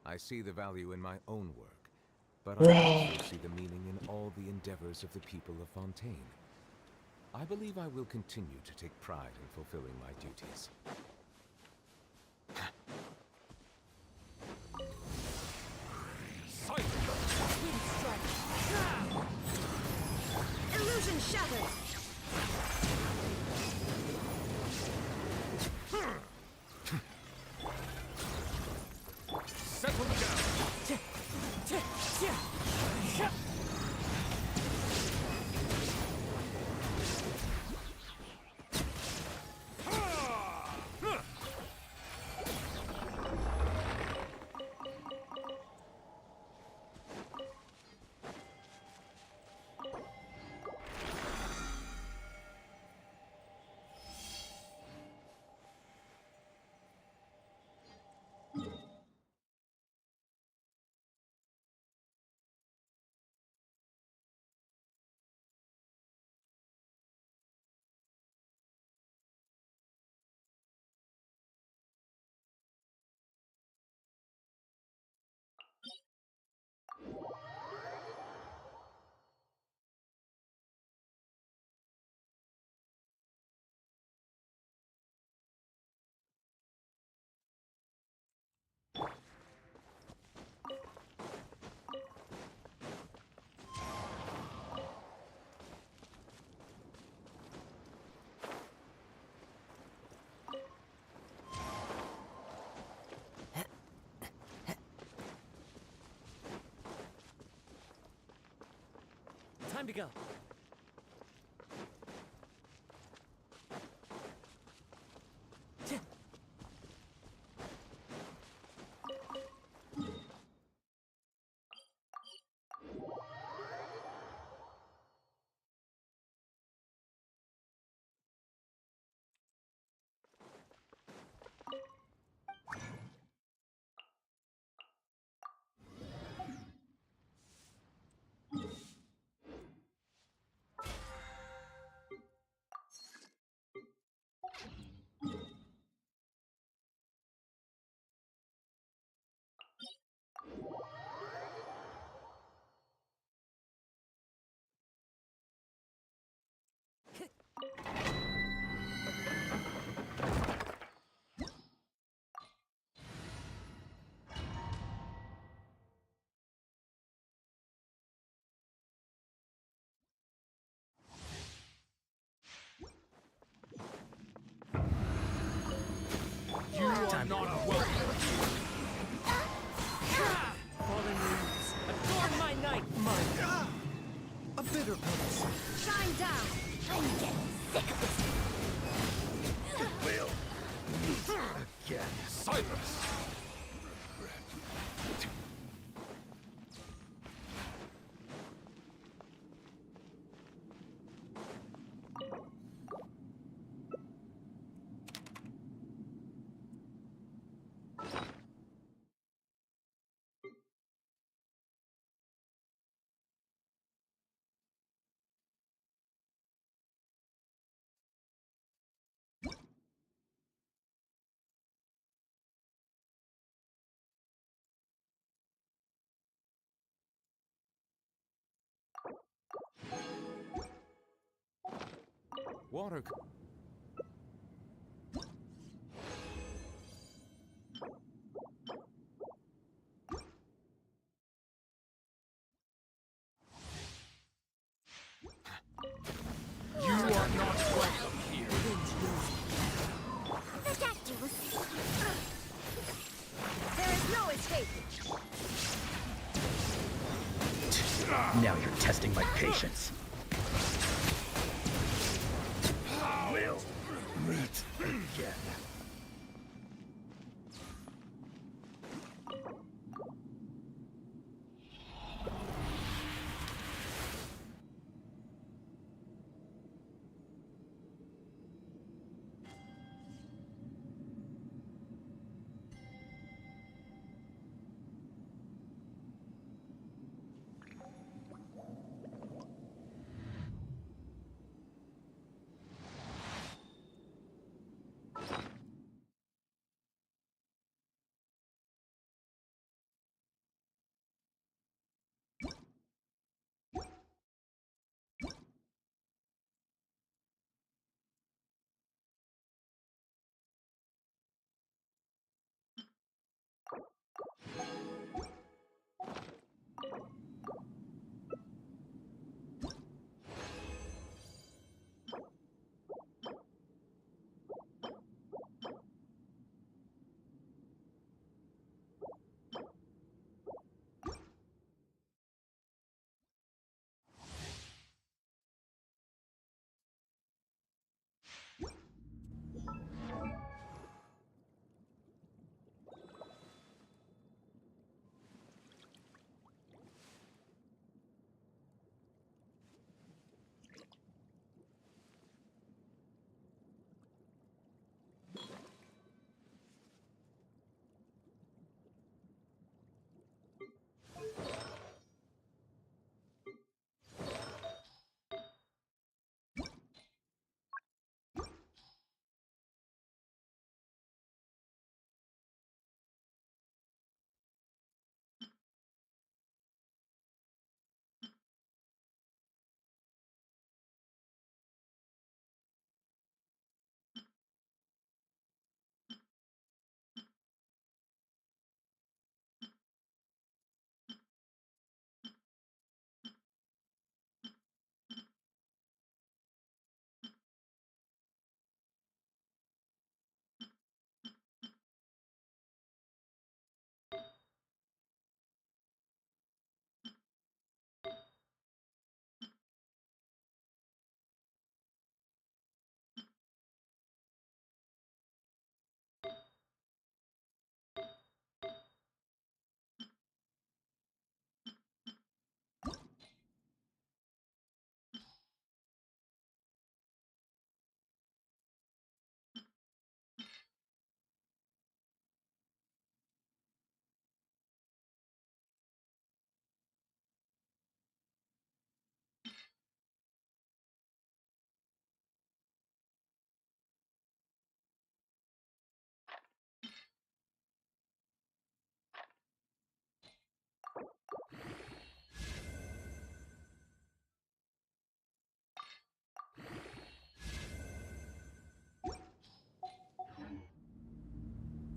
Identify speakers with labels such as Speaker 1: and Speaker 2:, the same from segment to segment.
Speaker 1: I see the value in my own work, but I also see the meaning in all the endeavors of the people of Fontaine. I believe I will continue to take pride in fulfilling my duties.
Speaker 2: Illusion shattered!
Speaker 1: Settle down!
Speaker 3: Time to go.
Speaker 1: You are not welcome here!
Speaker 3: Fallen leaves, adorn my night, mine.
Speaker 4: A bitter pulse.
Speaker 2: Shine down! I'm getting sick of this!
Speaker 4: Will. Again.
Speaker 1: Silence! Water... You are not welcome here!
Speaker 2: Ridiculous! There is no escape!
Speaker 5: Now you're testing my patience.
Speaker 4: Will. Meet again.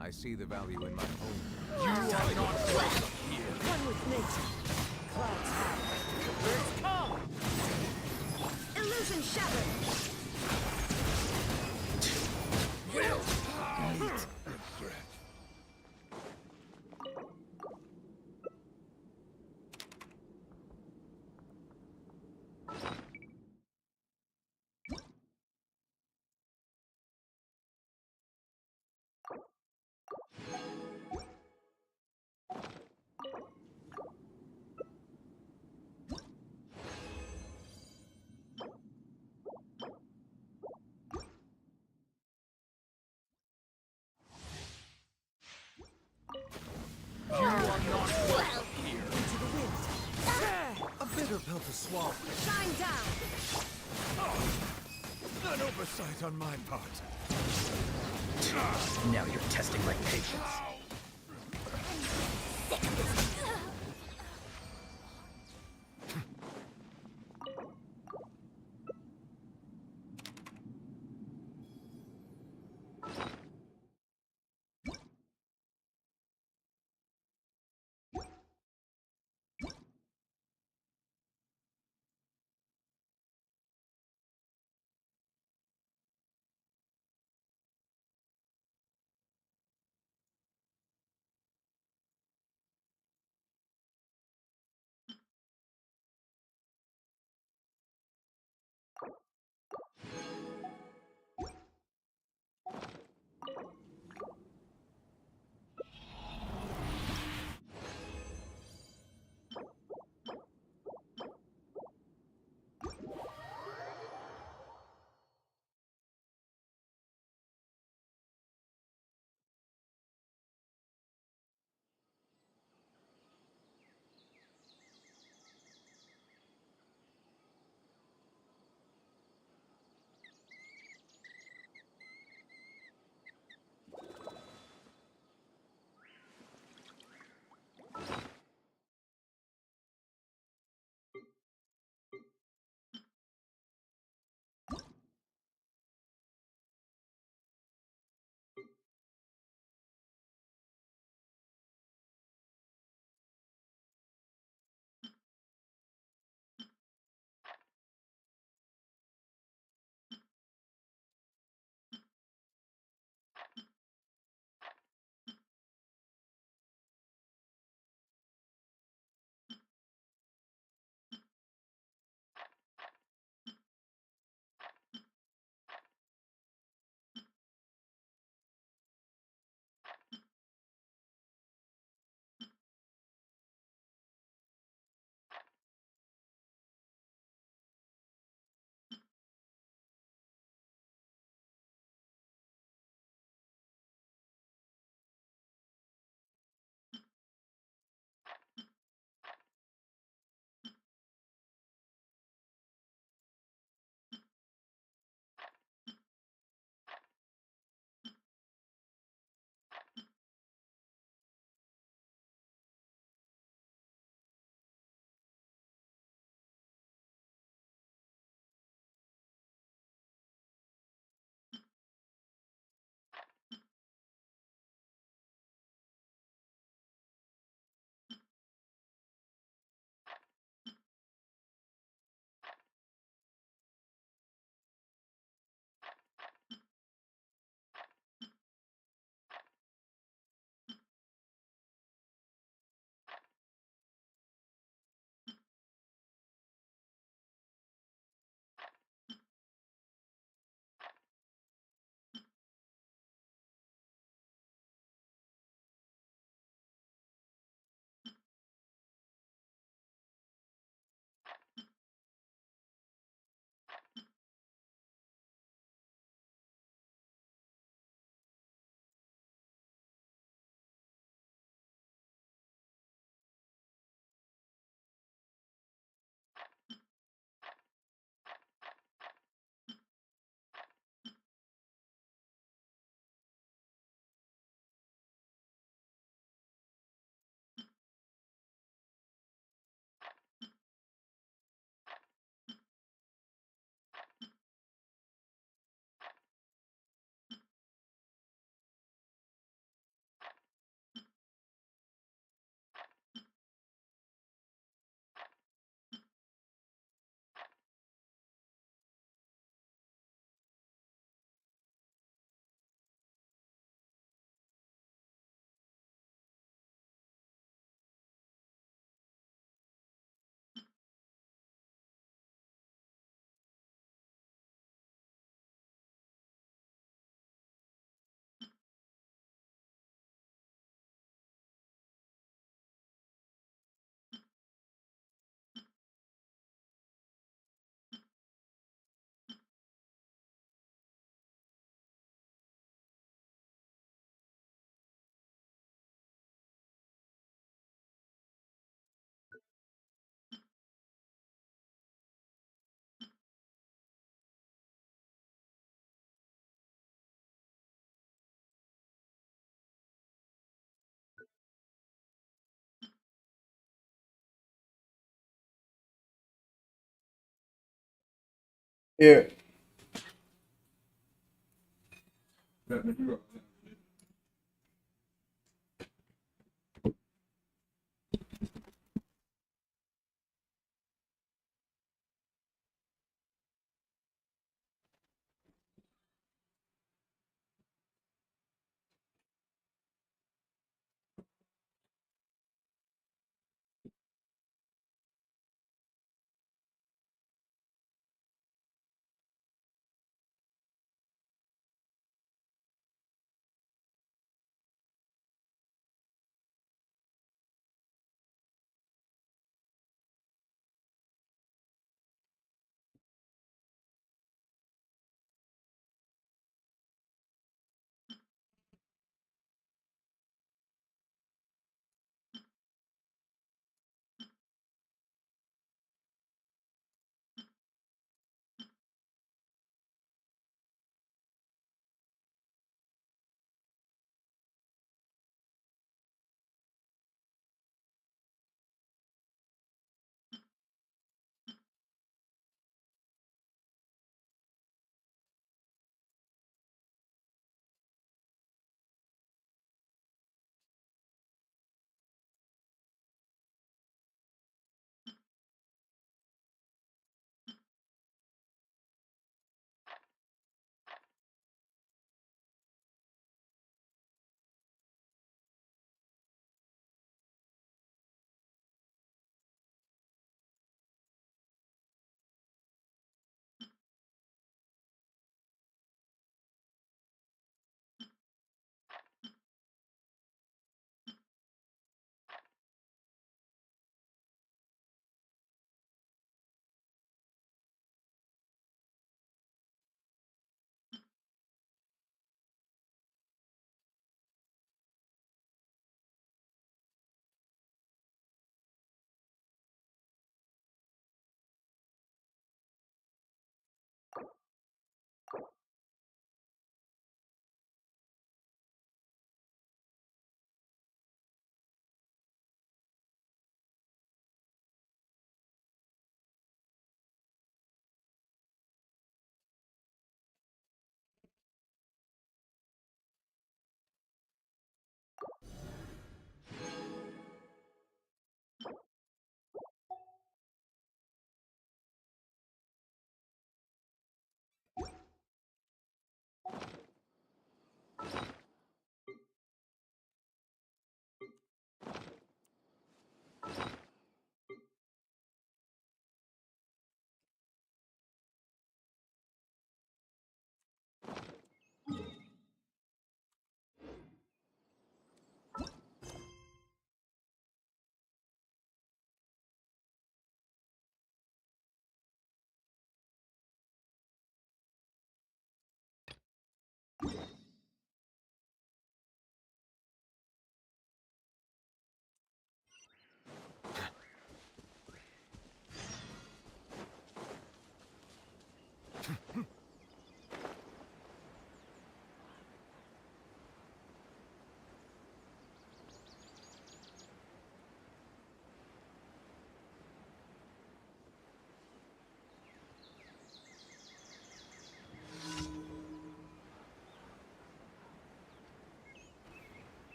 Speaker 1: I see the value in my own.
Speaker 3: One with nature. Clouds high. Birds come.
Speaker 2: Illusion shattered.
Speaker 4: Will meet regret. A bitter pill to swallow.
Speaker 2: Shine down.
Speaker 4: An oversight on my part.
Speaker 5: Now you're testing my patience.
Speaker 6: Here.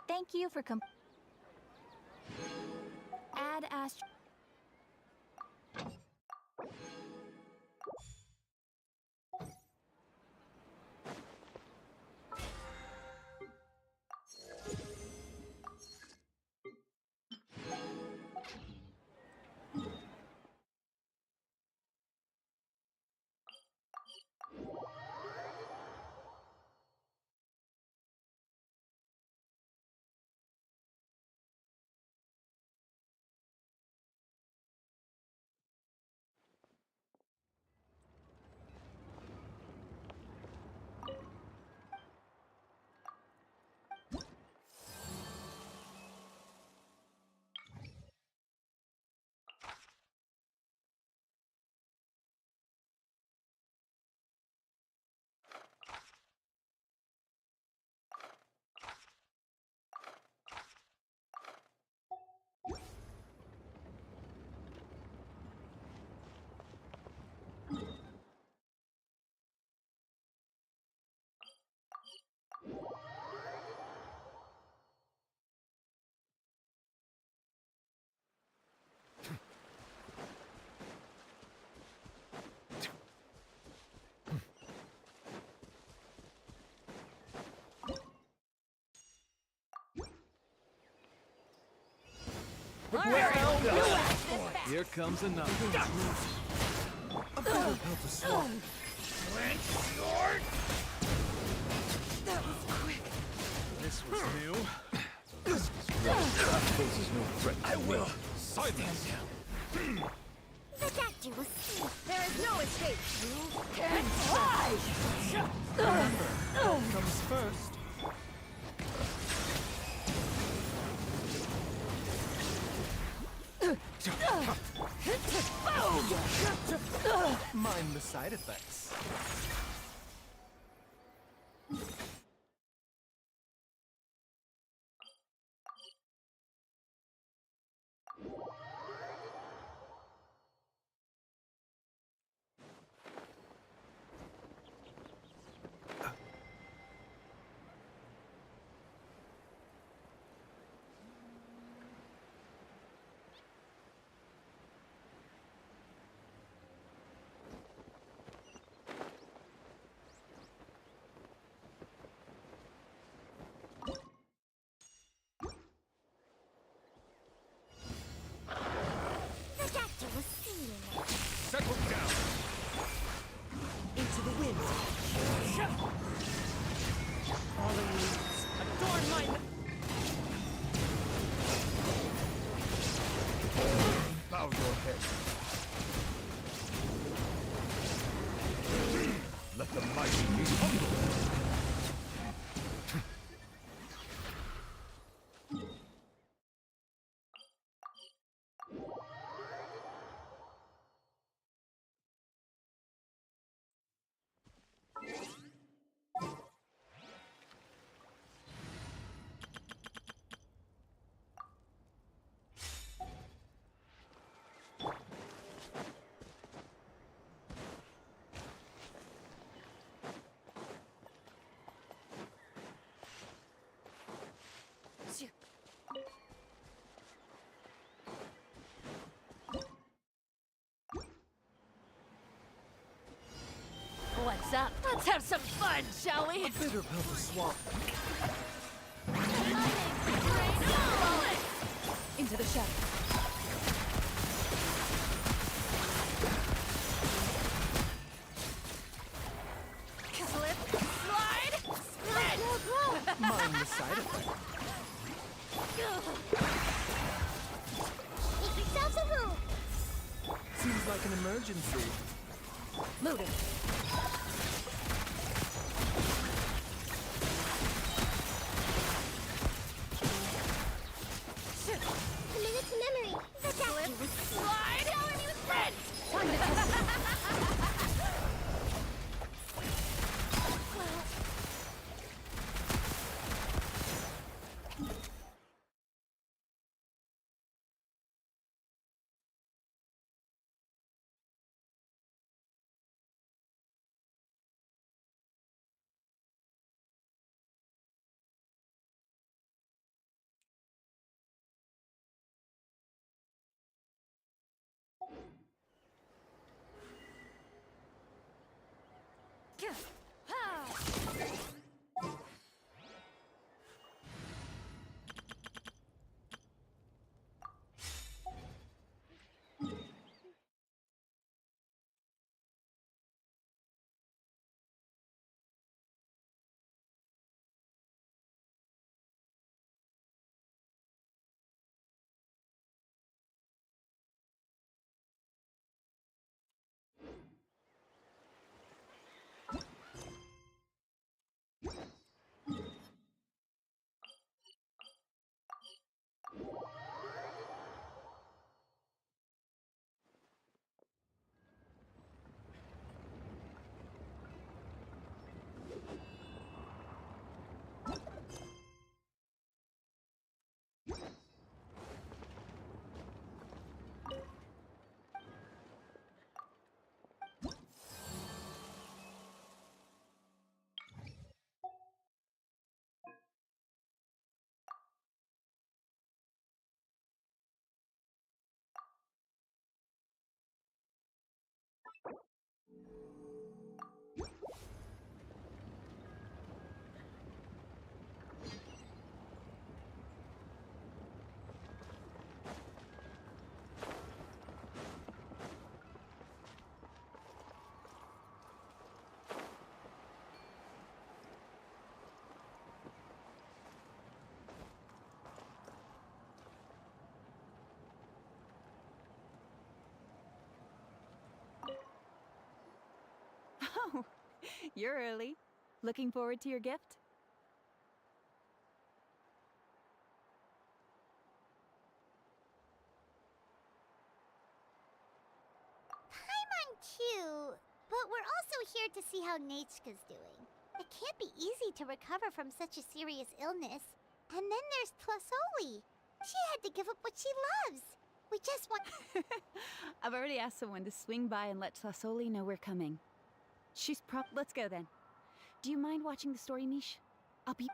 Speaker 2: Thank you for add Ast.
Speaker 4: Here comes another. A better belt to swap. This was new.
Speaker 1: Poses no threat.
Speaker 5: I will.
Speaker 1: Silence.
Speaker 2: The doctor will see.
Speaker 3: There is no escape. You can
Speaker 4: Comes first. Mind the side effects.
Speaker 2: The doctor will see.
Speaker 1: Settle down.
Speaker 3: into the wind. Falling leaves adorn my
Speaker 4: Bow your head. Let the mighty be humble.
Speaker 3: What's up? Let's have some fun, shall we?
Speaker 4: A bitter pill to swallow.
Speaker 3: Into the shadow. Slip, slide, sprint!
Speaker 4: Mind the side effects.
Speaker 2: Make yourselves a room.
Speaker 4: Seems like an emergency.
Speaker 3: Moving.
Speaker 2: Commit it to memory. The doctor will see.
Speaker 3: Slide, sprint! Time to
Speaker 6: Oh, you're early. Looking forward to your gift?
Speaker 2: Paimon too, but we're also here to see how Nechka's doing. It can't be easy to recover from such a serious illness. And then there's Tlasoli. She had to give up what she loves. We just want...
Speaker 6: I've already asked someone to swing by and let Tlasoli know we're coming. Let's go then. Do you mind watching the story, Mish? I'll be...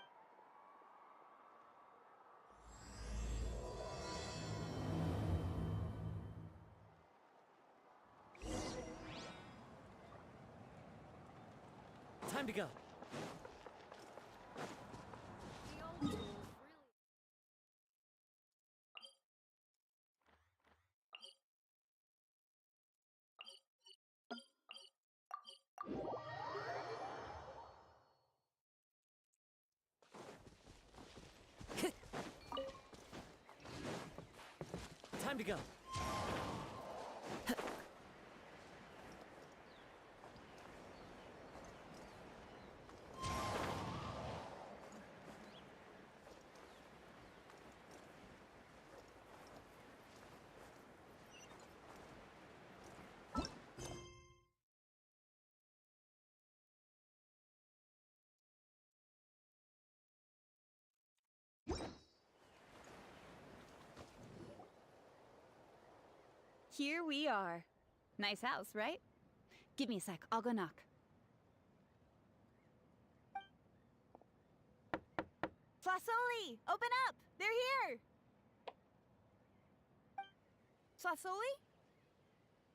Speaker 3: Time to go. Time to go.
Speaker 6: Here we are. Nice house, right? Give me a sec, I'll go knock. Tlasoli! Open up! They're here! Tlasoli?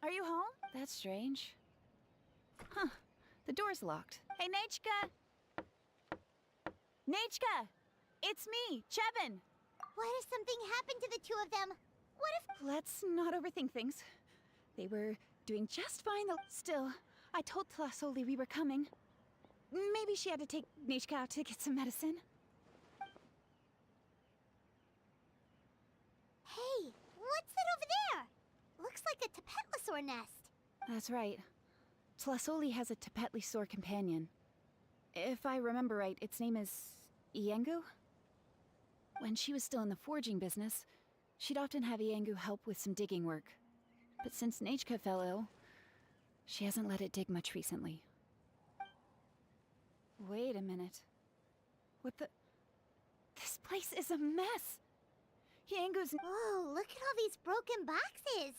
Speaker 6: Are you home? That's strange. Huh. The door's locked. Hey, Nechka! Nechka! It's me, Chevin!
Speaker 2: What if something happened to the two of them? What if...
Speaker 6: Let's not overthink things. They were doing just fine though. Still, I told Tlasoli we were coming. Maybe she had to take Nechka out to get some medicine.
Speaker 2: Hey, what's that over there? Looks like a Tapetlasaur nest.
Speaker 6: That's right. Tlasoli has a Tapetlisaur companion. If I remember right, its name is... Iengu? When she was still in the forging business, she'd often have Iengu help with some digging work. But since Nechka fell ill, she hasn't let it dig much recently. Wait a minute. What the... This place is a mess! Iengu's...
Speaker 2: Whoa, look at all these broken boxes.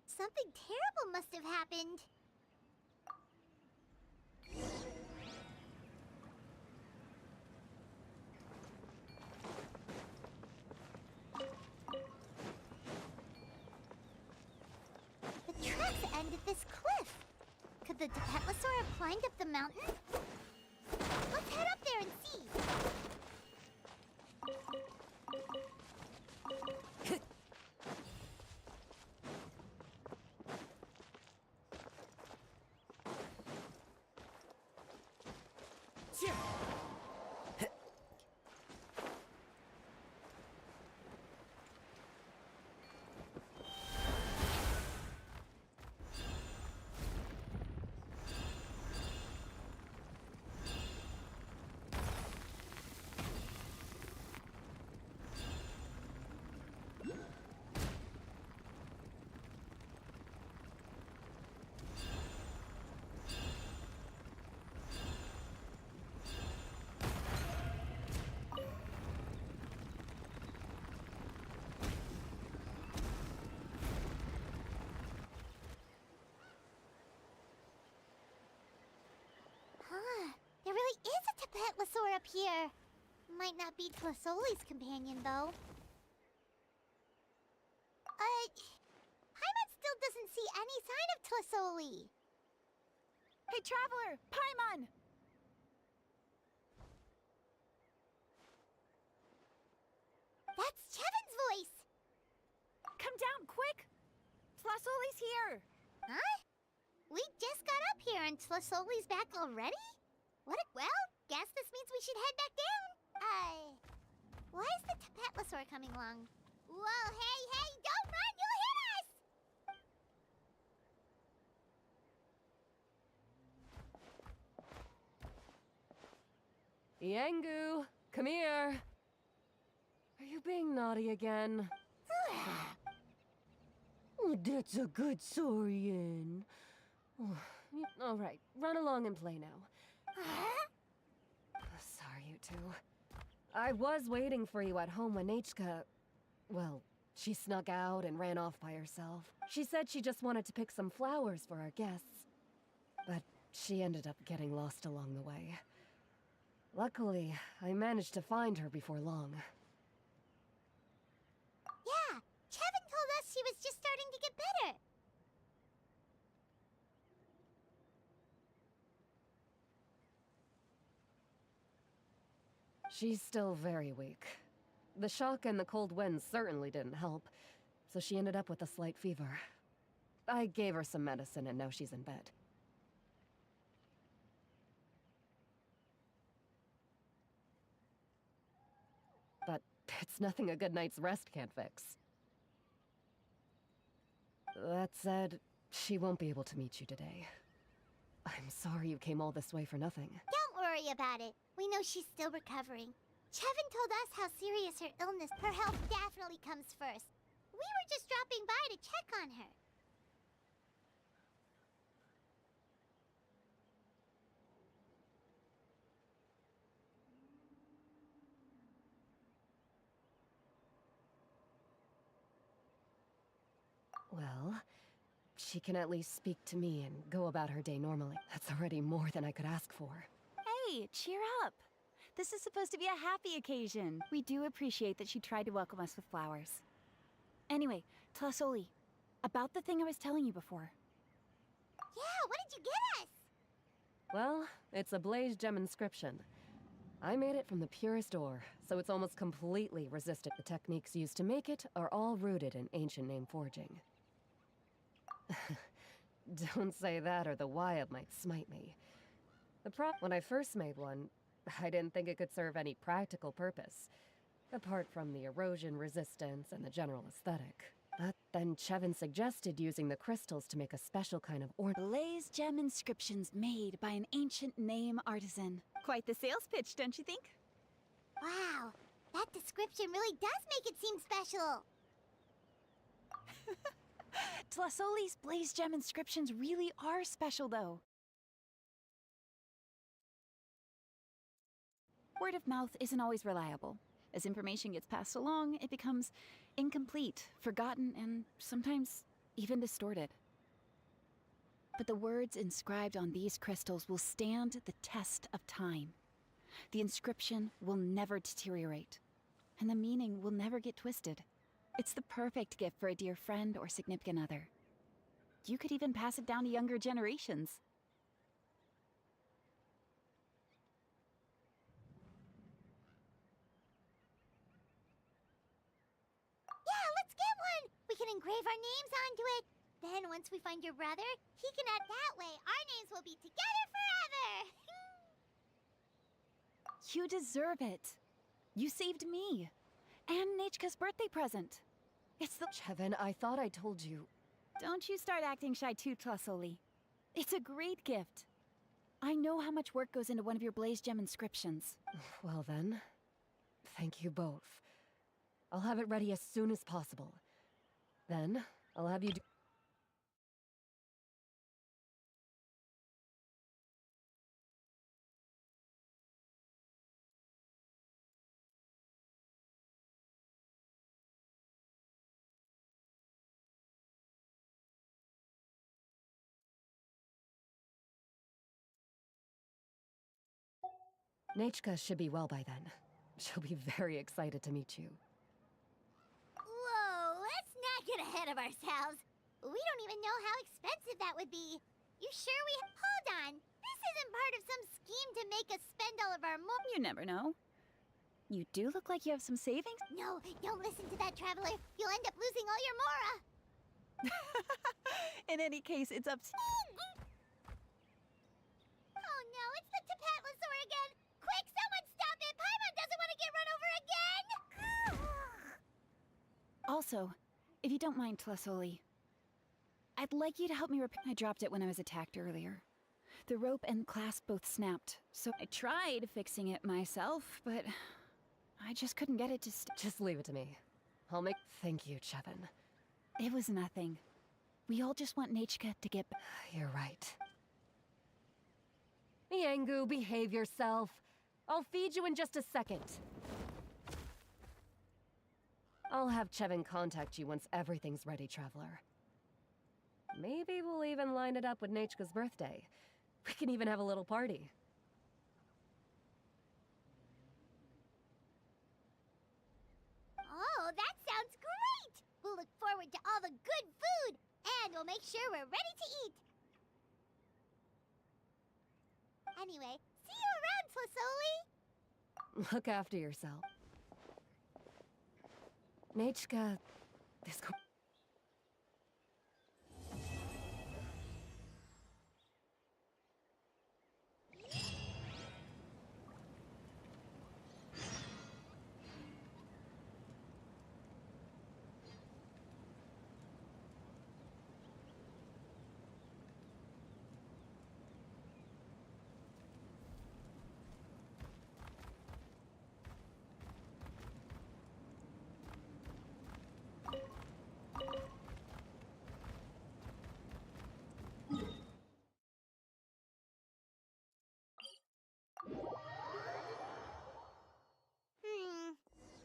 Speaker 2: Something terrible must have happened. The tracks end at this cliff. Could the Tapetlasaur have climbed up the mountain? What's Huh. There really is a Tapetlosaur up here. Might not be Tlasoli's companion, though. Paimon still doesn't see any sign of Tlasoli.
Speaker 6: Hey, Traveler! Paimon!
Speaker 2: That's Chevin's voice!
Speaker 6: Come down, quick! Tlasoli's here!
Speaker 2: Huh? We just got up here and Tlasoli's back already? Well, guess this means we should head back down. Why is the Tapetlosaur coming along? Whoa, hey, don't run, you'll hit us!
Speaker 3: Iengu, come here. Are you being naughty again? Oh, that's a good Saurian. All right, run along and play now. Sorry, you two. I was waiting for you at home when Nechka... Well, she snuck out and ran off by herself. She said she just wanted to pick some flowers for our guests. But she ended up getting lost along the way. Luckily, I managed to find her before long.
Speaker 2: Yeah, Chevin told us she was just starting to get better.
Speaker 3: She's still very weak. The shock and the cold winds certainly didn't help, so she ended up with a slight fever. I gave her some medicine and now she's in bed. But it's nothing a good night's rest can't fix. That said, she won't be able to meet you today. I'm sorry you came all this way for nothing.
Speaker 2: Don't worry about it. We know she's still recovering. Chevin told us how serious her illness. Her health definitely comes first. We were just dropping by to check on her.
Speaker 3: Well, she can at least speak to me and go about her day normally. That's already more than I could ask for.
Speaker 6: Hey, cheer up! This is supposed to be a happy occasion. We do appreciate that she tried to welcome us with flowers. Anyway, Tlasoli, about the thing I was telling you before.
Speaker 2: Yeah, what did you get us?
Speaker 3: Well, it's a blaze gem inscription. I made it from the purest ore, so it's almost completely resistant. The techniques used to make it are all rooted in ancient name forging. Don't say that or the wild might smite me. When I first made one, I didn't think it could serve any practical purpose, apart from the erosion resistance and the general aesthetic. But then Chevin suggested using the crystals to make a special kind of
Speaker 6: Blaze gem inscriptions made by an ancient name artisan. Quite the sales pitch, don't you think?
Speaker 2: Wow, that description really does make it seem special.
Speaker 6: Tlasoli's blaze gem inscriptions really are special, though. Word of mouth isn't always reliable. As information gets passed along, it becomes incomplete, forgotten, and sometimes even distorted. But the words inscribed on these crystals will stand the test of time. The inscription will never deteriorate, and the meaning will never get twisted. It's the perfect gift for a dear friend or significant other. You could even pass it down to younger generations.
Speaker 2: Yeah, let's get one! We can engrave our names onto it. Then once we find your brother, he can add that way. Our names will be together forever!
Speaker 6: You deserve it. You saved me. And Nechka's birthday present. It's the—
Speaker 3: Chevin, I thought I told you.
Speaker 6: Don't you start acting shy too, Tlasoli. It's a great gift. I know how much work goes into one of your Blaze Gem inscriptions.
Speaker 3: Well then, thank you both. I'll have it ready as soon as possible. Then, I'll have you do— Nechka should be well by then. She'll be very excited to meet you.
Speaker 2: Whoa, let's not get ahead of ourselves. We don't even know how expensive that would be. You sure we— Hold on. This isn't part of some scheme to make us spend all of our
Speaker 6: You never know. You do look like you have some savings.
Speaker 2: No, don't listen to that, Traveler. You'll end up losing all your Mora.
Speaker 6: In any case, it's up to—
Speaker 2: Oh no, it's the Tapatlosaur again! Quick, someone stop it! Paimon doesn't want to get run over again!
Speaker 6: Also, if you don't mind, Tlasoli, I'd like you to help me I dropped it when I was attacked earlier. The rope and clasp both snapped, so I tried fixing it myself, but I just couldn't get it to
Speaker 3: Just leave it to me. I'll make— Thank you, Chevin.
Speaker 6: It was nothing. We all just want Nechka to get
Speaker 3: You're right. Yangu, behave yourself. I'll feed you in just a second. I'll have Chevin contact you once everything's ready, Traveler. Maybe we'll even line it up with Nechka's birthday. We can even have a little party.
Speaker 2: Oh, that sounds great! We'll look forward to all the good food, and we'll make sure we're ready to eat. Anyway, see you around, Tlasoli!
Speaker 3: Look after yourself. Nechka, this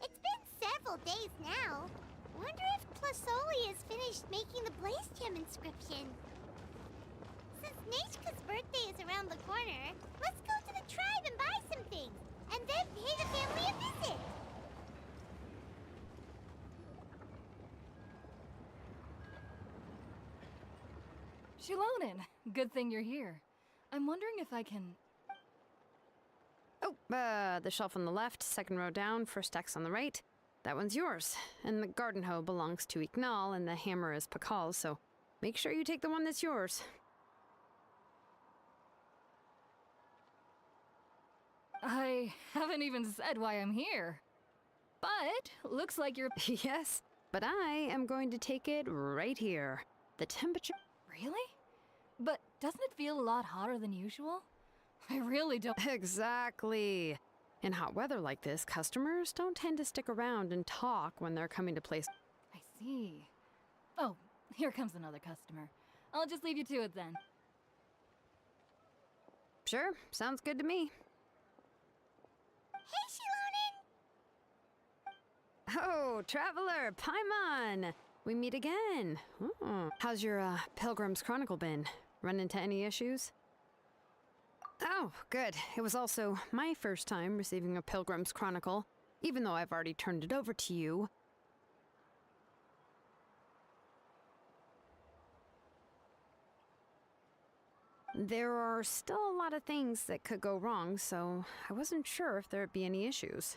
Speaker 2: It's been several days now. Wonder if Tlasoli has finished making the Blaze Gem inscription. Since Nechka's birthday is around the corner, let's go to the tribe and buy some things, and then pay the family a visit.
Speaker 7: Xilonen, good thing you're here. I'm wondering if I can...
Speaker 8: Oh, the shelf on the left, second row down, first X on the right. That one's yours. And the garden hoe belongs to Ignal, and the hammer is Pakal's, so make sure you take the one that's yours.
Speaker 7: I haven't even said why I'm here. But, looks like you're...
Speaker 8: Yes, but I am going to take it right here. The temperature...
Speaker 7: Really? But doesn't it feel a lot hotter than usual? I really don't...
Speaker 8: Exactly. In hot weather like this, customers don't tend to stick around and talk when they're coming to place...
Speaker 7: I see. Oh, here comes another customer. I'll just leave you to it then.
Speaker 8: Sure, sounds good to me.
Speaker 2: Hey, Xilonen!
Speaker 8: Oh, Traveler, Paimon! We meet again. How's your, Pilgrim's Chronicle been? Run into any issues? Oh, good. It was also my first time receiving a Pilgrim's Chronicle, even though I've already turned it over to you. There are still a lot of things that could go wrong, so I wasn't sure if there'd be any issues.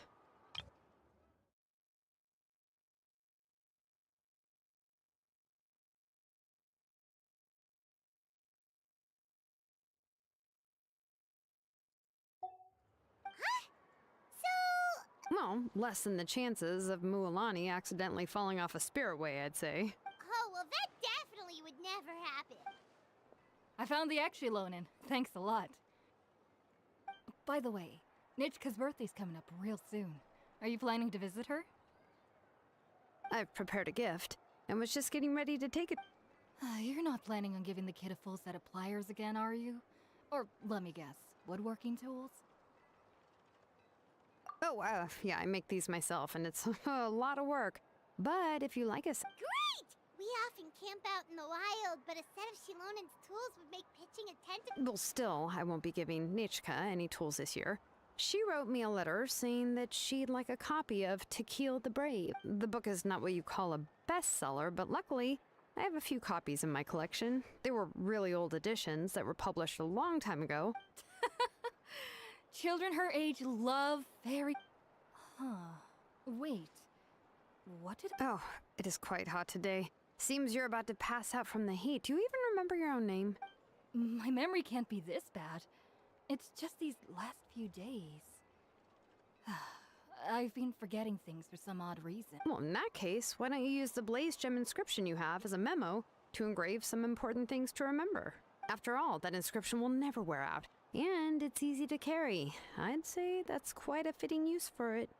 Speaker 8: Well, less than the chances of Mualani accidentally falling off a spiritway, I'd say.
Speaker 2: Oh, well, that definitely would never happen.
Speaker 7: I found the Xilonen. Thanks a lot. By the way, Nitchka's birthday's coming up real soon. Are you planning to visit her?
Speaker 8: I've prepared a gift, and was just getting ready to take it.
Speaker 7: You're not planning on giving the kid a full set of pliers again, are you? Or, let me guess, woodworking tools?
Speaker 8: Oh, yeah, I make these myself, and it's a lot of work. But if you like us,
Speaker 2: Great! We often camp out in the wild, but a set of Xilonen's tools would make pitching a tent a
Speaker 8: well, still, I won't be giving Nichka any tools this year. She wrote me a letter saying that she'd like a copy of To Kill the Brave. The book is not what you call a bestseller, but luckily, I have a few copies in my collection. They were really old editions that were published a long time ago.
Speaker 7: Children her age love fairy... Huh. Wait. What did...
Speaker 8: Oh, it is quite hot today. Seems you're about to pass out from the heat. Do you even remember your own name?
Speaker 7: My memory can't be this bad. It's just these last few days. I've been forgetting things for some odd reason.
Speaker 8: Well, in that case, why don't you use the blaze gem inscription you have as a memo to engrave some important things to remember? After all, that inscription will never wear out, and it's easy to carry. I'd say that's quite a fitting use for it.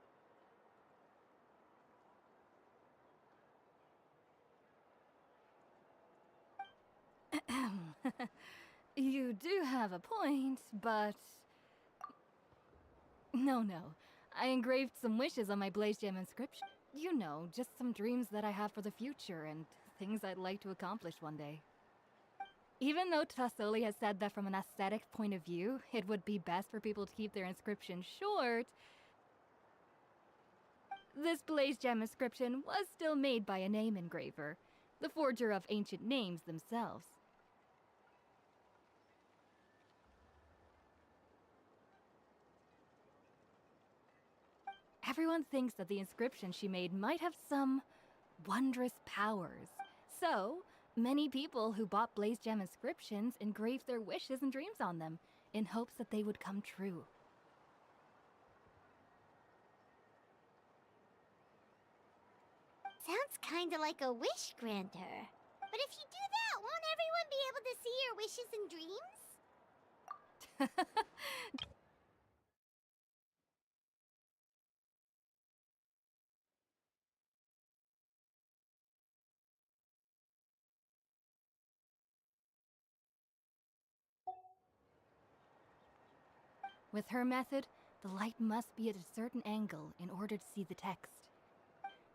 Speaker 7: You do have a point, but... No. I engraved some wishes on my blaze gem inscription. You know, just some dreams that I have for the future and things I'd like to accomplish one day. Even though Tasoli has said that from an aesthetic point of view, it would be best for people to keep their inscription short, this blaze gem inscription was still made by a name engraver, the forger of ancient names themselves. Everyone thinks that the inscription she made might have some wondrous powers. So, many people who bought blaze gem inscriptions engraved their wishes and dreams on them, in hopes that they would come true.
Speaker 2: Sounds kinda like a wish granter. But if you do that, won't everyone be able to see your wishes and dreams?
Speaker 7: With her method, the light must be at a certain angle in order to see the text.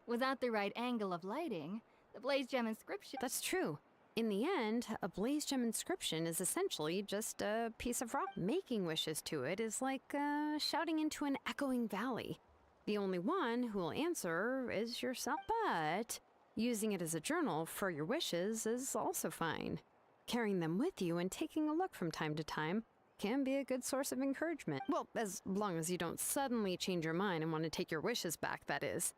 Speaker 7: Without the right angle of lighting, the blaze gem inscription...
Speaker 8: That's true. In the end, a blaze gem inscription is essentially just a piece of rock. Making wishes to it is like shouting into an echoing valley. The only one who will answer is yourself. But using it as a journal for your wishes is also fine. Carrying them with you and taking a look from time to time can be a good source of encouragement. Well, as long as you don't suddenly change your mind and want to take your wishes back, that is.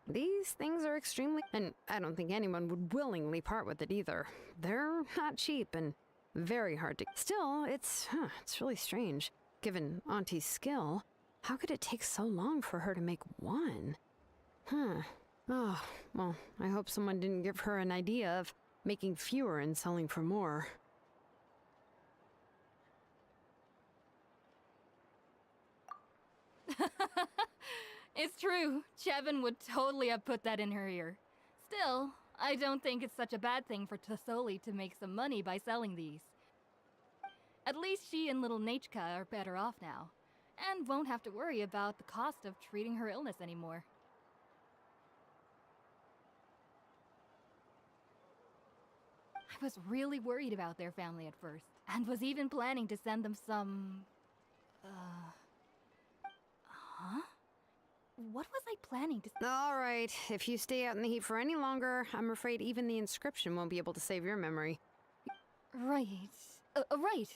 Speaker 8: These things are extremely... and I don't think anyone would willingly part with it either. They're not cheap and very hard to... Still, it's really strange. Given Auntie's skill, how could it take so long for her to make one? Oh, well, I hope someone didn't give her an idea of making fewer and selling for more.
Speaker 7: It's true. Chevin would totally have put that in her ear. Still, I don't think it's such a bad thing for Tasoli to make some money by selling these. At least she and little Nechka are better off now, and won't have to worry about the cost of treating her illness anymore. I was really worried about their family at first, and was even planning to send them some... Huh? What was I planning to...
Speaker 8: All right, if you stay out in the heat for any longer, I'm afraid even the inscription won't be able to save your memory.
Speaker 7: Right. Right.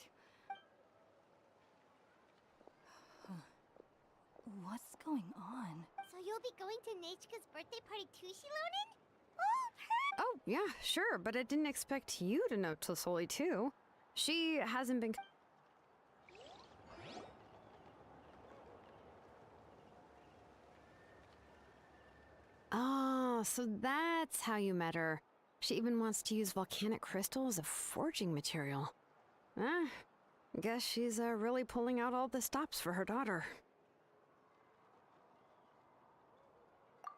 Speaker 7: What's going on?
Speaker 2: So you'll be going to Nechka's birthday party too, Xilonen? Oh, perfect!
Speaker 8: Oh, yeah, sure, but I didn't expect you to know Tasoli too. She hasn't been... so that's how you met her. She even wants to use volcanic crystal as a forging material. Guess she's really pulling out all the stops for her daughter.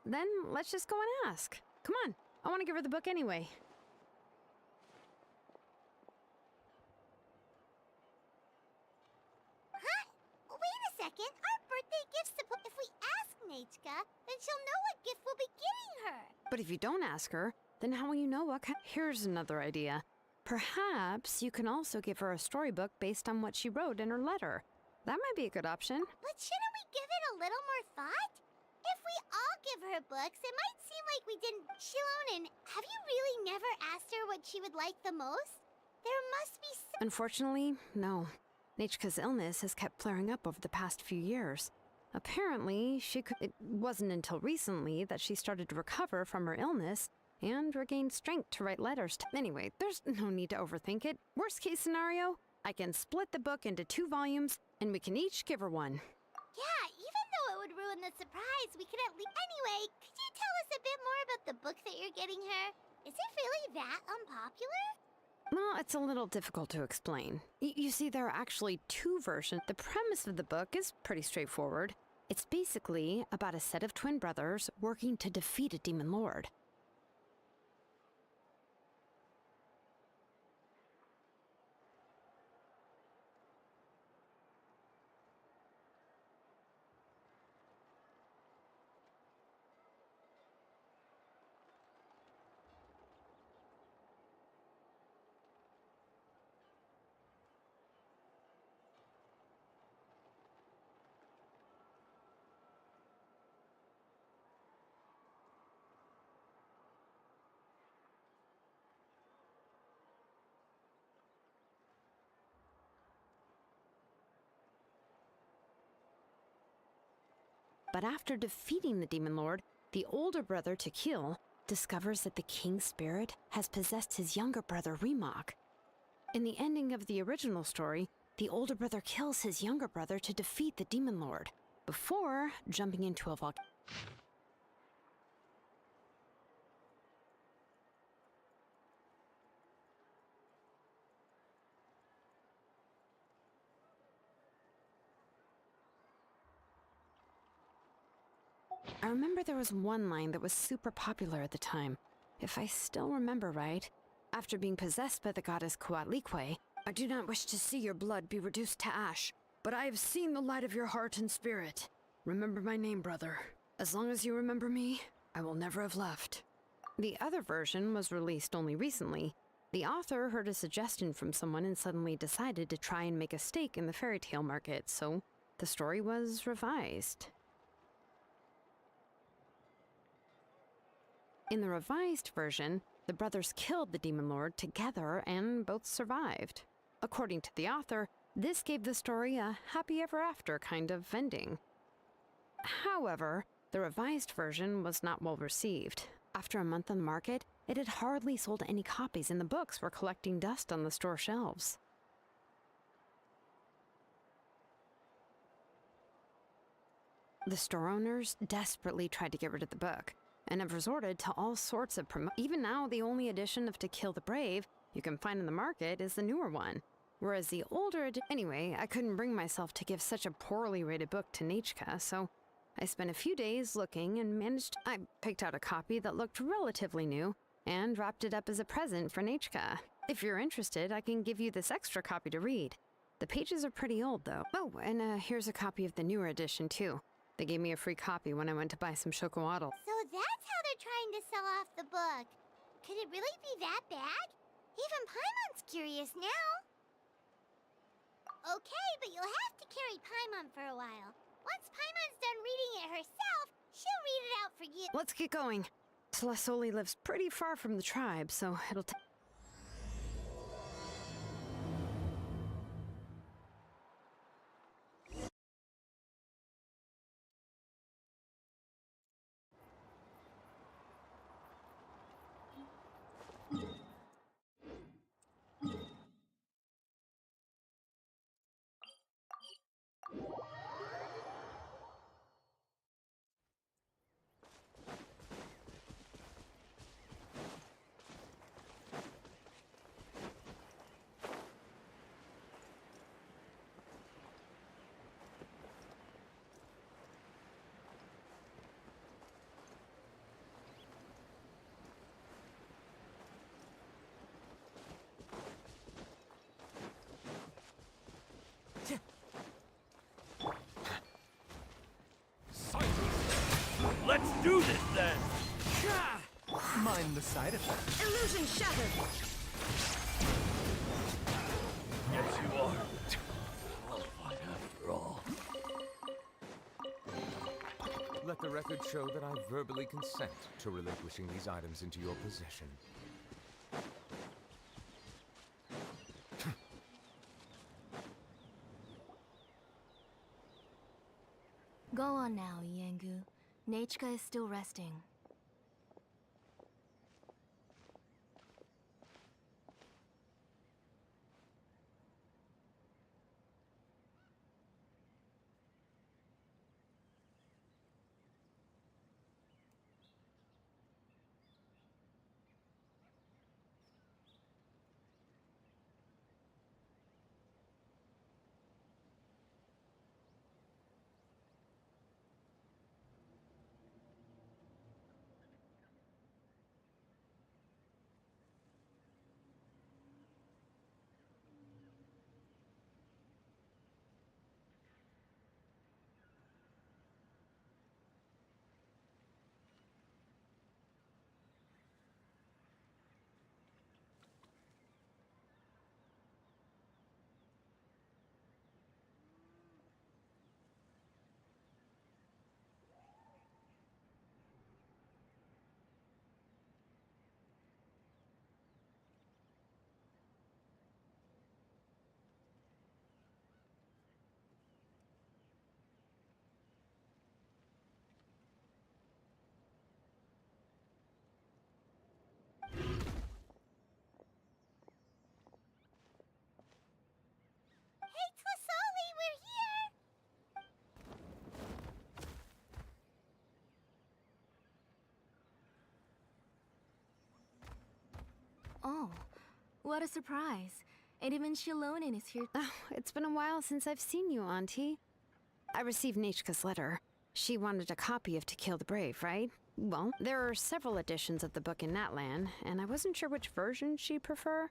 Speaker 8: Then let's just go and ask. Come on, I want to give her the book anyway.
Speaker 2: Huh? Wait a second. Our birthday gift's supposed. If we ask Nechka, then she'll know what gift we'll be getting her.
Speaker 8: But if you don't ask her, then how will you know what kind? Here's another idea. Perhaps you can also give her a storybook based on what she wrote in her letter. That might be a good option.
Speaker 2: But shouldn't we give it a little more thought? If we all give her books, it might seem like we didn't. Xilonen, have you really never asked her what she would like the most? There must be some.
Speaker 8: Unfortunately, no. Nechka's illness has kept flaring up over the past few years. Apparently, it wasn't until recently that she started to recover from her illness and regained strength to write letters. Anyway, there's no need to overthink it. Worst case scenario, I can split the book into 2 volumes and we can each give her one.
Speaker 2: Yeah, even though it would ruin the surprise, we could at least. Anyway, could you tell us a bit more about the book that you're getting her? Is it really that unpopular?
Speaker 8: Well, it's a little difficult to explain. You see, there are actually 2 versions. The premise of the book is pretty straightforward. It's basically about a set of twin brothers working to defeat a demon lord. But after defeating the demon lord, the older brother Tequil discovers that the king's spirit has possessed his younger brother Remok. In the ending of the original story, the older brother kills his younger brother to defeat the demon lord, before jumping into a volcano. I remember there was one line that was super popular at the time. If I still remember right, after being possessed by the goddess Coatlicue, I do not wish to see your blood be reduced to ash, but I have seen the light of your heart and spirit. Remember my name, brother. As long as you remember me, I will never have left. The other version was released only recently. The author heard a suggestion from someone and suddenly decided to try and make a stake in the fairy tale market, so the story was revised. In the revised version, the brothers killed the demon lord together and both survived. According to the author, this gave the story a happy ever after kind of ending. However, the revised version was not well received. After a month on the market, it had hardly sold any copies and the books were collecting dust on the store shelves. The store owners desperately tried to get rid of the book, and have resorted to all sorts of Even now, the only edition of To Kill the Brave you can find in the market is the newer one. Whereas the older Anyway, I couldn't bring myself to give such a poorly rated book to Nechka, so I spent a few days looking and I picked out a copy that looked relatively new and wrapped it up as a present for Nechka. If you're interested, I can give you this extra copy to read. The pages are pretty old, though. Oh, and here's a copy of the newer edition, too. They gave me a free copy when I went to buy some chocolatl.
Speaker 2: So that's how they're trying to sell off the book. Could it really be that bad? Even Paimon's curious now. Okay, but you'll have to carry Paimon for a while. Once Paimon's done reading it herself, she'll read it out for you.
Speaker 8: Let's get going. Tlasoli lives pretty far from the tribe, so it'll take...
Speaker 4: do this then! Mind the side effects.
Speaker 8: Illusion shattered!
Speaker 4: Yes, you are. Qualified after all.
Speaker 1: Let the record show that I verbally consent to relinquishing these items into your possession.
Speaker 7: Go on now, Iengu. Nechika is still resting.
Speaker 2: Hey, Tlasoli, we're here!
Speaker 7: Oh, what a surprise. And even Xilonen is here.
Speaker 8: Oh, it's been a while since I've seen you, Auntie. I received Nechika's letter. She wanted a copy of To Kill the Brave, right? Well, there are several editions of the book in Natlan, and I wasn't sure which version she'd prefer.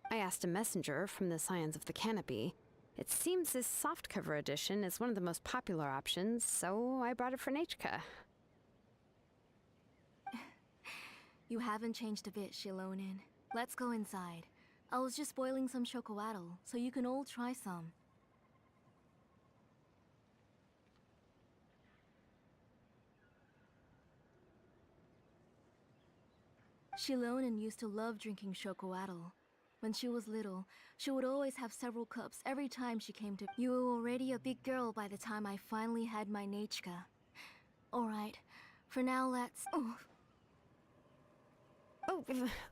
Speaker 8: I asked a messenger from the Scions of the Canopy. It seems this softcover edition is one of the most popular options, so I brought it for Nechika.
Speaker 7: You haven't changed a bit, Xilonen. Let's go inside. I was just boiling some chocolatl, so you can all try some. Xilonen used to love drinking chocolatl. When she was little, she would always have several cups every time she came to— You were already a big girl by the time I finally had my Nechika. Alright, for now let's—
Speaker 8: Oh,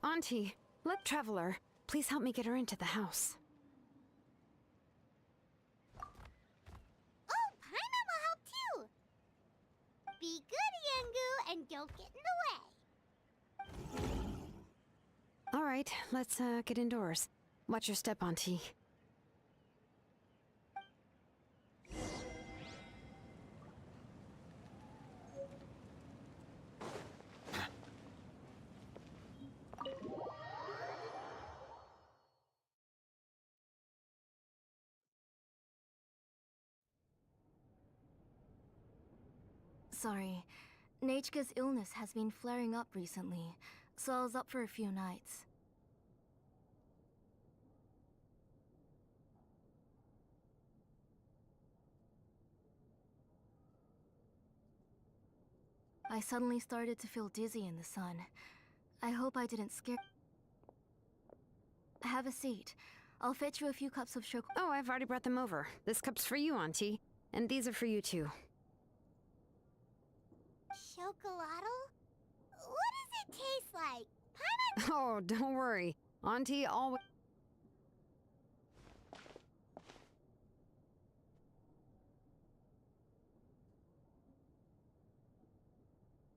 Speaker 8: Auntie, let Traveler. Please help me get her into the house.
Speaker 2: Oh, Paimon will help too! Be good, Iengu, and don't get in the way.
Speaker 8: All right, let's get indoors. Watch your step, Auntie.
Speaker 7: Sorry. Nechika's illness has been flaring up recently, so I was up for a few nights. I suddenly started to feel dizzy in the sun. I hope I didn't scare— Have a seat. I'll fetch you a few cups of chocolate.
Speaker 8: Oh, I've already brought them over. This cup's for you, Auntie. And these are for you, too.
Speaker 2: Chocolatl? What does it taste like? Paimon?
Speaker 8: Oh, don't worry. Auntie always...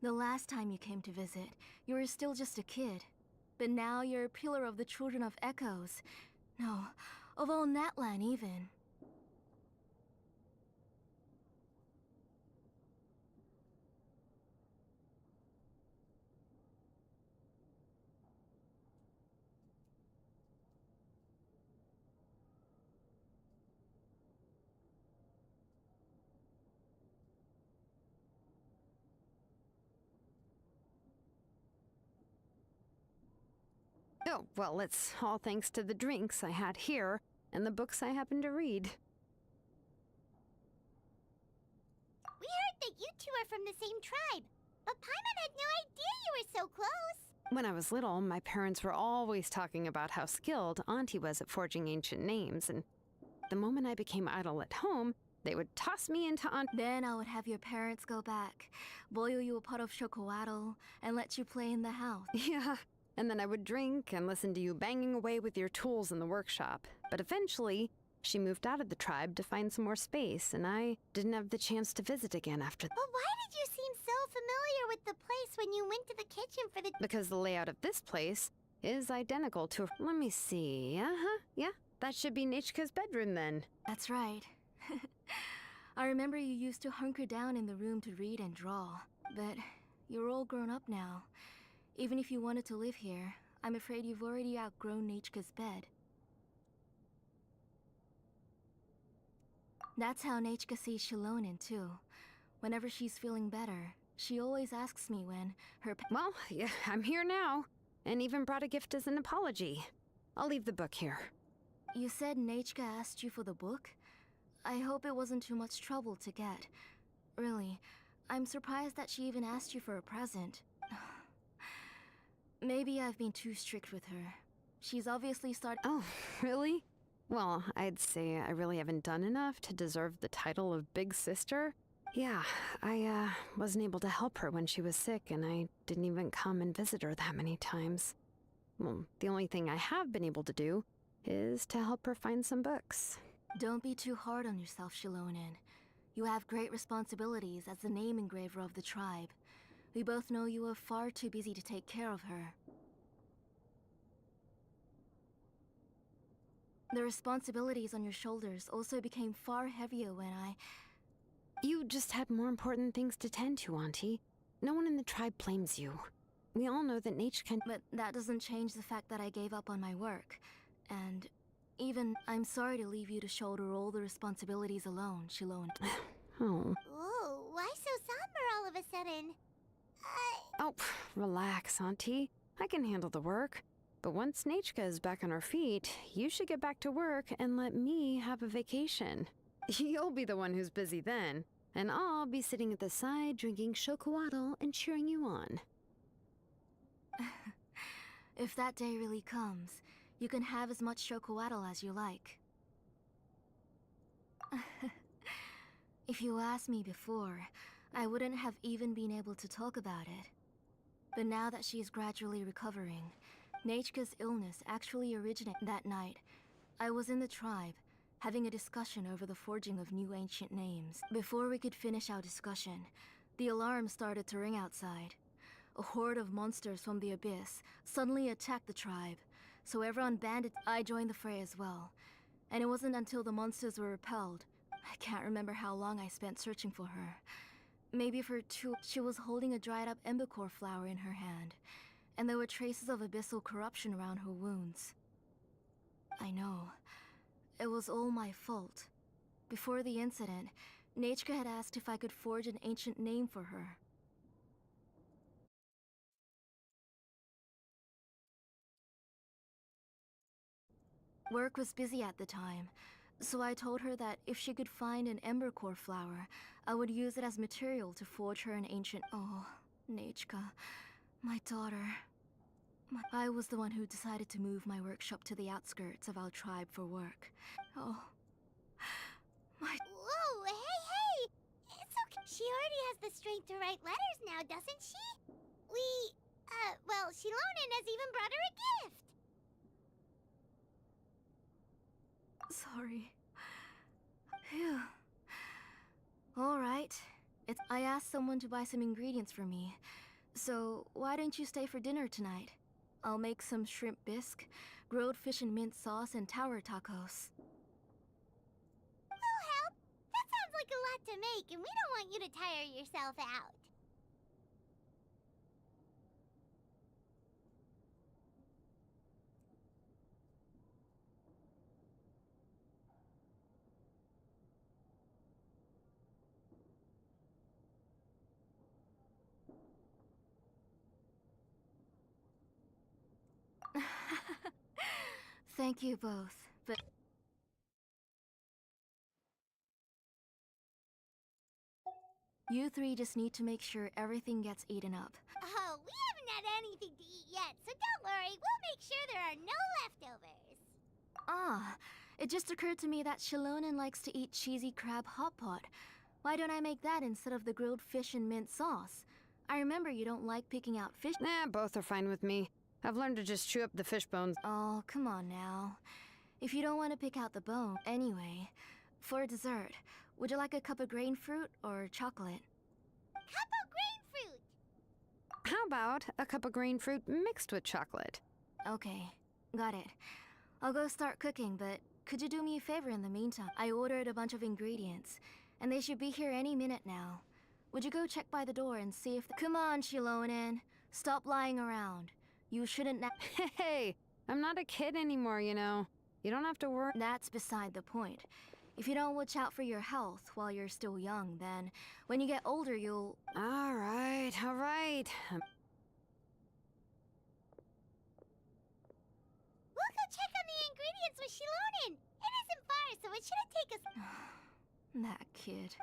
Speaker 7: The last time you came to visit, you were still just a kid. But now you're a pillar of the Children of Echoes. No, of all Natlan even.
Speaker 8: Oh, well, it's all thanks to the drinks I had here and the books I happened to read.
Speaker 2: We heard that you two are from the same tribe, but Paimon had no idea you were so close.
Speaker 8: When I was little, my parents were always talking about how skilled Auntie was at forging ancient names, and the moment I became idle at home, they would toss me into Aunt.
Speaker 7: Then I would have your parents go back, boil you a pot of chocolatl, and let you play in the house.
Speaker 8: Yeah, and then I would drink and listen to you banging away with your tools in the workshop. But eventually, she moved out of the tribe to find some more space, and I didn't have the chance to visit again after
Speaker 2: But why did you seem so familiar with the place when you went to the kitchen for the...
Speaker 8: because the layout of this place is identical to... Let me see. Yeah, that should be Nechka's bedroom then.
Speaker 7: That's right. I remember you used to hunker down in the room to read and draw, but you're all grown up now. Even if you wanted to live here, I'm afraid you've already outgrown Nechka's bed. That's how Nechka sees Xilonen too. Whenever she's feeling better, she always asks me when her
Speaker 8: Well, yeah, I'm here now, and even brought a gift as an apology. I'll leave the book here.
Speaker 7: You said Nechka asked you for the book? I hope it wasn't too much trouble to get. Really, I'm surprised that she even asked you for a present. Maybe I've been too strict with her. She's obviously
Speaker 8: Oh, really? Well, I'd say I really haven't done enough to deserve the title of Big Sister. Yeah, I wasn't able to help her when she was sick, and I didn't even come and visit her that many times. Well, the only thing I have been able to do is to help her find some books.
Speaker 7: Don't be too hard on yourself, Xilonen. You have great responsibilities as the name engraver of the tribe. We both know you are far too busy to take care of her. The responsibilities on your shoulders also became far heavier when
Speaker 8: You just had more important things to tend to, Auntie. No one in the tribe blames you. We all know that Nate can—
Speaker 7: But that doesn't change the fact that I gave up on my work. And even, I'm sorry to leave you to shoulder all the responsibilities alone, Xilonen.
Speaker 8: Oh.
Speaker 2: Whoa, why so somber all of a sudden?
Speaker 8: Oh, relax, Auntie. I can handle the work. But once Nechka is back on her feet, you should get back to work and let me have a vacation. You'll be the one who's busy then, and I'll be sitting at the side drinking chocolatl and cheering you on.
Speaker 7: If that day really comes, you can have as much chocolatl as you like. If you asked me before, I wouldn't have even been able to talk about it. But now that she is gradually recovering, Nechka's illness actually originated that night. I was in the tribe, having a discussion over the forging of new ancient names. Before we could finish our discussion, the alarm started to ring outside. A horde of monsters from the abyss suddenly attacked the tribe, so everyone banded. I joined the fray as well, and it wasn't until the monsters were repelled. I can't remember how long I spent searching for her. Maybe for 2. She was holding a dried up embercore flower in her hand, and there were traces of abyssal corruption around her wounds. I know. It was all my fault. Before the incident, Nechka had asked if I could forge an ancient name for her. Work was busy at the time, so I told her that if she could find an embercore flower, I would use it as material to forge her an ancient— Oh, Nechka, my daughter. I was the one who decided to move my workshop to the outskirts of our tribe for work. Oh, my—
Speaker 2: Whoa, hey! It's okay. She already has the strength to write letters now, doesn't she? Well, Xilonen has even brought her a gift.
Speaker 7: Sorry. Phew. Alright. I asked someone to buy some ingredients for me. So, why don't you stay for dinner tonight? I'll make some shrimp bisque, grilled fish and mint sauce, and tower tacos.
Speaker 2: We'll help. That sounds like a lot to make, and we don't want you to tire yourself out.
Speaker 9: Thank you both, but... You three just need to make sure everything gets eaten up.
Speaker 2: Oh, we haven't had anything to eat yet, so don't worry. We'll make sure there are no leftovers.
Speaker 9: Ah, it just occurred to me that Xilonen likes to eat cheesy crab hot pot. Why don't I make that instead of the grilled fish and mint sauce? I remember you don't like picking out fish.
Speaker 8: Nah, both are fine with me. I've learned to just chew up the fish bones.
Speaker 9: Oh, come on now. If you don't want to pick out the bone. Anyway, for dessert, would you like a cup of grain fruit or chocolate?
Speaker 2: Cup of grain fruit!
Speaker 8: How about a cup of green fruit mixed with chocolate?
Speaker 9: Okay, got it. I'll go start cooking, but could you do me a favor in the meantime? I ordered a bunch of ingredients, and they should be here any minute now. Would you go check by the door and see if... Come on, Xilonen. Stop lying around. You shouldn't...
Speaker 8: Hey, I'm not a kid anymore, you know. You don't have to worry.
Speaker 9: That's beside the point. If you don't watch out for your health while you're still young, then when you get older, you'll...
Speaker 8: All right, all right.
Speaker 2: We'll go check on the ingredients with Xilonen. It isn't far, so it shouldn't take us...
Speaker 9: That kid.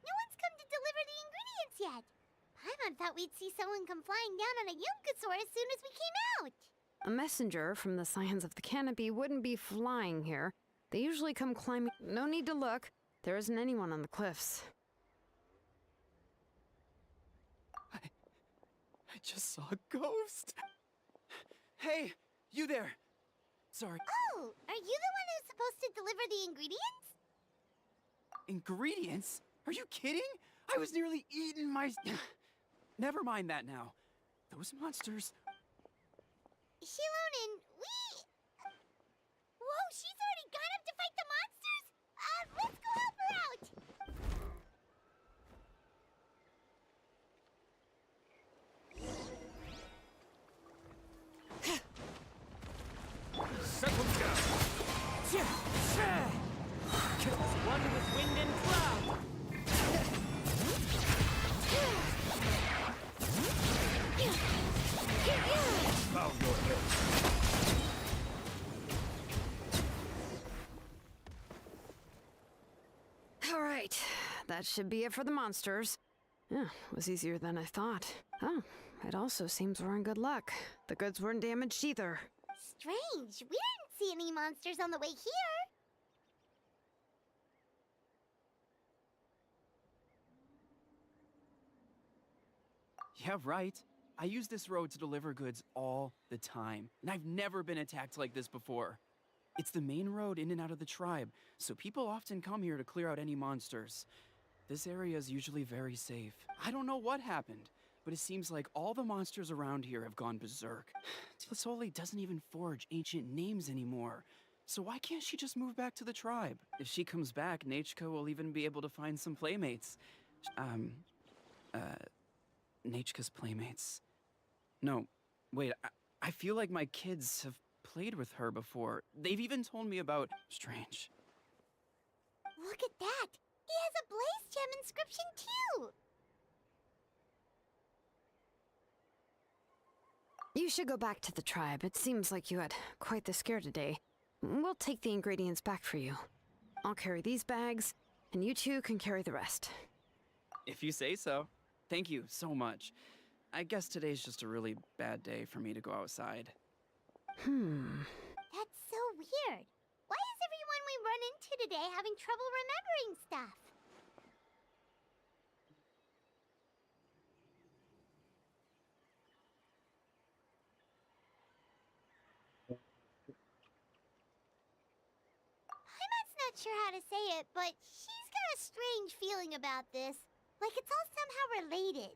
Speaker 2: No one's come to deliver the ingredients yet. Paimon thought we'd see someone come flying down on a Yunkasaur as soon as we came out.
Speaker 8: A messenger from the Scions of the Canopy wouldn't be flying here. They usually come climbing. No need to look. There isn't anyone on the cliffs.
Speaker 4: I just saw a ghost. Hey, you there. Sorry.
Speaker 2: Oh, are you the one who's supposed to deliver the ingredients?
Speaker 4: Ingredients? Are you kidding? I was nearly eating my... Never mind that now. Those monsters...
Speaker 2: Xilonen, Whoa, she's already gone up to fight the monsters? Let's go help her out!
Speaker 4: Settle down. Kills one with wind and cloud. Bow your head.
Speaker 8: All right, that should be it for the monsters. Yeah, it was easier than I thought. Oh, it also seems we're in good luck. The goods weren't damaged either.
Speaker 2: Strange, we didn't see any monsters on the way here.
Speaker 4: Yeah, right. I use this road to deliver goods all the time, and I've never been attacked like this before. It's the main road in and out of the tribe, so people often come here to clear out any monsters. This area is usually very safe. I don't know what happened, but it seems like all the monsters around here have gone berserk. Tlasoli doesn't even forge ancient names anymore, so why can't she just move back to the tribe? If she comes back, Nachka will even be able to find some playmates. Nachka's playmates. No, wait, I feel like my kids have played with her before. They've even told me about... Strange.
Speaker 2: Look at that! He has a Blaze Gem inscription too!
Speaker 8: You should go back to the tribe. It seems like you had quite the scare today. We'll take the ingredients back for you. I'll carry these bags, and you two can carry the rest.
Speaker 4: If you say so. Thank you so much. I guess today's just a really bad day for me to go outside.
Speaker 2: That's so weird. Why is everyone we run into today having trouble remembering stuff? Paimon's not sure how to say it, but she's got a strange feeling about this. Like it's all somehow related.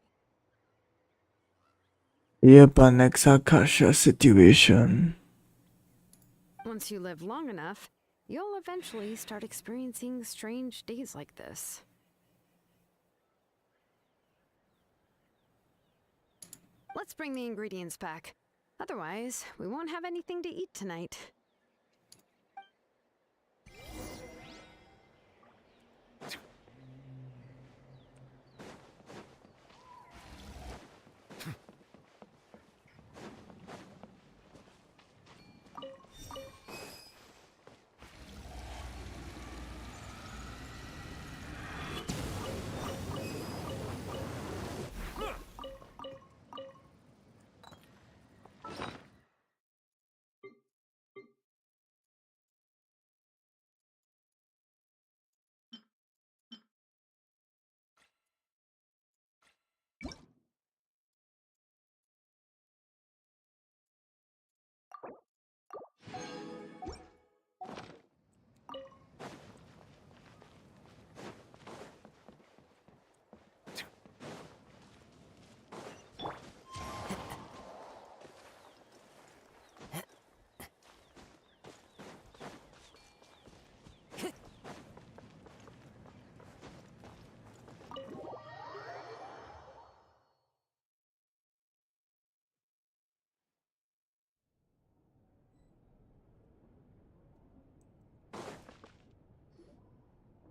Speaker 10: Yep, an Akasha situation.
Speaker 8: Once you live long enough, you'll eventually start experiencing strange days like this. Let's bring the ingredients back. Otherwise, we won't have anything to eat tonight.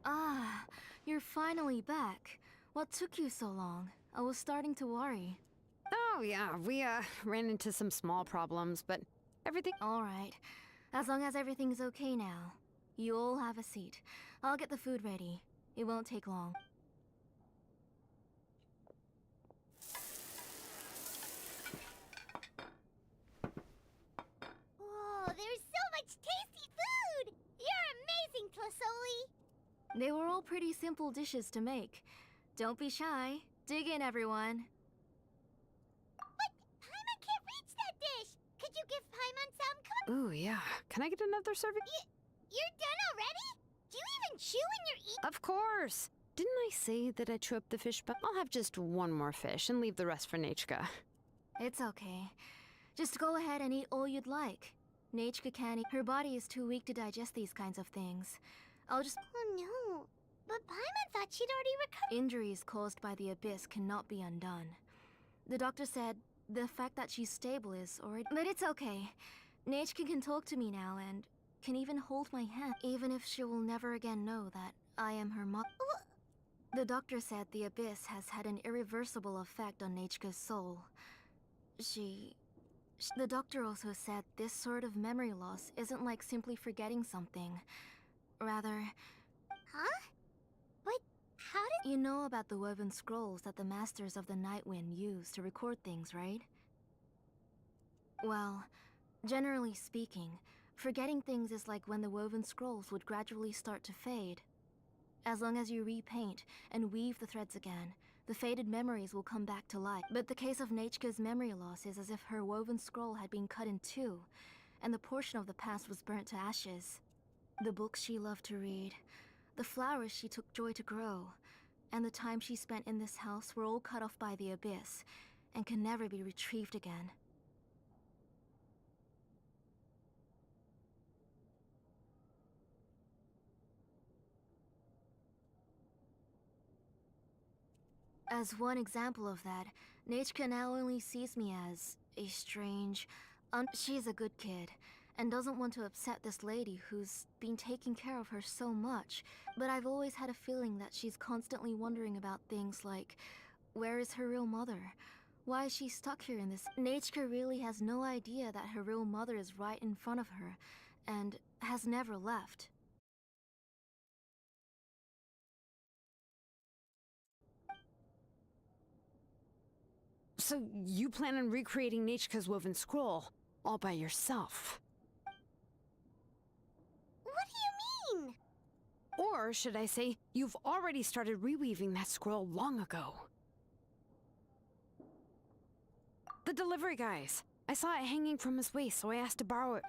Speaker 9: Ah, you're finally back. What took you so long? I was starting to worry.
Speaker 8: Oh yeah, we ran into some small problems, but everything...
Speaker 9: Alright, as long as everything's okay now. You all have a seat. I'll get the food ready. It won't take long.
Speaker 2: Whoa, there's so much tasty food! You're amazing, Tlasoli!
Speaker 9: They were all pretty simple dishes to make. Don't be shy. Dig in, everyone.
Speaker 2: But Paimon can't reach that dish! Could you give Paimon some? Come on!
Speaker 8: Ooh, yeah. Can I get another serving?
Speaker 2: You're done already? Do you even chew when you're eating?
Speaker 8: Of course! Didn't I say that I chew up the fish? But I'll have just one more fish and leave the rest for Nachka.
Speaker 9: It's okay. Just go ahead and eat all you'd like. Nachka can't eat. Her body is too weak to digest these kinds of things. I'll just...
Speaker 2: Oh no. But Paimon thought she'd already recovered.
Speaker 9: Injuries caused by the abyss cannot be undone. The doctor said the fact that she's stable is already... But it's okay. Nachka can talk to me now and can even hold my hand, even if she will never again know that I am her mother. The doctor said the abyss has had an irreversible effect on Nachka's soul. The doctor also said this sort of memory loss isn't like simply forgetting something. Rather...
Speaker 2: Huh? But how did...
Speaker 9: You know about the woven scrolls that the Masters of the Night Wind use to record things, right? Well, generally speaking, forgetting things is like when the woven scrolls would gradually start to fade. As long as you repaint and weave the threads again, the faded memories will come back to life. But the case of Nachka's memory loss is as if her woven scroll had been cut in two, and the portion of the past was burnt to ashes. The books she loved to read, the flowers she took joy to grow, and the time she spent in this house were all cut off by the abyss, and can never be retrieved again. As one example of that, Nachka now only sees me as a strange... She's a good kid, and doesn't want to upset this lady who's been taking care of her so much. But I've always had a feeling that she's constantly wondering about things like, where is her real mother? Why is she stuck here in this? Nachka really has no idea that her real mother is right in front of her, and has never left.
Speaker 8: So you plan on recreating Nachka's woven scroll all by yourself?
Speaker 2: What do you mean?
Speaker 8: Or should I say, you've already started reweaving that scroll long ago? The delivery guys. I saw it hanging from his waist, so I asked to borrow it.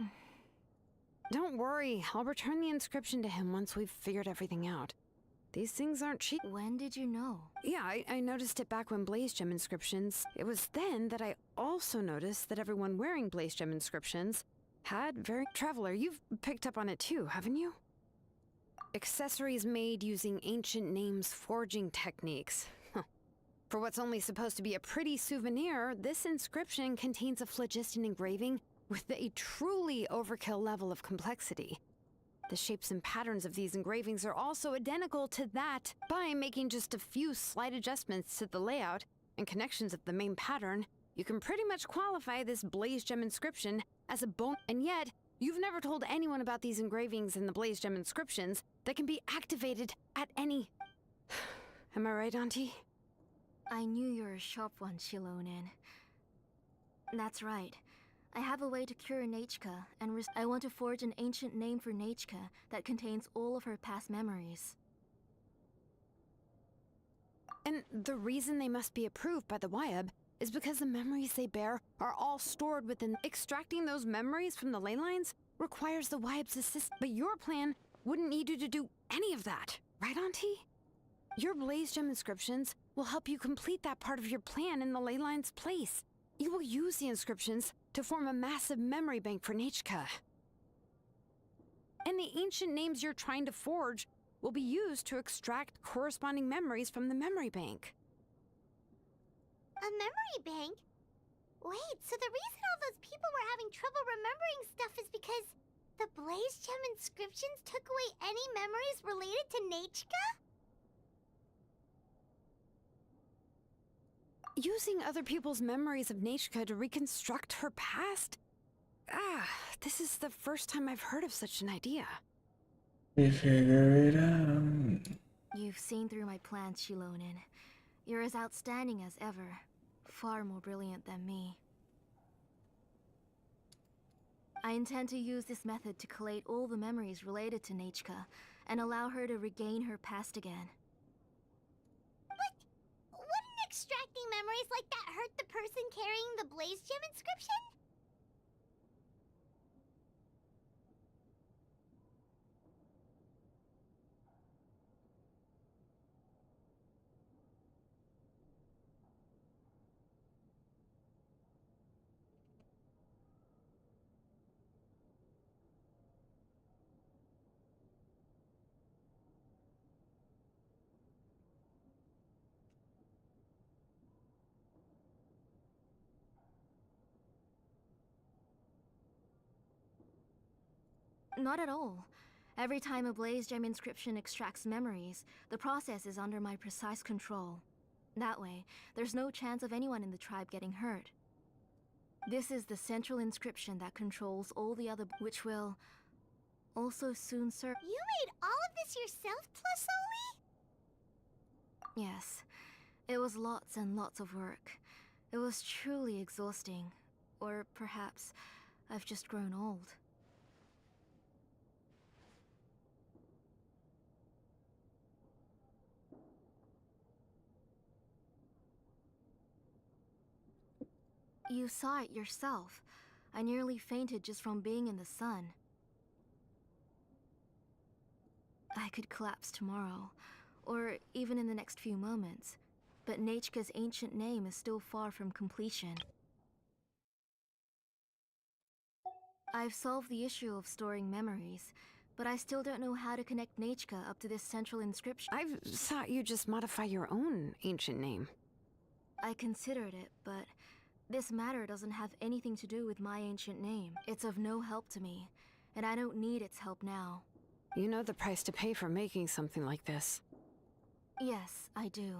Speaker 8: Don't worry, I'll return the inscription to him once we've figured everything out. These things aren't cheap.
Speaker 9: When did you know?
Speaker 8: Yeah, I noticed it back when Blaze Gem inscriptions. It was then that I also noticed that everyone wearing Blaze Gem inscriptions had very... Traveler, you've picked up on it too, haven't you? Accessories made using ancient names forging techniques. For what's only supposed to be a pretty souvenir, this inscription contains a phlogiston engraving with a truly overkill level of complexity. The shapes and patterns of these engravings are also identical to that. By making just a few slight adjustments to the layout and connections of the main pattern, you can pretty much qualify this Blaze Gem inscription as a bone. And yet, you've never told anyone about these engravings in the Blaze Gem inscriptions that can be activated at any... Am I right, Auntie?
Speaker 9: I knew you were a sharp one, Xilonen. That's right. I have a way to cure Nechka, and I want to forge an ancient name for Nechka that contains all of her past memories.
Speaker 8: And the reason they must be approved by the Wyab is because the memories they bear are all stored within... Extracting those memories from the ley lines requires the Wyab's assist, but your plan wouldn't need you to do any of that, right, Auntie? Your Blaze Gem inscriptions will help you complete that part of your plan in the ley line's place. You will use the inscriptions to form a massive memory bank for Nechka. And the ancient names you're trying to forge will be used to extract corresponding memories from the memory bank.
Speaker 2: A memory bank? Wait, so the reason all those people were having trouble remembering stuff is because the Blaze Gem inscriptions took away any memories related to Nechka?
Speaker 8: Using other people's memories of Nechka to reconstruct her past? This is the first time I've heard of such an idea.
Speaker 10: We figure it out.
Speaker 9: You've seen through my plans, Xilonen. You're as outstanding as ever. Far more brilliant than me. I intend to use this method to collate all the memories related to Nechka and allow her to regain her past again.
Speaker 2: Wouldn't extracting memories like that hurt the person carrying the Blaze Gem inscription?
Speaker 9: Not at all. Every time a Blaze Gem inscription extracts memories, the process is under my precise control. That way, there's no chance of anyone in the tribe getting hurt. This is the central inscription that controls all the other, which will also soon serve.
Speaker 2: You made all of this yourself, Tlasoli?
Speaker 9: Yes, it was lots and lots of work. It was truly exhausting. Or perhaps I've just grown old. You saw it yourself. I nearly fainted just from being in the sun. I could collapse tomorrow, or even in the next few moments, but Nechka's ancient name is still far from completion. I've solved the issue of storing memories, but I still don't know how to connect Nechka up to this central inscription.
Speaker 8: I thought you just modify your own ancient name.
Speaker 9: I considered it, but this matter doesn't have anything to do with my ancient name. It's of no help to me, and I don't need its help now.
Speaker 8: You know the price to pay for making something like this.
Speaker 9: Yes, I do.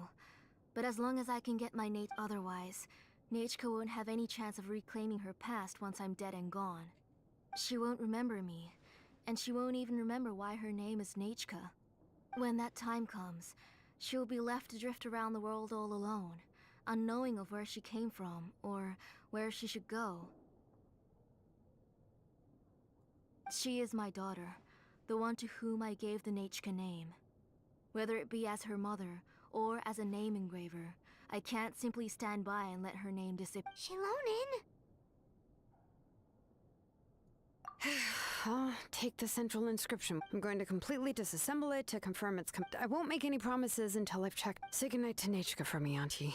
Speaker 9: But as long as I can get my otherwise, Nechka won't have any chance of reclaiming her past once I'm dead and gone. She won't remember me, and she won't even remember why her name is Nechka. When that time comes, she'll be left to drift around the world all alone, unknowing of where she came from, or where she should go. She is my daughter, the one to whom I gave the Nechka name. Whether it be as her mother, or as a name engraver, I can't simply stand by and let her name disappear.
Speaker 2: Xilonen!
Speaker 8: I'll take the central inscription. I'm going to completely disassemble it to confirm its I won't make any promises until I've checked. Say goodnight to Nechka for me, Auntie.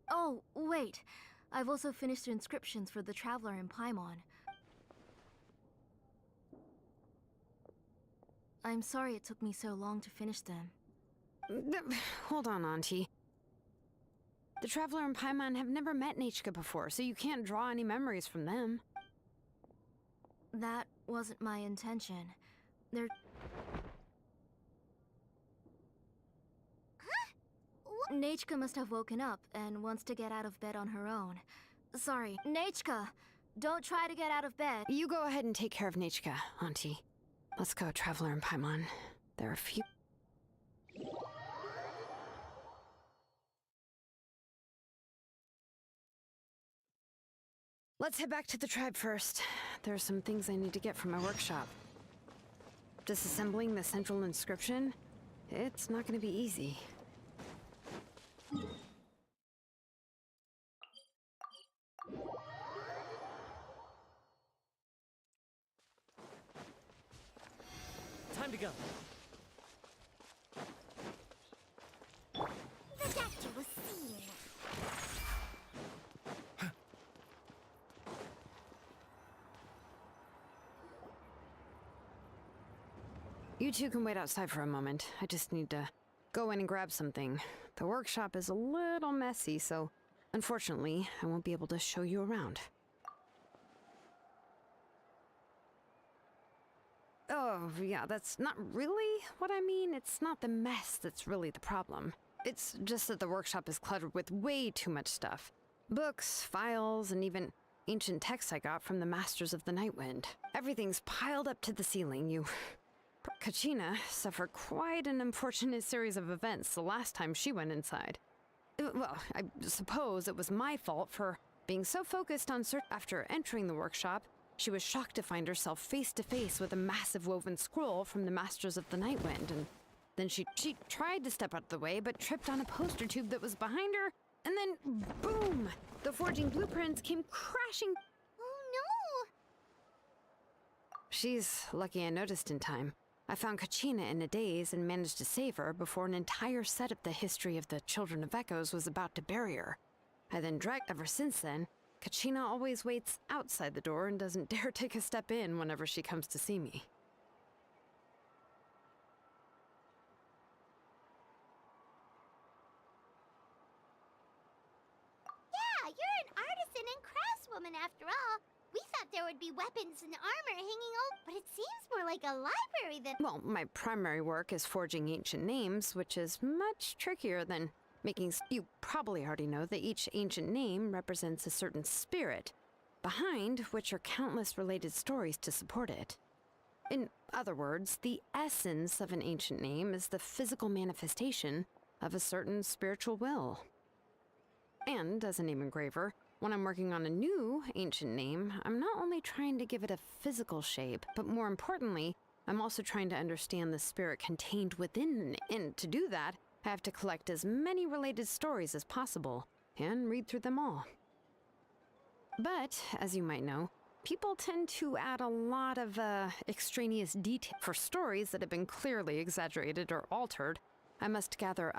Speaker 9: Oh, wait. I've also finished the inscriptions for the Traveler in Paimon. I'm sorry it took me so long to finish them.
Speaker 8: Hold on, Auntie. The Traveler and Paimon have never met Nechka before, so you can't draw any memories from them.
Speaker 9: That wasn't my intention. They're... Nechka must have woken up and wants to get out of bed on her own. Sorry, Nechka! Don't try to get out of bed.
Speaker 8: You go ahead and take care of Nechka, Auntie. Let's go, Traveler and Paimon. There are a few... Let's head back to the tribe first. There are some things I need to get from my workshop. Disassembling the central inscription? It's not going to be easy.
Speaker 11: Time to go.
Speaker 2: The doctor will see you now.
Speaker 8: You two can wait outside for a moment. I just need to go in and grab something. The workshop is a little messy, so unfortunately, I won't be able to show you around. Oh, yeah, that's not really what I mean. It's not the mess that's really the problem. It's just that the workshop is cluttered with way too much stuff. Books, files, and even ancient texts I got from the Masters of the Nightwind. Everything's piled up to the ceiling. Kachina suffered quite an unfortunate series of events the last time she went inside. Well, I suppose it was my fault for being so focused on search. After entering the workshop, she was shocked to find herself face to face with a massive woven scroll from the Masters of the Nightwind, and then she tried to step out of the way, but tripped on a poster tube that was behind her, and then boom! The forging blueprints came crashing.
Speaker 2: Oh no!
Speaker 8: She's lucky I noticed in time. I found Kachina in a daze and managed to save her before an entire set of the history of the Children of Echoes was about to bury her. I then dragged. Ever since then, Kachina always waits outside the door and doesn't dare take a step in whenever she comes to see me.
Speaker 2: Yeah, you're an artisan and craftswoman after all. We thought there would be weapons and armor hanging over, but it seems more like a library than...
Speaker 8: Well, my primary work is forging ancient names, which is much trickier than making... You probably already know that each ancient name represents a certain spirit, behind which are countless related stories to support it. In other words, the essence of an ancient name is the physical manifestation of a certain spiritual will. And as a name engraver, when I'm working on a new ancient name, I'm not only trying to give it a physical shape, but more importantly, I'm also trying to understand the spirit contained within it. And to do that, I have to collect as many related stories as possible, and read through them all. But, as you might know, people tend to add a lot of extraneous detail for stories that have been clearly exaggerated or altered. I must gather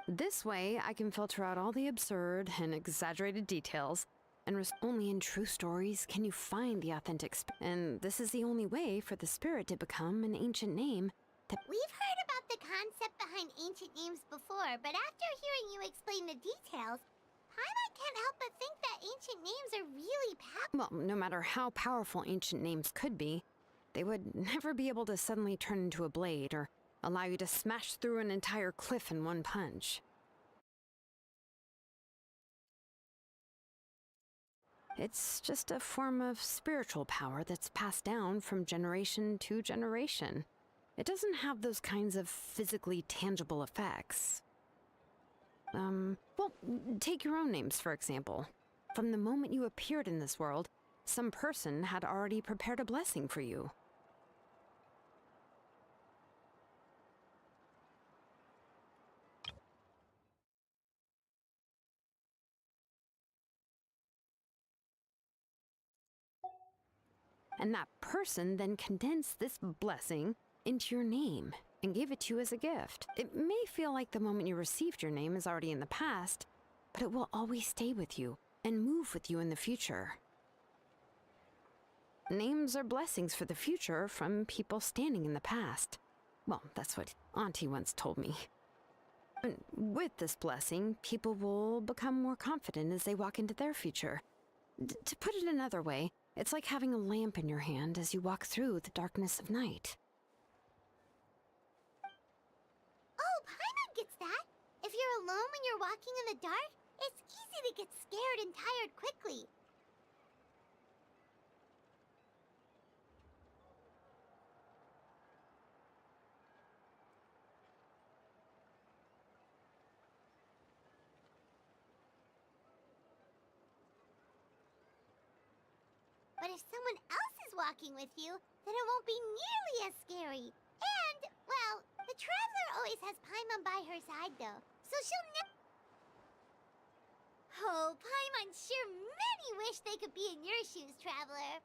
Speaker 8: this way, I can filter out all the absurd and exaggerated details, and only in true stories can you find the authentic and this is the only way for the spirit to become an ancient name that...
Speaker 2: We've heard about the concept behind ancient names before, but after hearing you explain the details, Paimon can't help but think that ancient names are really powerful.
Speaker 8: Well, no matter how powerful ancient names could be, they would never be able to suddenly turn into a blade or allow you to smash through an entire cliff in one punch. It's just a form of spiritual power that's passed down from generation to generation. It doesn't have those kinds of physically tangible effects. Well, take your own names, for example. From the moment you appeared in this world, some person had already prepared a blessing for you. and that person then condensed this blessing into your name and gave it to you as a gift. It may feel like the moment you received your name is already in the past, but it will always stay with you and move with you in the future. Names are blessings for the future from people standing in the past. Well, that's what Auntie once told me. And with this blessing, people will become more confident as they walk into their future. To put it another way, it's like having a lamp in your hand as you walk through the darkness of night.
Speaker 2: Oh, Paimon gets that. If you're alone when you're walking in the dark, it's easy to get scared and tired quickly. But if someone else is walking with you, then it won't be nearly as scary. And, well, the Traveler always has Paimon by her side, though, so she'll never... Oh, Paimon sure many wish they could be in your shoes, Traveler.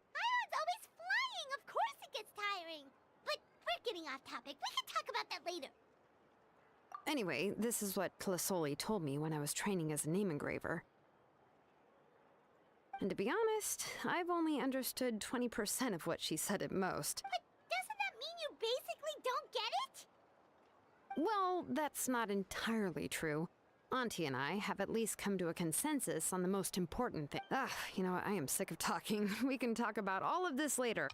Speaker 2: Paimon's always flying, of course it gets tiring. But we're getting off topic. We can talk about that later.
Speaker 8: Anyway, this is what Plisoli told me when I was training as a name engraver. And to be honest, I've only understood 20% of what she said at most.
Speaker 2: But doesn't that mean you basically don't get it?
Speaker 8: Well, that's not entirely true. Auntie and I have at least come to a consensus on the most important thing. You know what? I am sick of talking. We can talk about all of this later.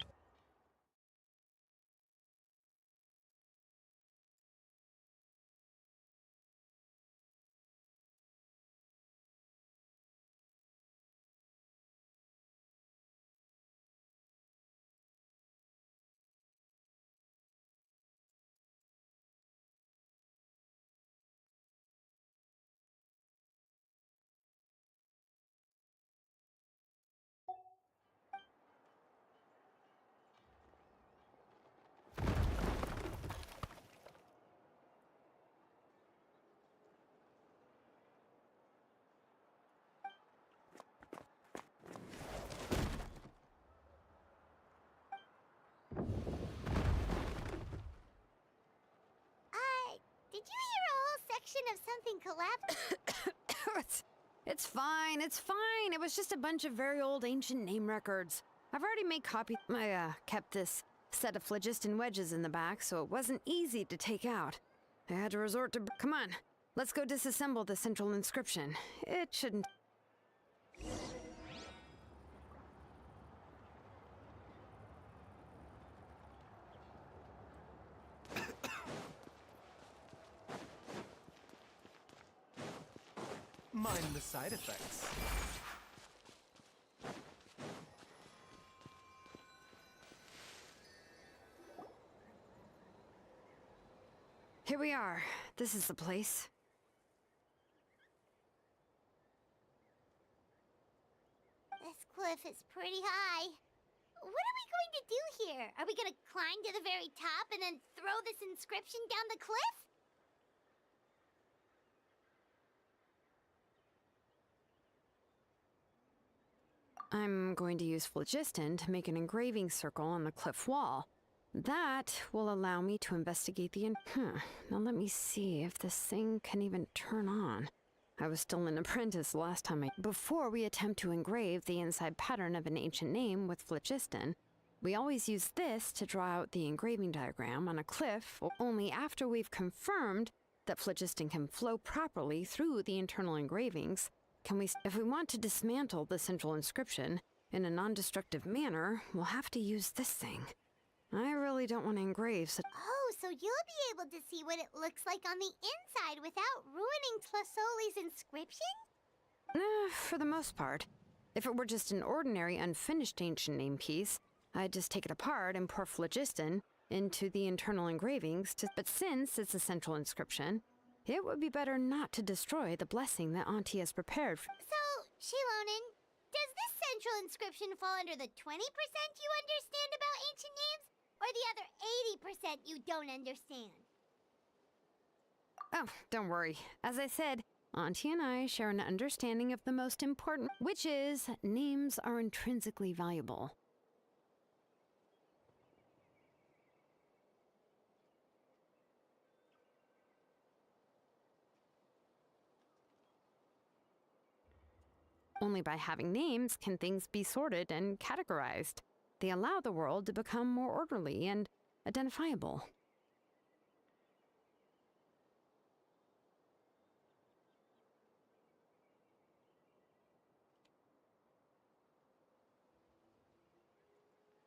Speaker 2: Did you hear a whole section of something collapse?
Speaker 8: It's fine, it's fine. It was just a bunch of very old ancient name records. I've already made copies. I kept this set of phlogiston wedges in the back, so it wasn't easy to take out. I had to resort to... Come on, let's go disassemble the central inscription. It shouldn't...
Speaker 11: Mind the side effects.
Speaker 8: Here we are. This is the place.
Speaker 2: This cliff is pretty high. What are we going to do here? Are we going to climb to the very top and then throw this inscription down the cliff?
Speaker 8: I'm going to use phlogiston to make an engraving circle on the cliff wall. That will allow me to investigate the Now let me see if this thing can even turn on. I was still an apprentice last time Before we attempt to engrave the inside pattern of an ancient name with phlogiston, we always use this to draw out the engraving diagram on a cliff only after we've confirmed that phlogiston can flow properly through the internal engravings. If we want to dismantle the central inscription in a non-destructive manner, we'll have to use this thing. I really don't want to engrave such...
Speaker 2: Oh, so you'll be able to see what it looks like on the inside without ruining Tlasoli's inscription?
Speaker 8: For the most part. If it were just an ordinary unfinished ancient name piece, I'd just take it apart and pour phlogiston into the internal engravings But since it's a central inscription, it would be better not to destroy the blessing that Auntie has prepared.
Speaker 2: So, Xilonen, does this central inscription fall under the 20% you understand about ancient names, or the other 80% you don't understand?
Speaker 8: Oh, don't worry. As I said, Auntie and I share an understanding of the most important, which is names are intrinsically valuable. Only by having names can things be sorted and categorized. They allow the world to become more orderly and identifiable.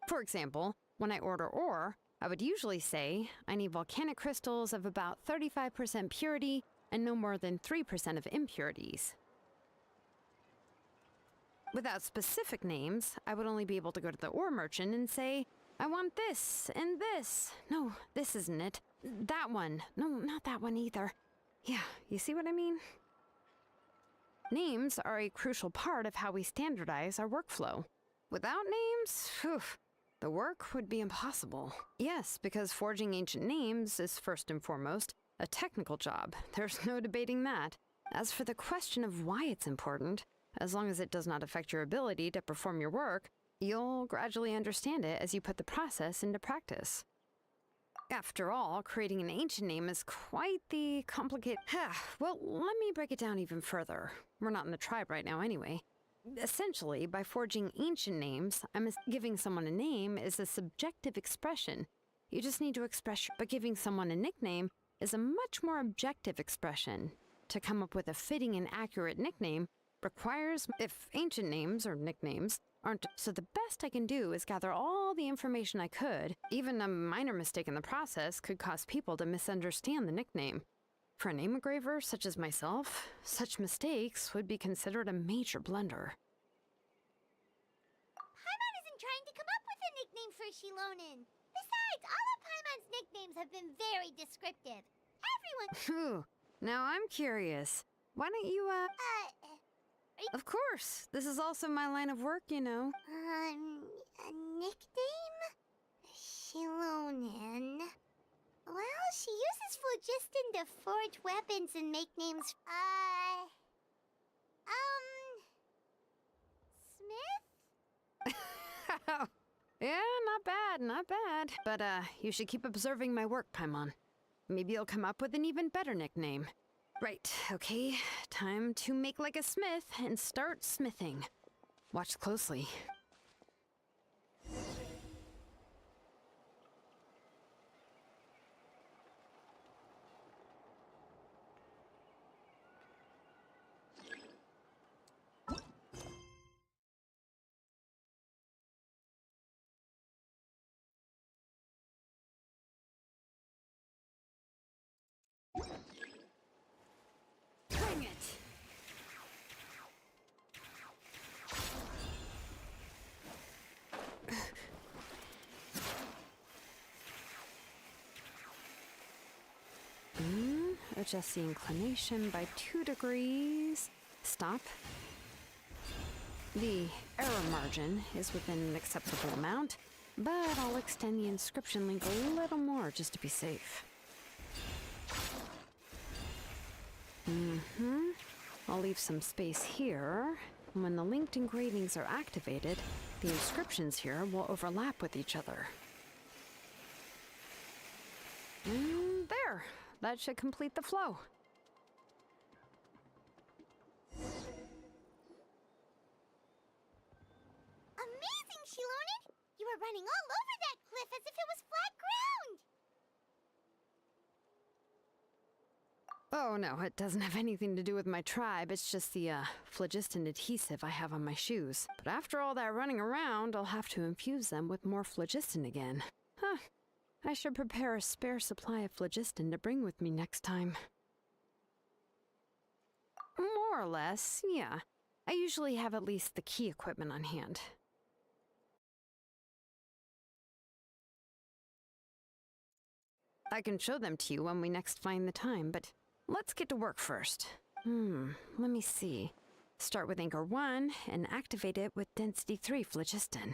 Speaker 8: For example, when I order ore, I would usually say I need volcanic crystals of about 35% purity and no more than 3% of impurities. Without specific names, I would only be able to go to the ore merchant and say, I want this and this. No, this isn't it. That one. No, not that one either. Yeah, you see what I mean? Names are a crucial part of how we standardize our workflow. Without names, phew, the work would be impossible. Yes, because forging ancient names is first and foremost a technical job. There's no debating that. As for the question of why it's important, as long as it does not affect your ability to perform your work, you'll gradually understand it as you put the process into practice. After all, creating an ancient name is quite the complicated... Well, let me break it down even further. We're not in the tribe right now anyway. Essentially, by forging ancient names, giving someone a name is a subjective expression. You just need to express... But giving someone a nickname is a much more objective expression. To come up with a fitting and accurate nickname requires, if ancient names or nicknames aren't, so the best I can do is gather all the information I could. Even a minor mistake in the process could cause people to misunderstand the nickname. For a name engraver such as myself, such mistakes would be considered a major blunder.
Speaker 2: Paimon isn't trying to come up with a nickname for Xilonen. Besides, all of Paimon's nicknames have been very descriptive. Everyone...
Speaker 8: Phew. Now I'm curious. Why don't you, Of course. This is also my line of work, you know.
Speaker 2: A nickname? Xilonen. Well, she uses phlogiston to forge weapons and make names. Smith?
Speaker 8: Yeah, not bad, not bad. But, you should keep observing my work, Paimon. Maybe you'll come up with an even better nickname. Right, okay. Time to make like a smith and start smithing. Watch closely. Bring it! Adjust the inclination by 2 degrees. Stop. The error margin is within an acceptable amount, but I'll extend the inscription link a little more just to be safe. I'll leave some space here. When the linked engravings are activated, the inscriptions here will overlap with each other. And there! That should complete the flow.
Speaker 2: Amazing, Xilonen! You were running all over that cliff as if it was flat ground!
Speaker 8: Oh no, it doesn't have anything to do with my tribe. It's just the, phlogiston adhesive I have on my shoes. But after all that running around, I'll have to infuse them with more phlogiston again. Huh. I should prepare a spare supply of phlogiston to bring with me next time. More or less, yeah. I usually have at least the key equipment on hand. I can show them to you when we next find the time, but let's get to work first. Let me see. Start with Anchor 1 and activate it with Density 3 phlogiston.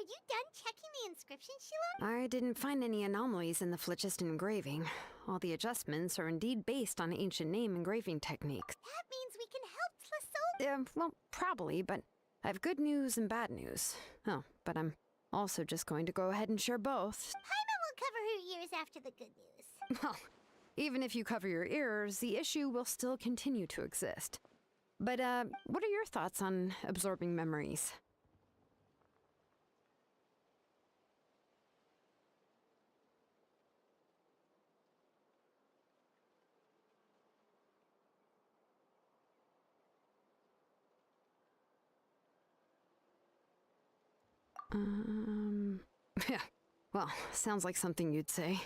Speaker 2: you done checking the inscription, Xilonen?
Speaker 8: I didn't find any anomalies in the Flichist engraving. All the adjustments are indeed based on ancient name engraving techniques.
Speaker 2: That means we can help Tlasoli.
Speaker 8: Well, probably, but I have good news and bad news. Oh, but I'm also just going to go ahead and share both.
Speaker 2: Paimon will cover her ears after the good news.
Speaker 8: Well, even if you cover your ears, the issue will still continue to exist. But, what are your thoughts on absorbing memories? Yeah, well, sounds like something you'd say.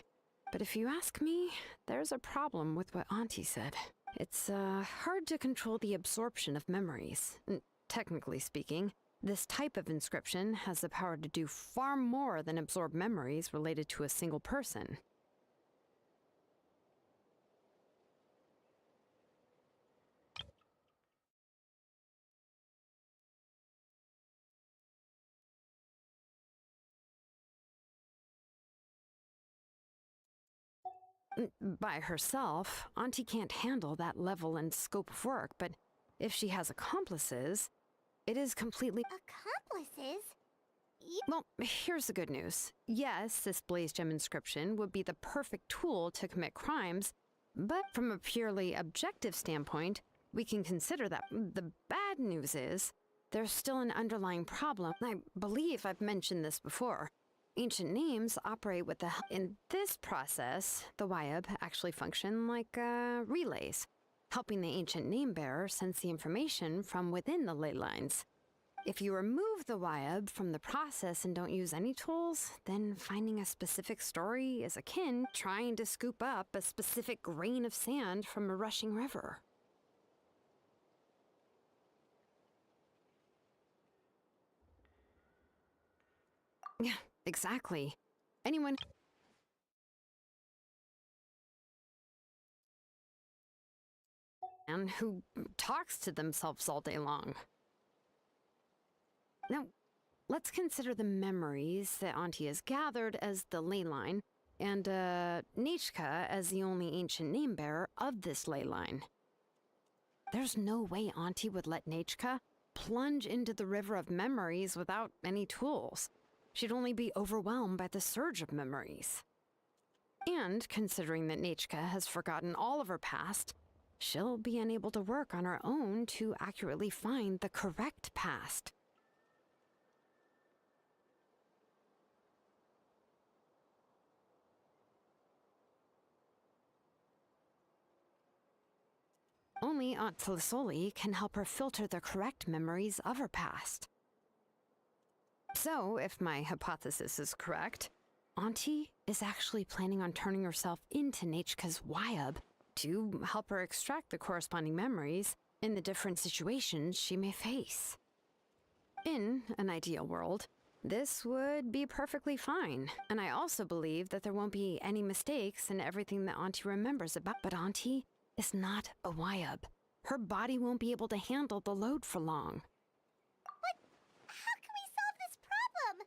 Speaker 8: But if you ask me, there's a problem with what Auntie said. It's, hard to control the absorption of memories. Technically speaking, this type of inscription has the power to do far more than absorb memories related to a single person. By herself, Auntie can't handle that level and scope of work, but if she has accomplices, it is completely—
Speaker 2: Accomplices?
Speaker 8: Well, here's the good news. Yes, this blaze gem inscription would be the perfect tool to commit crimes, but from a purely objective standpoint, we can consider that. The bad news is, there's still an underlying problem. I believe I've mentioned this before. Ancient names operate with the— In this process, the Wyab actually function like relays, helping the ancient name bearer sense the information from within the ley lines. If you remove the Wyab from the process and don't use any tools, then finding a specific story is akin trying to scoop up a specific grain of sand from a rushing river. Yeah, exactly. Anyone and who talks to themselves all day long. Now, let's consider the memories that Auntie has gathered as the ley line, and Nechka as the only ancient name bearer of this ley line. There's no way Auntie would let Nechka plunge into the river of memories without any tools. She'd only be overwhelmed by the surge of memories. And considering that Nechka has forgotten all of her past, she'll be unable to work on her own to accurately find the correct past. Only Aunt Tlasoli can help her filter the correct memories of her past. So, if my hypothesis is correct, Auntie is actually planning on turning herself into Nechka's Wyab to help her extract the corresponding memories in the different situations she may face. In an ideal world, this would be perfectly fine, and I also believe that there won't be any mistakes in everything that Auntie remembers about. But Auntie is not a Wyab. Her body won't be able to handle the load for long.
Speaker 2: But how can we solve this problem?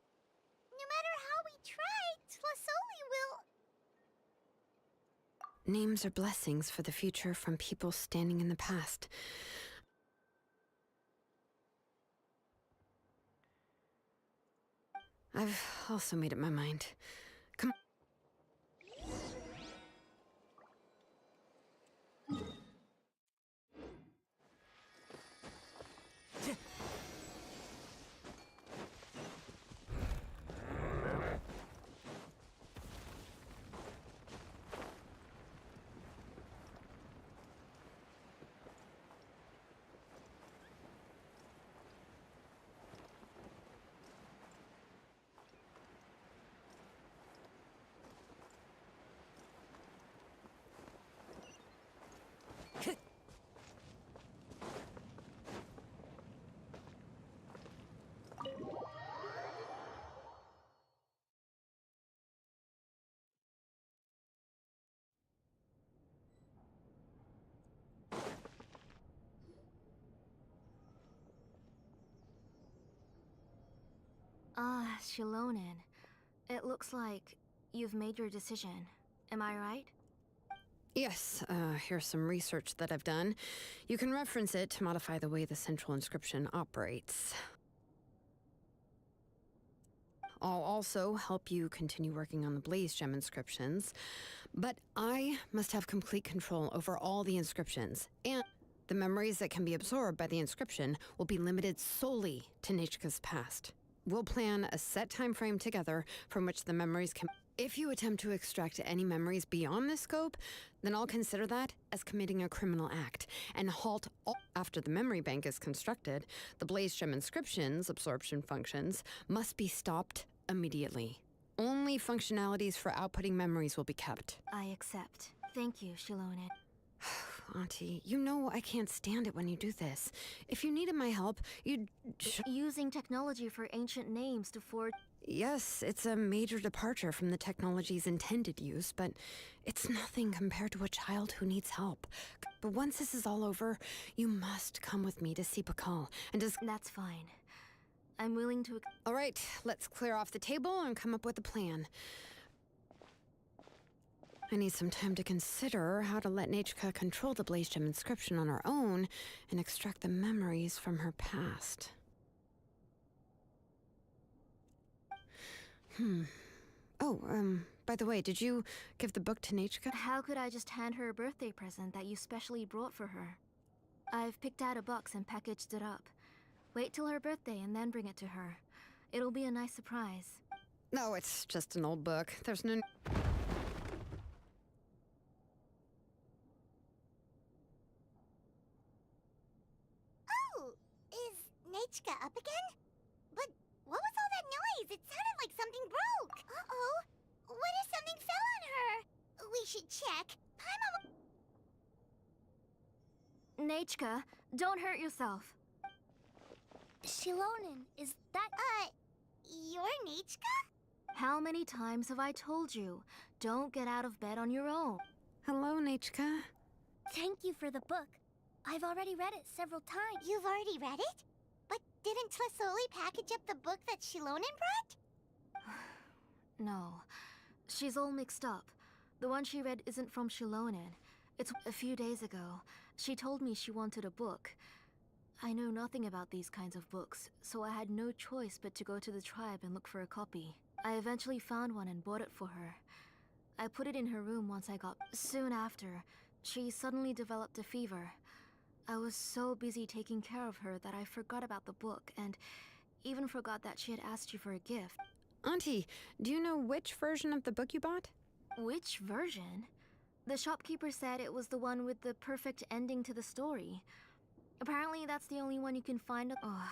Speaker 2: No matter how we try, Tlasoli will...
Speaker 8: Names are blessings for the future from people standing in the past. I've also made up my mind. Come on.
Speaker 9: Ah, Xilonen. It looks like you've made your decision. Am I right?
Speaker 8: Yes, here's some research that I've done. You can reference it to modify the way the central inscription operates. I'll also help you continue working on the Blaze Gem inscriptions, but I must have complete control over all the inscriptions, and the memories that can be absorbed by the inscription will be limited solely to Nechka's past. We'll plan a set time frame together from which the memories can... If you attempt to extract any memories beyond this scope, then I'll consider that as committing a criminal act and halt all... After the memory bank is constructed, the Blaze Gem inscriptions, absorption functions, must be stopped immediately. Only functionalities for outputting memories will be kept.
Speaker 9: I accept. Thank you, Xilonen.
Speaker 8: Auntie, you know I can't stand it when you do this. If you needed my help, you'd...
Speaker 9: Using technology for ancient names to forge...
Speaker 8: Yes, it's a major departure from the technology's intended use, but it's nothing compared to a child who needs help. But once this is all over, you must come with me to see Pakal and just...
Speaker 9: That's fine. I'm willing to...
Speaker 8: All right, let's clear off the table and come up with a plan. I need some time to consider how to let Nechka control the Blaze Gem inscription on her own and extract the memories from her past. Oh, by the way, did you give the book to Nechka?
Speaker 9: How could I just hand her a birthday present that you specially brought for her? I've picked out a box and packaged it up. Wait till her birthday and then bring it to her. It'll be a nice surprise.
Speaker 8: No, it's just an old book. There's no...
Speaker 2: Oh, is Nechka up again? But what was all that noise? It sounded like something broke. Uh-oh. What if something fell on her? We should check. Paimon...
Speaker 9: Nechka, don't hurt yourself.
Speaker 2: Xilonen, is that... You're Nechka?
Speaker 9: How many times have I told you? Don't get out of bed on your own.
Speaker 8: Hello, Nechka.
Speaker 2: Thank you for the book. I've already read it several times. You've already read it? But didn't Tlasoli package up the book that Xilonen brought?
Speaker 9: No. She's all mixed up. The one she read isn't from Xilonen. It's a few days ago. She told me she wanted a book. I know nothing about these kinds of books, so I had no choice but to go to the tribe and look for a copy. I eventually found one and bought it for her. I put it in her room once I got... Soon after, she suddenly developed a fever. I was so busy taking care of her that I forgot about the book, and even forgot that she had asked you for a gift.
Speaker 8: Auntie, do you know which version of the book you bought?
Speaker 9: Which version? The shopkeeper said it was the one with the perfect ending to the story. Apparently that's the only one you can find. Oh,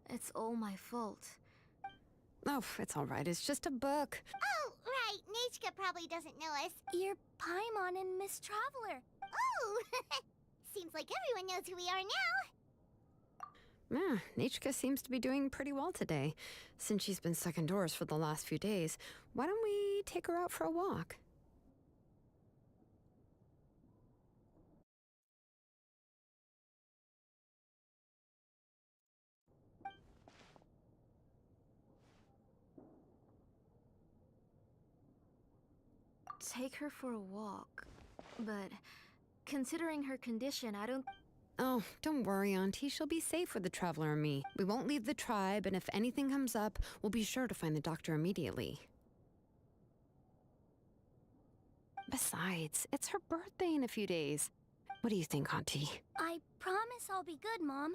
Speaker 9: it's all my fault.
Speaker 8: Oh, it's all right. It's just a book.
Speaker 2: Oh, right. Nechka probably doesn't know us.
Speaker 9: You're Paimon and Miss Traveler.
Speaker 2: Oh! Seems like everyone knows who we are now.
Speaker 8: Yeah, Nechka seems to be doing pretty well today. Since she's been stuck indoors for the last few days, why don't we take her out for a walk?
Speaker 9: Take her for a walk. But considering her condition, I don't...
Speaker 8: Oh, don't worry, Auntie. She'll be safe with the Traveler and me. We won't leave the tribe, and if anything comes up, we'll be sure to find the doctor immediately. Besides, it's her birthday in a few days. What do you think, Auntie?
Speaker 2: I promise I'll be good, Mom.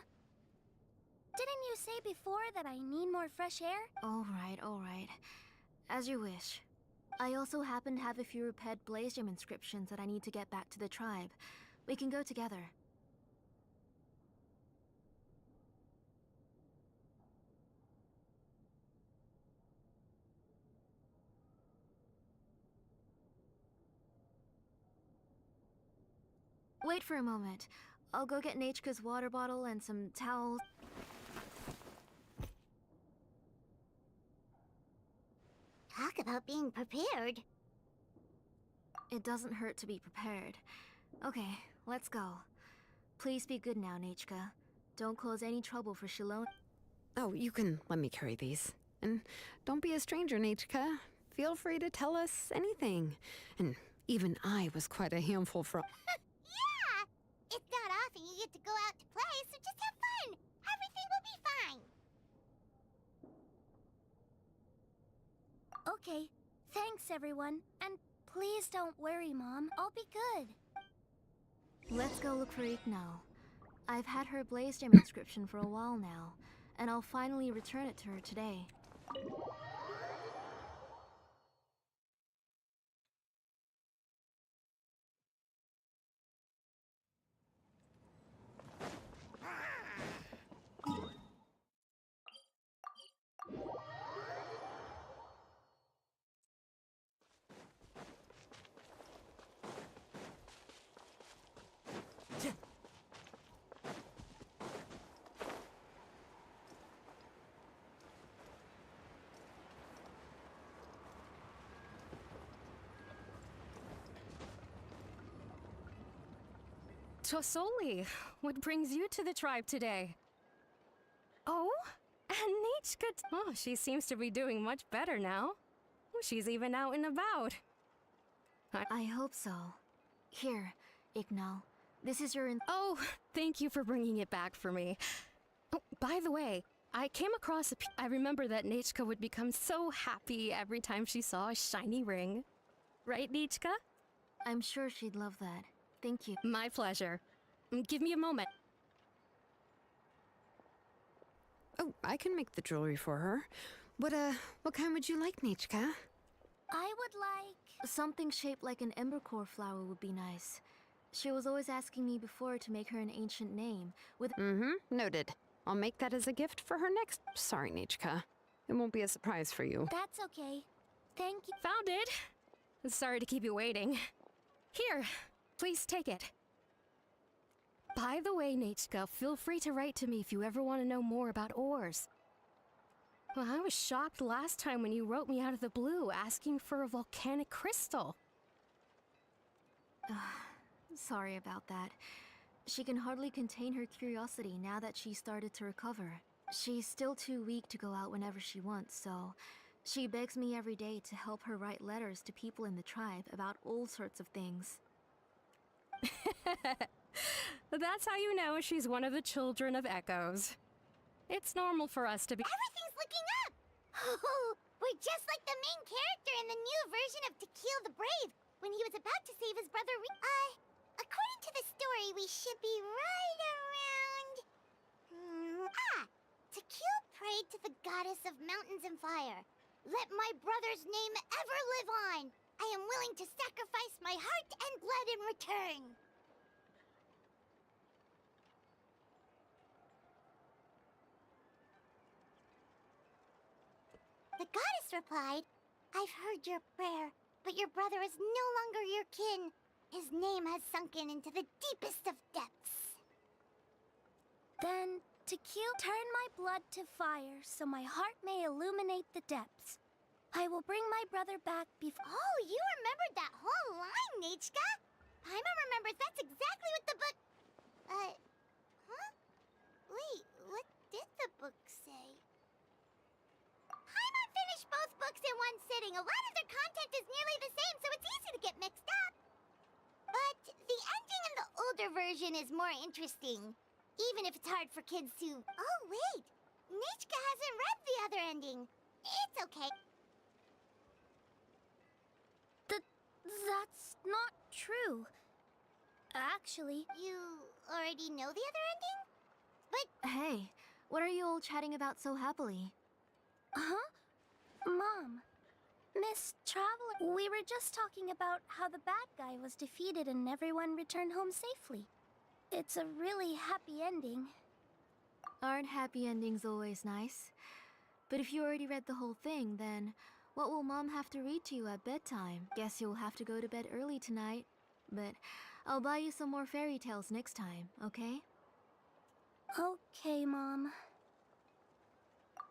Speaker 2: Didn't you say before that I need more fresh air?
Speaker 9: All right. As you wish. I also happen to have a few repaired Blaze Gem inscriptions that I need to get back to the tribe. We can go together. Wait for a moment. I'll go get Nechka's water bottle and some towels.
Speaker 2: Talk about being prepared.
Speaker 9: It doesn't hurt to be prepared. Okay, let's go. Please be good now, Nechka. Don't cause any trouble for Xilonen.
Speaker 8: Oh, you can let me carry these. And don't be a stranger, Nichka. Feel free to tell us anything. And even I was quite a handful from...
Speaker 2: Yeah! It's not often you get to go out to play, so just have fun. Everything will be fine.
Speaker 9: Okay, thanks everyone. And please don't worry, Mom. I'll be good. Let's go look for Ignal. I've had her blaze gem inscription for a while now, and I'll finally return it to her today.
Speaker 3: Tosoli, what brings you to the tribe today? Oh, and Nichka. Oh, she seems to be doing much better now. She's even out and about.
Speaker 9: I hope so. Here, Ignal. This is your
Speaker 3: Oh, thank you for bringing it back for me. Oh, by the way, I came across I remember that Nichka would become so happy every time she saw a shiny ring. Right, Nichka?
Speaker 9: I'm sure she'd love that. Thank you.
Speaker 3: My pleasure. Give me a moment.
Speaker 8: Oh, I can make the jewelry for her. What kind would you like, Nichka?
Speaker 9: I would like... something shaped like an embercore flower would be nice. She was always asking me before to make her an ancient name with...
Speaker 8: Noted. I'll make that as a gift for her next... Sorry, Nichka. It won't be a surprise for you.
Speaker 9: That's okay. Thank you.
Speaker 3: Found it. Sorry to keep you waiting. Here, please take it. By the way, Nichka, feel free to write to me if you ever want to know more about ores. Well, I was shocked last time when you wrote me out of the blue asking for a volcanic crystal.
Speaker 9: Sorry about that. She can hardly contain her curiosity now that she started to recover. She's still too weak to go out whenever she wants, so she begs me every day to help her write letters to people in the tribe about all sorts of things.
Speaker 3: That's how you know she's one of the children of Echoes. It's normal for us to be—
Speaker 2: Everything's looking up! Oh, we're just like the main character in the new version of Tequil the Brave, when he was about to save his brother according to the story, we should be right around... Tequil prayed to the goddess of mountains and fire. Let my brother's name ever live on! I am willing to sacrifice my heart and blood in return! The goddess replied, I've heard your prayer, but your brother is no longer your kin. His name has sunken into the deepest of depths.
Speaker 9: Then, Tequil, turn my blood to fire so my heart may illuminate the depths. I will bring my brother back before—
Speaker 2: Oh, you remembered that whole line, Nichka! Paimon remembers that's exactly what the book... huh? Wait, what did the book say? Paimon finished both books in one sitting. A lot of their content is nearly the same, so it's easy to get mixed up. But the ending in the older version is more interesting, even if it's hard for kids to... Oh, wait! Nichka hasn't read the other ending. It's okay.
Speaker 9: That's not true. Actually...
Speaker 2: You already know the other ending? But...
Speaker 9: Hey, what are you all chatting about so happily? Huh? Mom, Miss Traveler, we were just talking about how the bad guy was defeated and everyone returned home safely. It's a really happy ending. Aren't happy endings always nice? But if you already read the whole thing, then what will Mom have to read to you at bedtime? Guess you'll have to go to bed early tonight. But I'll buy you some more fairy tales next time, okay? Okay, Mom.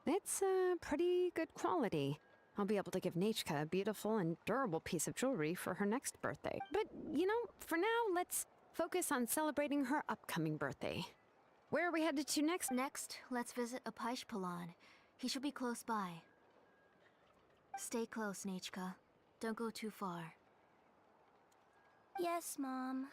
Speaker 8: It's pretty good quality. I'll be able to give Nichka a beautiful and durable piece of jewelry for her next birthday. But, you know, for now, let's focus on celebrating her upcoming birthday. Where are we headed to next?
Speaker 9: Next, let's visit Apaish Palan. He should be close by. Stay close, Nechka. Don't go too far.
Speaker 2: Yes, Mom.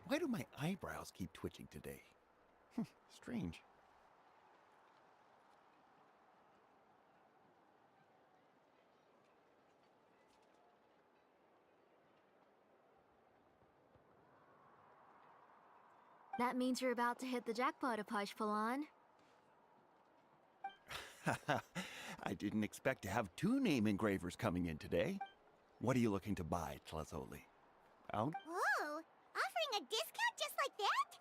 Speaker 12: Why do my eyebrows keep twitching today? Strange.
Speaker 9: That means you're about to hit the jackpot, Apashpalan.
Speaker 12: I didn't expect to have two name engravers coming in today. What are you looking to buy, Tlazoli? Out?
Speaker 2: Whoa! Offering a discount just like that?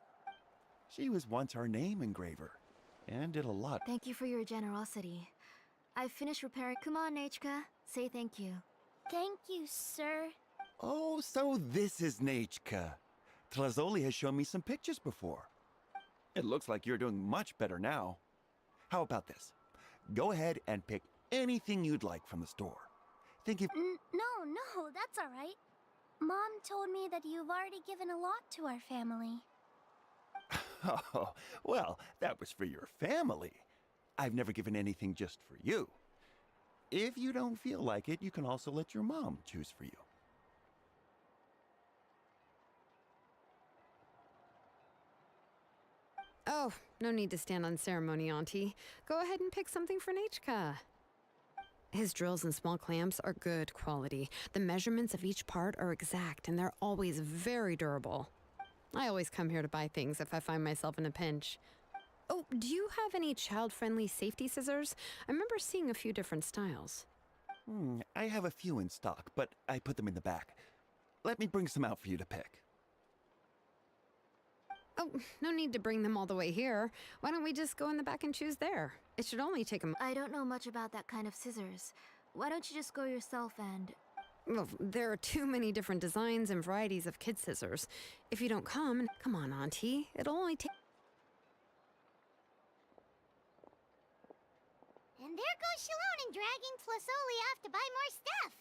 Speaker 12: She was once our name engraver, and did a lot.
Speaker 9: Thank you for your generosity. I've finished repairing. Come on, Nechka. Say thank you.
Speaker 2: Thank you, sir.
Speaker 12: Oh, so this is Nechka. Tlazoli has shown me some pictures before. It looks like you're doing much better now. How about this? Go ahead and pick anything you'd like from the store. Think if...
Speaker 2: No, that's all right. Mom told me that you've already given a lot to our family.
Speaker 12: Oh, well, that was for your family. I've never given anything just for you. If you don't feel like it, you can also let your mom choose for you.
Speaker 8: Oh, no need to stand on ceremony, Auntie. Go ahead and pick something for Nechka. His drills and small clamps are good quality. The measurements of each part are exact, and they're always very durable. I always come here to buy things if I find myself in a pinch. Oh, do you have any child-friendly safety scissors? I remember seeing a few different styles.
Speaker 12: I have a few in stock, but I put them in the back. Let me bring some out for you to pick.
Speaker 8: Oh, no need to bring them all the way here. Why don't we just go in the back and choose there? It should only take a...
Speaker 9: I don't know much about that kind of scissors. Why don't you just go yourself and...
Speaker 8: Well, there are too many different designs and varieties of kid scissors. If you don't come on, Auntie. It'll only take...
Speaker 2: And there goes Xilonen dragging Tlazoli off to buy more stuff.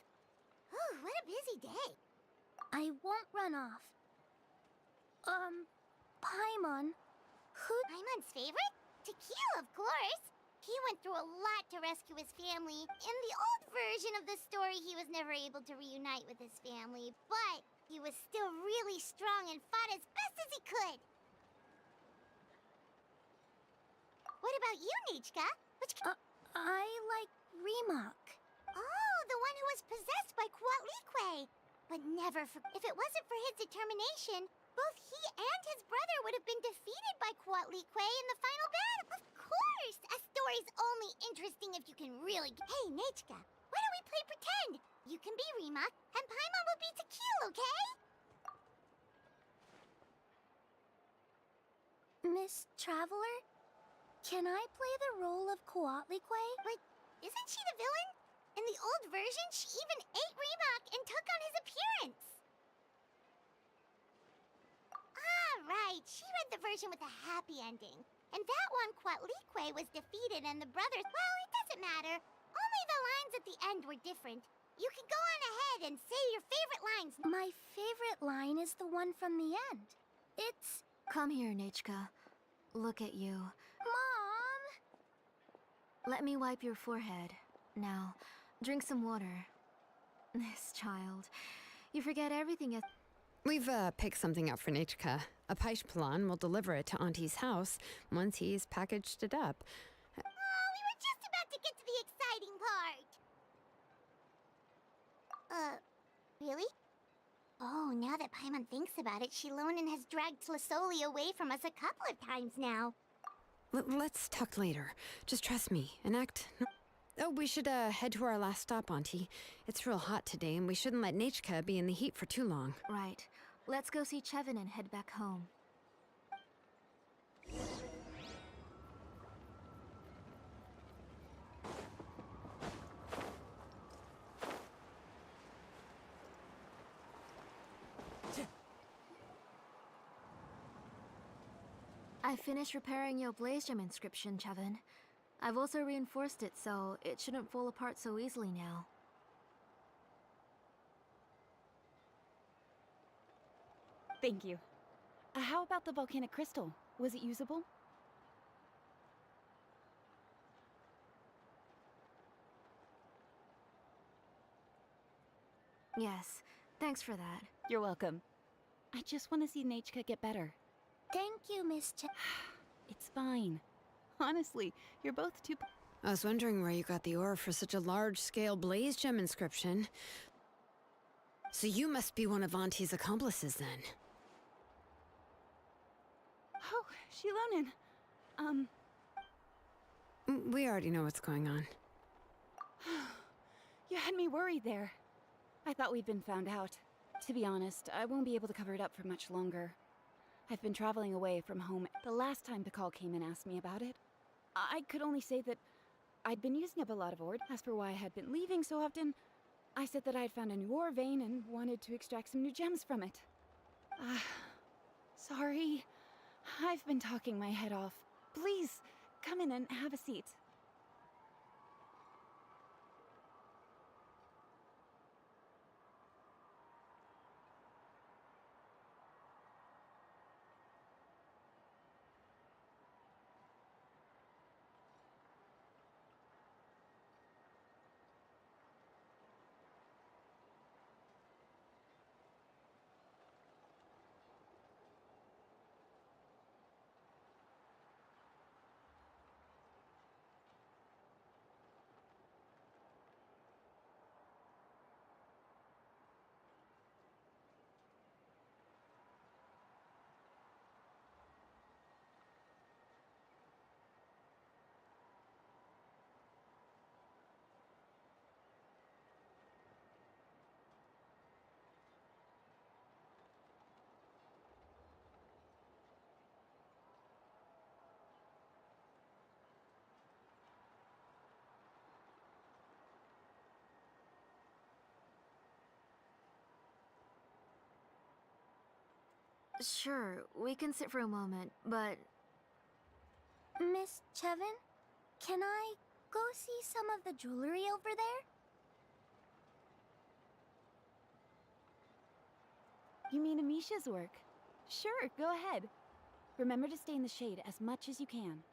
Speaker 2: Ooh, what a busy day. I won't run off. Paimon. Paimon's favorite? Tequila, of course. He went through a lot to rescue his family. In the old version of the story, he was never able to reunite with his family, but he was still really strong and fought as best as he could. What about you, Nechka? I like Remak. Oh, the one who was possessed by Quatlique. But never if it wasn't for his determination, both he and his brother would have been defeated by Quatlique in the final battle. Of course! A story's only interesting if you can really... Hey, Nechka, why don't we play pretend? You can be Remak, and Paimon will be Tequila, okay? Miss Traveler, can I play the role of Quatlique? But isn't she the villain? In the old version, she even ate Remak and took on his appearance. Right, she read the version with a happy ending. And that one, Quatlique was defeated and the brothers... Well, it doesn't matter. Only the lines at the end were different. You can go on ahead and say your favorite lines. My favorite line is the one from the end. It's...
Speaker 9: Come here, Nechka. Look at you.
Speaker 2: Mom!
Speaker 9: Let me wipe your forehead. Now, drink some water. This child. You forget everything at...
Speaker 8: We've picked something out for Nechka. Apashpalan will deliver it to Auntie's house once he's packaged it up.
Speaker 2: Oh, we were just about to get to the exciting part! Really? Oh, now that Paimon thinks about it, Xilonen has dragged Tlazoli away from us a couple of times now.
Speaker 8: Let's talk later. Just trust me and act... Oh, we should head to our last stop, Auntie. It's real hot today, and we shouldn't let Nechka be in the heat for too long.
Speaker 9: Right. Let's go see Chevin and head back home. I finished repairing your Blaze Gem inscription, Chevin. I've also reinforced it so it shouldn't fall apart so easily now.
Speaker 6: Thank you. How about the volcanic crystal? Was it usable?
Speaker 9: Yes, thanks for that.
Speaker 6: You're welcome. I just want to see Nechka get better.
Speaker 2: Thank you, Miss
Speaker 6: It's fine. Honestly, you're both too...
Speaker 8: I was wondering where you got the ore for such a large-scale Blaze Gem inscription. So you must be one of Auntie's accomplices, then.
Speaker 6: Oh, Xilonen.
Speaker 8: We already know what's going on.
Speaker 6: You had me worried there. I thought we'd been found out. To be honest, I won't be able to cover it up for much longer. I've been traveling away from home. The last time Pakal came and asked me about it, I could only say that I'd been using up a lot of ore. As for why I had been leaving so often, I said that I'd found a new ore vein and wanted to extract some new gems from it. Sorry. I've been talking my head off. Please, come in and have a seat.
Speaker 9: Sure, we can sit for a moment, but...
Speaker 2: Miss Chevin, can I go see some of the jewelry over there?
Speaker 6: You mean Amisha's work? Sure, go ahead. Remember to stay in the shade as much as you can.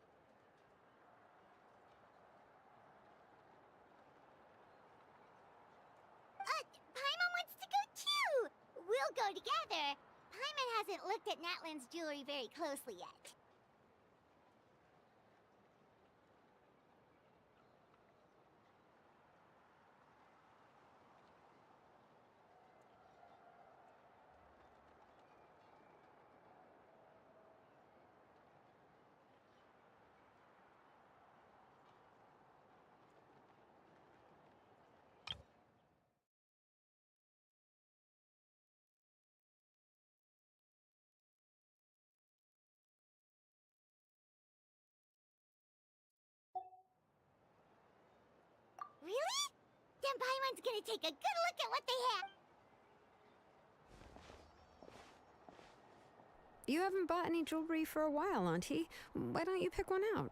Speaker 2: Paimon wants to go too! We'll go together. Paimon hasn't looked at Natlan's jewelry very closely yet. Really? Then Paimon's gonna take a good look at what they have.
Speaker 8: You haven't bought any jewelry for a while, Auntie. Why don't you pick one out?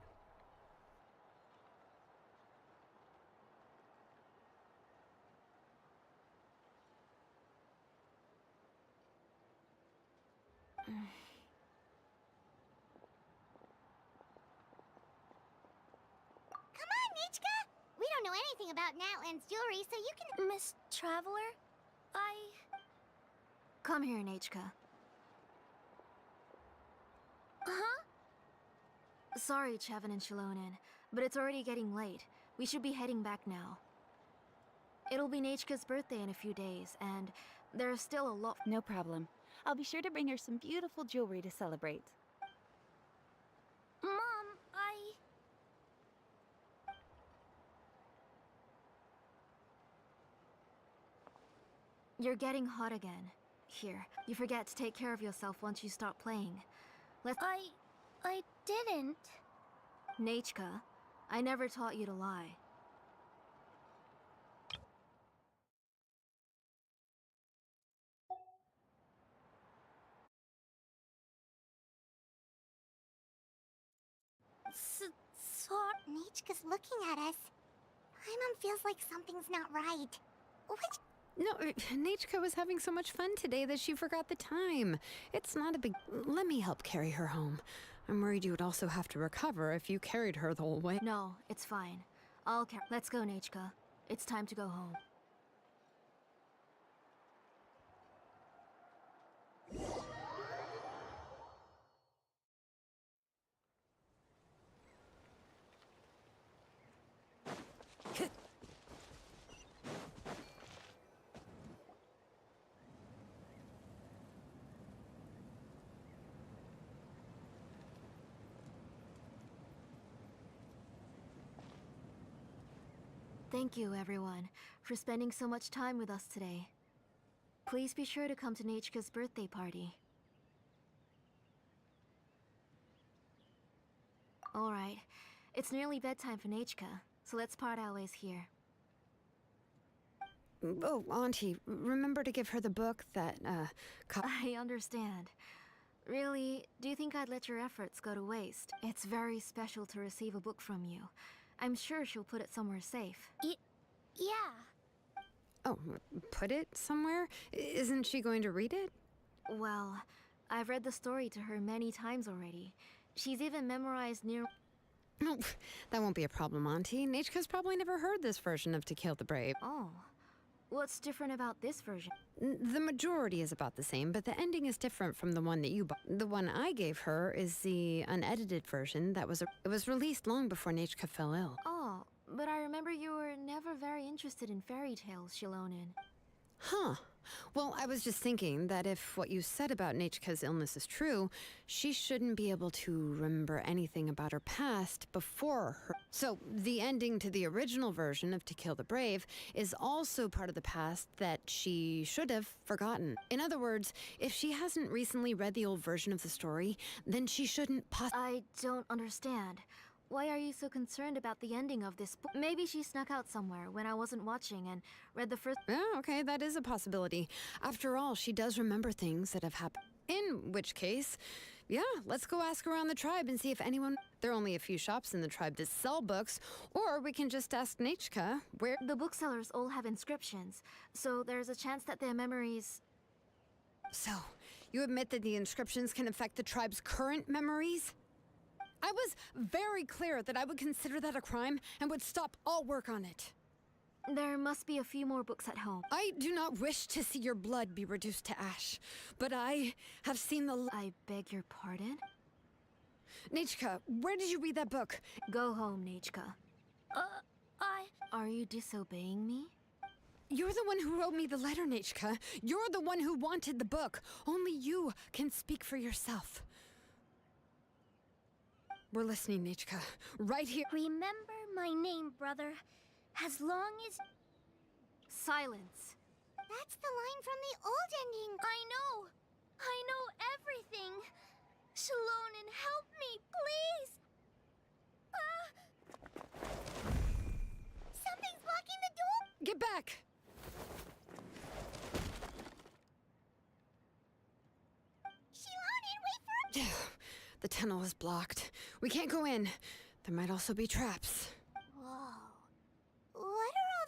Speaker 2: Come on, Nichka! We don't know anything about Natlan's jewelry, so you can...
Speaker 9: Miss Traveler? Come here, Nechka.
Speaker 2: Huh?
Speaker 9: Sorry, Chevin and Xilonen, but it's already getting late. We should be heading back now. It'll be Nechka's birthday in a few days, and there's still a lot...
Speaker 6: No problem. I'll be sure to bring her some beautiful jewelry to celebrate.
Speaker 2: Mom,
Speaker 9: You're getting hot again. Here, you forget to take care of yourself once you stop playing. Let's...
Speaker 2: I didn't.
Speaker 9: Nechka, I never taught you to lie.
Speaker 2: Sorry. Nichka's looking at us. Paimon feels like something's not right. Which...
Speaker 8: No, Nechka was having so much fun today that she forgot the time. It's not a big... Let me help carry her home. I'm worried you would also have to recover if you carried her the whole way.
Speaker 9: No, it's fine. I'll carry. Let's go, Nechka. It's time to go home. Thank you, everyone, for spending so much time with us today. Please be sure to come to Nechka's birthday party. Alright, it's nearly bedtime for Nechka, so let's part our ways here.
Speaker 8: Oh, Auntie, remember to give her the book that,
Speaker 9: I understand. Really, do you think I'd let your efforts go to waste? It's very special to receive a book from you. I'm sure she'll put it somewhere safe.
Speaker 2: Yeah.
Speaker 8: Oh, put it somewhere? Isn't she going to read it?
Speaker 9: Well, I've read the story to her many times already. She's even memorized near...
Speaker 8: Oh, that won't be a problem, Auntie. Nechka's probably never heard this version of To Kill the Brave.
Speaker 9: Oh. What's different about this version?
Speaker 8: The majority is about the same, but the ending is different from the one that you bought. The one I gave her is the unedited version that it was released long before Nechka fell ill.
Speaker 9: Oh, but I remember you were never very interested in fairy tales, Xilonen.
Speaker 8: Huh. Well, I was just thinking that if what you said about Nechka's illness is true, she shouldn't be able to remember anything about her past before her. So, the ending to the original version of To Kill the Brave is also part of the past that she should have forgotten. In other words, if she hasn't recently read the old version of the story, then she shouldn't
Speaker 9: I don't understand. Why are you so concerned about the ending of this book? Maybe she snuck out somewhere when I wasn't watching and read the first...
Speaker 8: Oh, okay, that is a possibility. After all, she does remember things that have happened. In which case, yeah, let's go ask around the tribe and see if anyone... There are only a few shops in the tribe that sell books, or we can just ask Nechka where...
Speaker 9: The booksellers all have inscriptions, so there's a chance that their memories...
Speaker 8: So, you admit that the inscriptions can affect the tribe's current memories? I was very clear that I would consider that a crime and would stop all work on it.
Speaker 9: There must be a few more books at home.
Speaker 8: I do not wish to see your blood be reduced to ash, but I have seen the...
Speaker 9: I beg your pardon?
Speaker 8: Nechka, where did you read that book?
Speaker 9: Go home, Nechka. Are you disobeying me?
Speaker 8: You're the one who wrote me the letter, Nechka. You're the one who wanted the book. Only you can speak for yourself. We're listening, Nechka. Right here.
Speaker 2: Remember my name, brother. As long as...
Speaker 9: Silence.
Speaker 2: That's the line from the old ending. I know everything. Xilonen, help me, please. Something's blocking the door.
Speaker 8: Get back!
Speaker 2: Xilonen, wait for me.
Speaker 8: The tunnel is blocked. We can't go in. There might also be traps.
Speaker 2: Whoa. What are all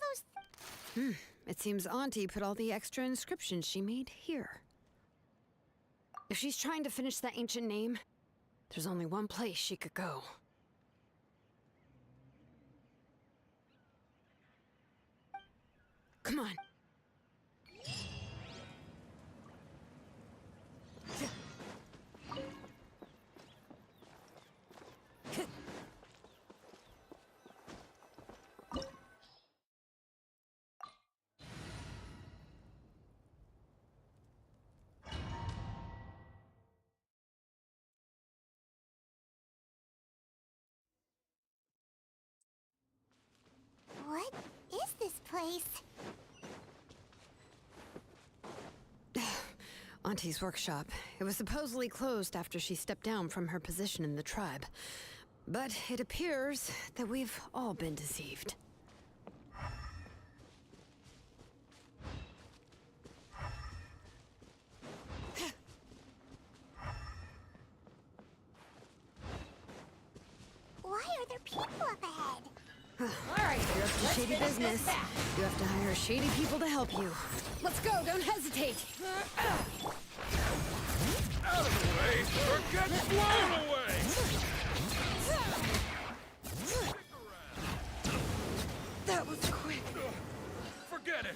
Speaker 2: those...
Speaker 8: It seems Auntie put all the extra inscriptions she made here. If she's trying to finish that ancient name, there's only one place she could go. Come on.
Speaker 2: What is this place?
Speaker 8: Auntie's workshop. It was supposedly closed after she stepped down from her position in the tribe. But it appears that we've all been deceived.
Speaker 2: are there people up ahead?
Speaker 8: Alright, you're up to shady business. You have to hire shady people to help you. Let's go, don't hesitate!
Speaker 1: Out of the way, or get blown away!
Speaker 8: That was quick.
Speaker 1: Forget it!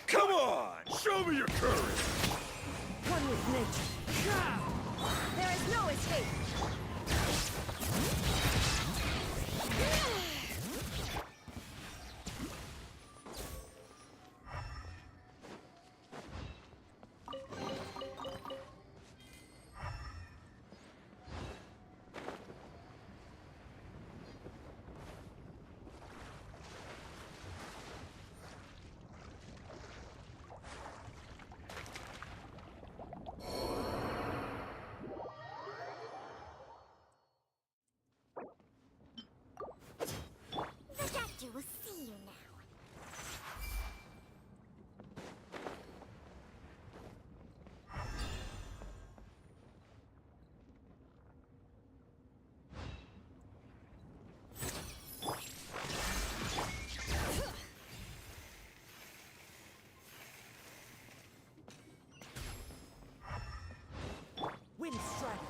Speaker 1: Come on! Show me your courage!
Speaker 3: One with nature. There is no escape.
Speaker 2: The doctor will see you now.
Speaker 11: Wind strike.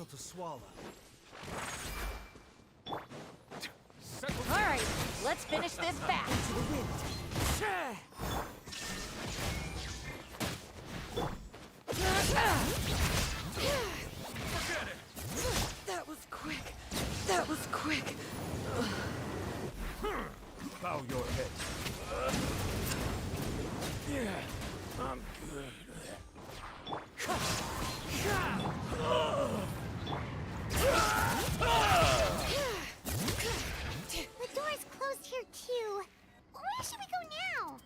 Speaker 11: pill to swallow.
Speaker 13: All right, let's finish this fast.
Speaker 11: To the wind.
Speaker 3: That was quick. That was quick.
Speaker 11: Bow your head. Yeah, I'm good.
Speaker 2: The door's closed here too. Where should we go now?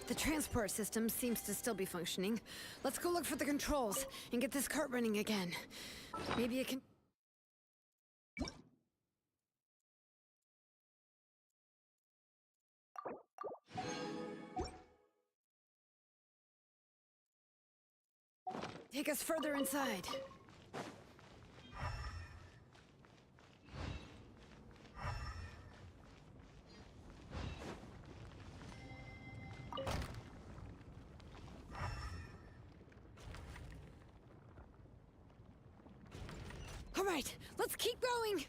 Speaker 8: The transport system seems to still be functioning. Let's go look for the controls and get this cart running again. Maybe it can... take us further inside. All right, let's keep going.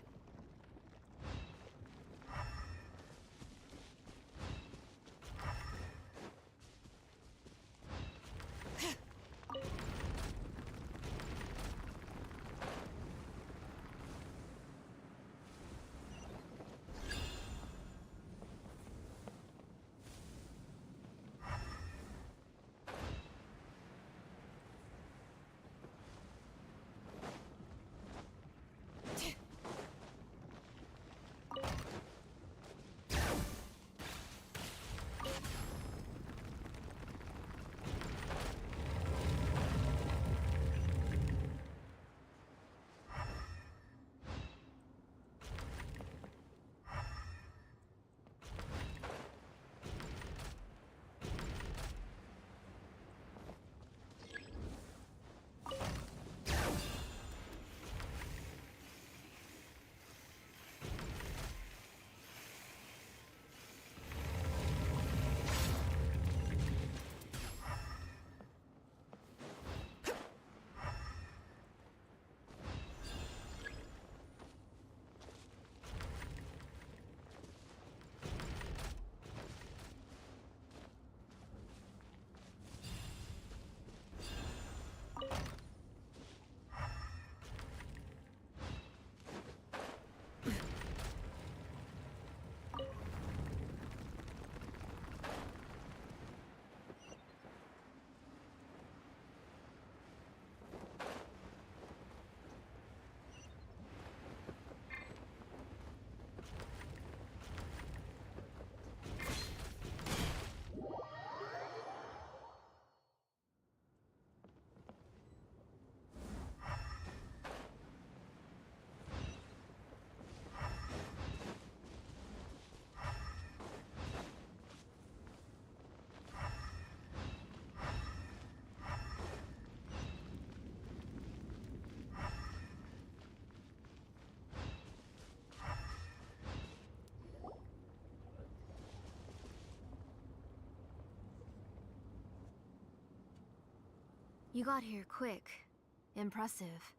Speaker 9: You got here quick. Impressive.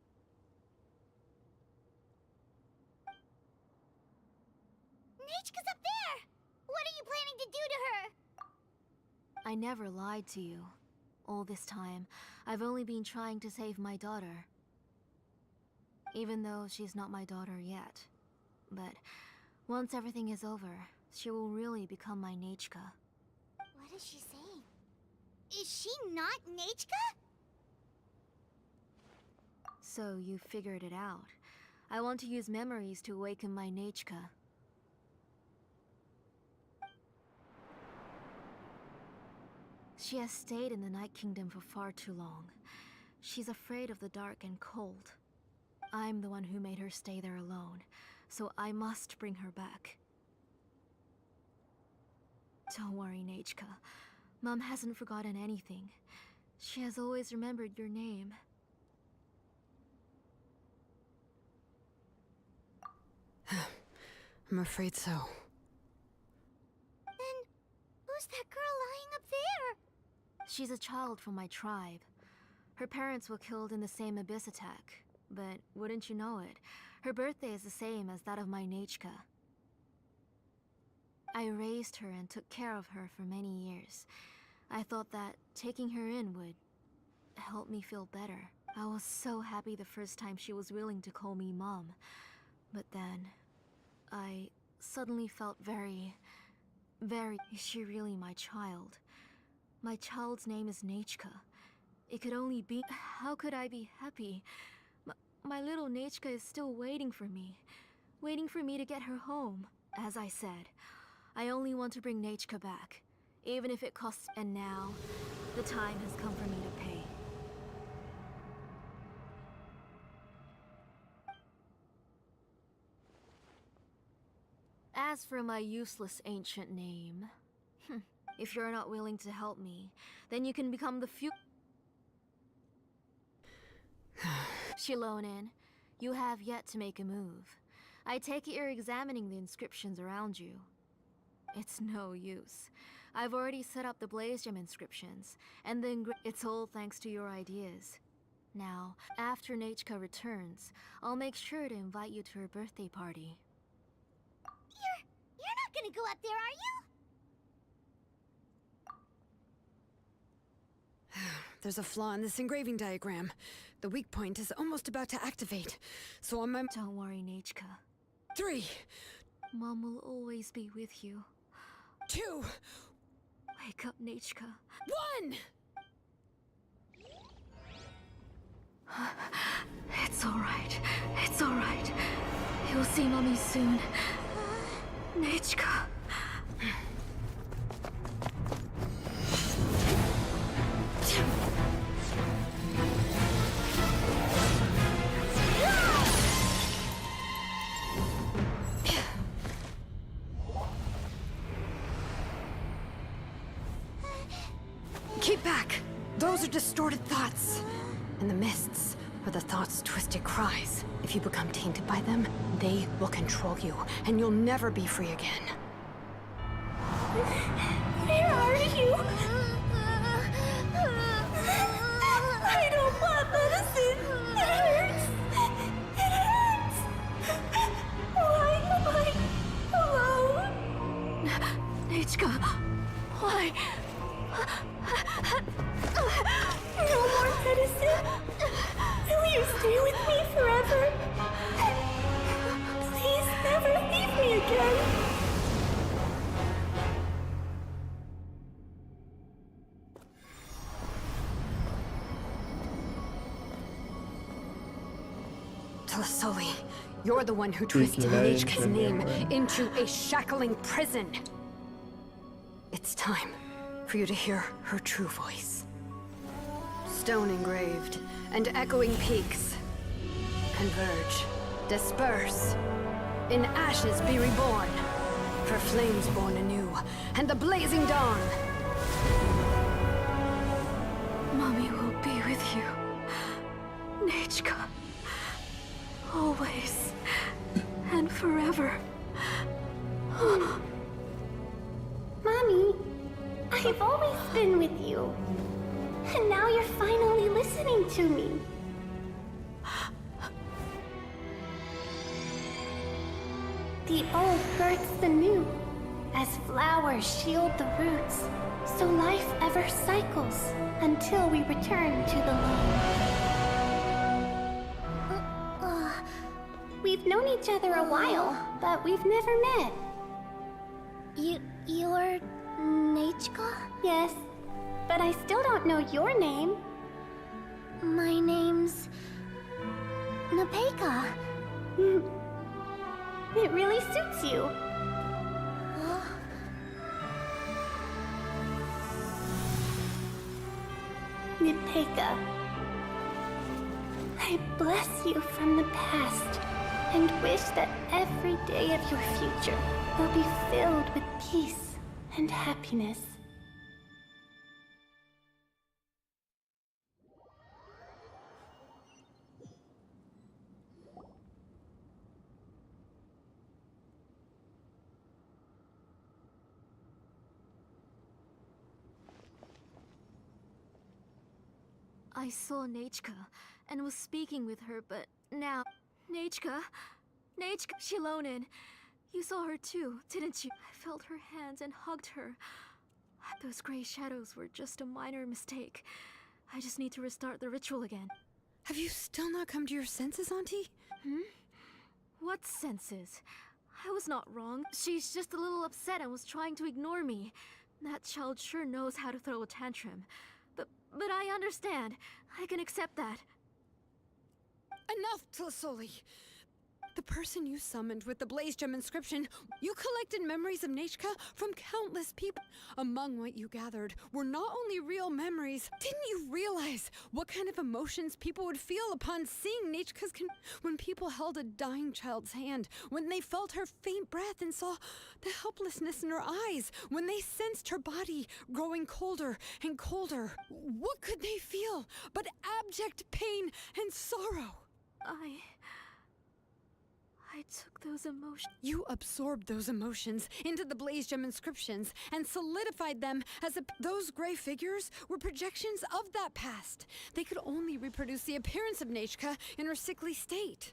Speaker 2: Nechka's up there! What are you planning to do to her?
Speaker 9: I never lied to you. All this time, I've only been trying to save my daughter. Even though she's not my daughter yet. But once everything is over, she will really become my Nechka.
Speaker 2: What is she saying? Is she not Nechka?
Speaker 9: So you figured it out. I want to use memories to awaken my Nechka. She has stayed in the Night Kingdom for far too long. She's afraid of the dark and cold. I'm the one who made her stay there alone, so I must bring her back. Don't worry, Nechka. Mom hasn't forgotten anything. She has always remembered your name.
Speaker 8: I'm afraid so.
Speaker 2: Then, who's that girl lying up there?
Speaker 9: She's a child from my tribe. Her parents were killed in the same abyss attack, but wouldn't you know it, her birthday is the same as that of my Nechka. I raised her and took care of her for many years. I thought that taking her in would help me feel better. I was so happy the first time she was willing to call me Mom. But then, I suddenly felt very... Is she really my child? My child's name is Nechka. It could only be... How could I be happy? My little Nechka is still waiting for me to get her home. As I said, I only want to bring Nechka back, even if it costs... And now, the time has come for me to pay. As for my useless ancient name, if you're not willing to help me, then you can become the Xilonen, you have yet to make a move. I take it you're examining the inscriptions around you. It's no use. I've already set up the Blaze Gem inscriptions, and then it's all thanks to your ideas. Now, after Nechka returns, I'll make sure to invite you to her birthday party.
Speaker 2: You're not gonna go up there, are you?
Speaker 8: There's a flaw in this engraving diagram. The weak point is almost about to activate, so on my...
Speaker 9: Don't worry, Nechka.
Speaker 8: 3.
Speaker 9: Mom will always be with you.
Speaker 8: 2.
Speaker 9: Wake up, Nechka.
Speaker 8: 1!
Speaker 9: It's alright. It's alright. You'll see Mommy soon. Nechka.
Speaker 8: Keep back! Those are distorted thoughts. And the mists are the thoughts' twisted cries. If you become tainted by them, they will control you, and you'll never be free again.
Speaker 9: Where are you? I don't want medicine. It hurts. It hurts. Why am I alone? Nechka, why? No more medicine. Will you stay with me forever? Please never leave me again.
Speaker 8: Tlasoli, you're the one who twisted Nechka's name into a shackling prison. It's time for you to hear her true voice. Stone engraved and echoing peaks converge, disperse, in ashes be reborn, for flames born anew, and the blazing dawn.
Speaker 9: Mommy will be with you, Nechka, always and forever.
Speaker 2: Mommy, I've always been with you. And now you're finally listening to me. The old births the new, as flowers shield the roots, so life ever cycles until we return to the loam. We've known each other a while, but we've never met. You're Nechka? Yes, but I still don't know your name. My name's... Nepeka. It really suits you. Nepeka. I bless you from the past and wish that every day of your future will be filled with peace and happiness.
Speaker 9: I saw Nechka and was speaking with her, but now... Nechka? Xilonen! You saw her too, didn't you? I felt her hands and hugged her. Those gray shadows were just a minor mistake. I just need to restart the ritual again.
Speaker 8: Have you still not come to your senses, Auntie?
Speaker 9: What senses? I was not wrong. She's just a little upset and was trying to ignore me. That child sure knows how to throw a tantrum. But I understand. I can accept that.
Speaker 8: Enough, Tlasoli! The person you summoned with the Blaze Gem inscription, you collected memories of Nechka from countless people. Among what you gathered were not only real memories, didn't you realize what kind of emotions people would feel upon seeing Nechka's when people held a dying child's hand, when they felt her faint breath and saw the helplessness in her eyes, when they sensed her body growing colder and colder? What could they feel but abject pain and sorrow?
Speaker 9: I took those emotions.
Speaker 8: You absorbed those emotions into the Blaze Gem inscriptions and solidified them as those gray figures were projections of that past. They could only reproduce the appearance of Nechka in her sickly state.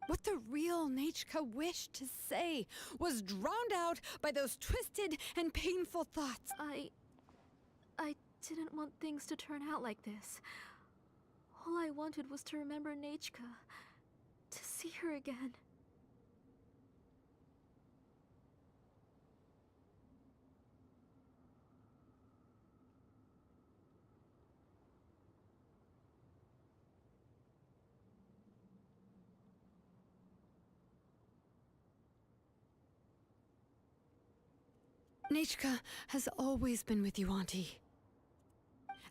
Speaker 8: What the real Nechka wished to say was drowned out by those twisted and painful thoughts.
Speaker 9: I didn't want things to turn out like this. All I wanted was to remember Nechka. To see her again.
Speaker 8: Nechka has always been with you, Auntie.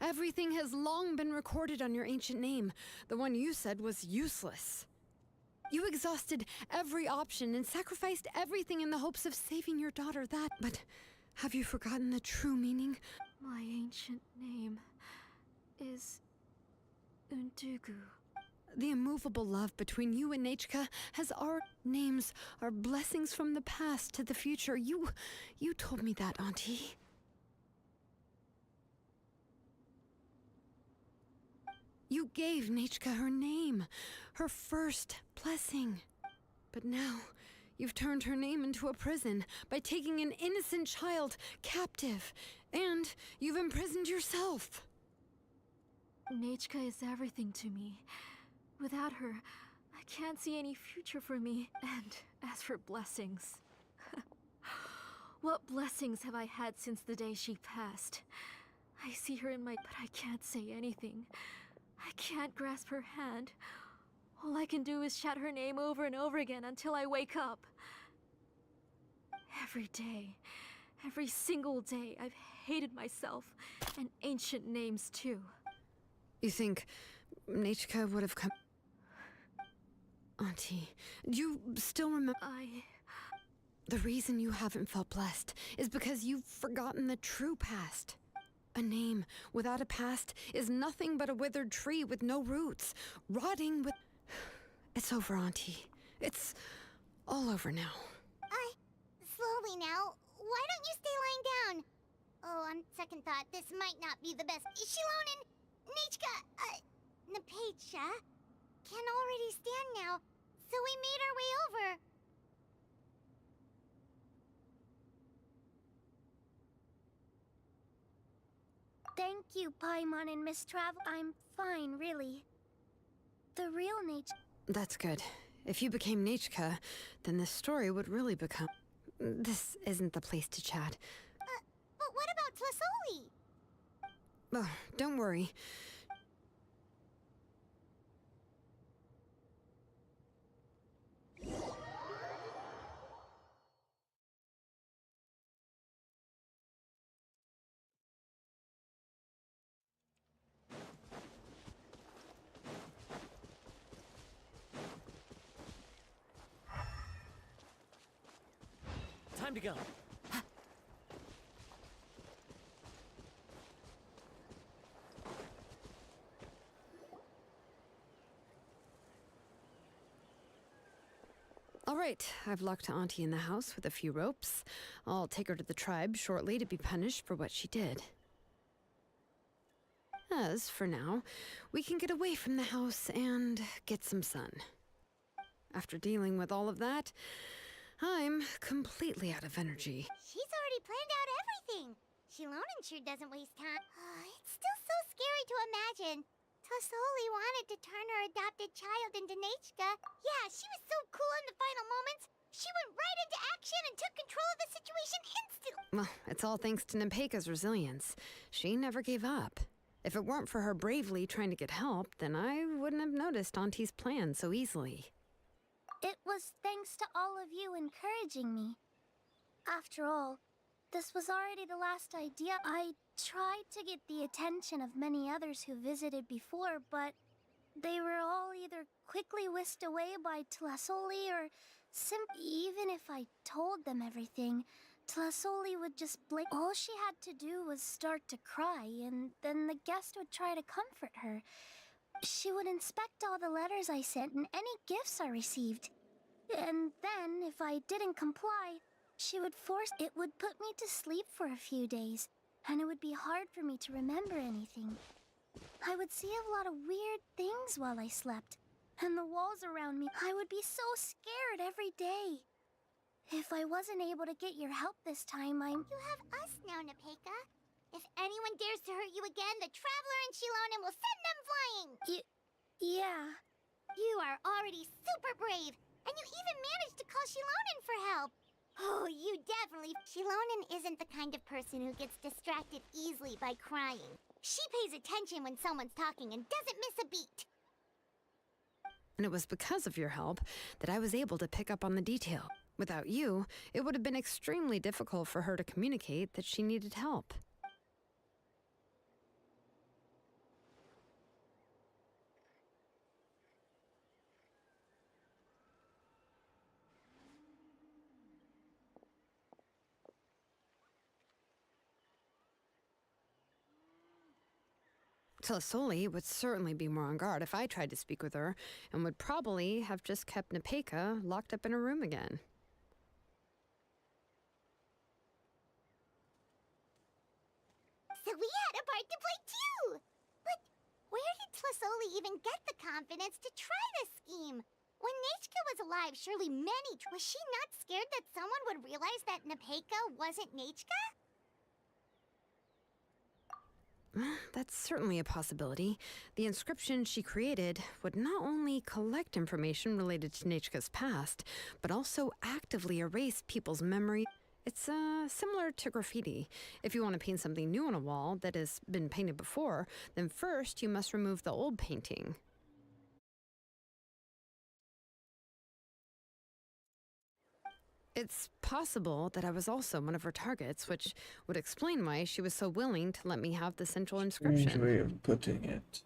Speaker 8: Everything has long been recorded on your ancient name, the one you said was useless. You exhausted every option and sacrificed everything in the hopes of saving your daughter. But have you forgotten the true meaning?
Speaker 9: My ancient name is Undugu.
Speaker 8: The immovable love between you and Nechka has our names are blessings from the past to the future. You told me that, Auntie. You gave Nechka her name, her first blessing. But now, you've turned her name into a prison by taking an innocent child captive, and you've imprisoned yourself.
Speaker 9: Nechka is everything to me. Without her, I can't see any future for me. And as for blessings... what blessings have I had since the day she passed? I see her in my... but I can't say anything. I can't grasp her hand. All I can do is shout her name over and over again until I wake up. Every day, every single day, I've hated myself, and ancient names too.
Speaker 8: You think Nechka would have come... Auntie, do you still remember... The reason you haven't felt blessed is because you've forgotten the true past. A name without a past is nothing but a withered tree with no roots, rotting with... It's over, Auntie. It's all over now.
Speaker 2: Slowly now. Why don't you stay lying down? Oh, on second thought, this might not be the best. Xilonen, Nechka, Napecha can already stand now, so we made our way over. Thank you, Paimon and Miss Travel. I'm fine, really. The real Nechka...
Speaker 8: That's good. If you became Nechka, then this story would really become... This isn't the place to chat.
Speaker 2: But what about Tlasoli?
Speaker 8: Oh, don't worry.
Speaker 13: Time to go.
Speaker 8: All right, I've locked Auntie in the house with a few ropes. I'll take her to the tribe shortly to be punished for what she did. As for now, we can get away from the house and get some sun. After dealing with all of that, I'm completely out of energy.
Speaker 2: She's already planned out everything. Xilonen sure doesn't waste time. It's still so scary to imagine. Tlasoli wanted to turn her adopted child into Nechka. Yeah, she was so cool in the final moments. She went right into action and took control of the situation instantly.
Speaker 8: Well, it's all thanks to Nepeka's resilience. She never gave up. If it weren't for her bravely trying to get help, then I wouldn't have noticed Auntie's plan so easily.
Speaker 9: It was thanks to all of you encouraging me. After all, this was already the last idea. I tried to get the attention of many others who visited before, but they were all either quickly whisked away by Tlasoli or even if I told them everything, Tlasoli would just blink. All she had to do was start to cry, and then the guest would try to comfort her. She would inspect all the letters I sent and any gifts I received. And then, if I didn't comply, she would it would put me to sleep for a few days, and it would be hard for me to remember anything. I would see a lot of weird things while I slept, and the walls around me, I would be so scared every day. If I wasn't able to get your help this time,
Speaker 2: You have us now, Nepeka. If anyone dares to hurt you again, the Traveler and Xilonen will send them flying!
Speaker 9: Yeah.
Speaker 2: You are already super brave, and you even managed to call Xilonen for help. Oh, you definitely... Xilonen isn't the kind of person who gets distracted easily by crying. She pays attention when someone's talking and doesn't miss a beat.
Speaker 8: And it was because of your help that I was able to pick up on the detail. Without you, it would have been extremely difficult for her to communicate that she needed help. Tlasoli would certainly be more on guard if I tried to speak with her, and would probably have just kept Nepeka locked up in her room again.
Speaker 2: So we had a part to play too! But where did Tlasoli even get the confidence to try this scheme? When Nechka was alive, surely was she not scared that someone would realize that Nepeka wasn't Nechka?
Speaker 8: That's certainly a possibility. The inscription she created would not only collect information related to Nechka's past, but also actively erase people's memory. It's similar to graffiti. If you want to paint something new on a wall that has been painted before, then first you must remove the old painting. It's possible that I was also one of her targets, which would explain why she was so willing to let me have the central inscription.
Speaker 10: Strange way of putting it.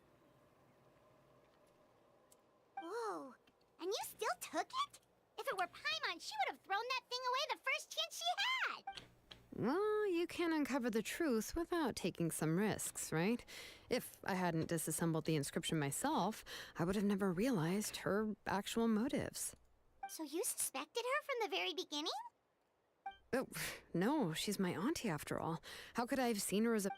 Speaker 2: Whoa, and you still took it? If it were Paimon, she would have thrown that thing away the first chance she had!
Speaker 8: Well, you can't uncover the truth without taking some risks, right? If I hadn't disassembled the inscription myself, I would have never realized her actual motives.
Speaker 2: So you suspected her from the very beginning?
Speaker 8: Oh, no, she's my auntie after all. How could I have seen her as a...